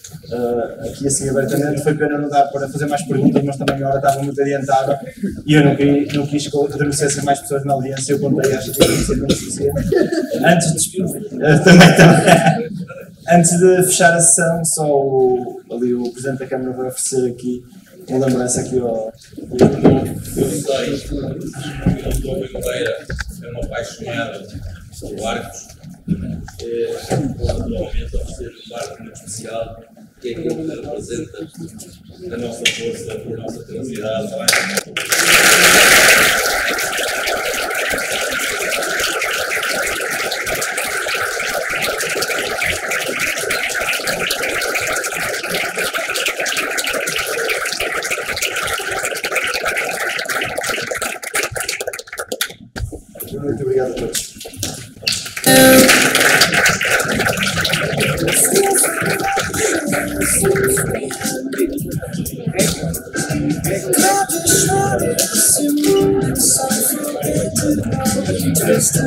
aqui assim abertamente. Foi pena não dar para fazer mais perguntas, mas também a hora estava muito adiantada e eu não quis que adormecessem mais pessoas na audiência. Eu contei, acho que ia ser muito suficiente. Antes de fechar a sessão, só o Presidente da Câmara vai oferecer aqui uma lembrança aqui ao... Eu sei que o Dr. Rui Moreira é uma apaixonada por barcos. Vou naturalmente oferecer um barco muito especial, que é aquele que representa a nossa força, a nossa tenacidade. Muito obrigado a todos. Just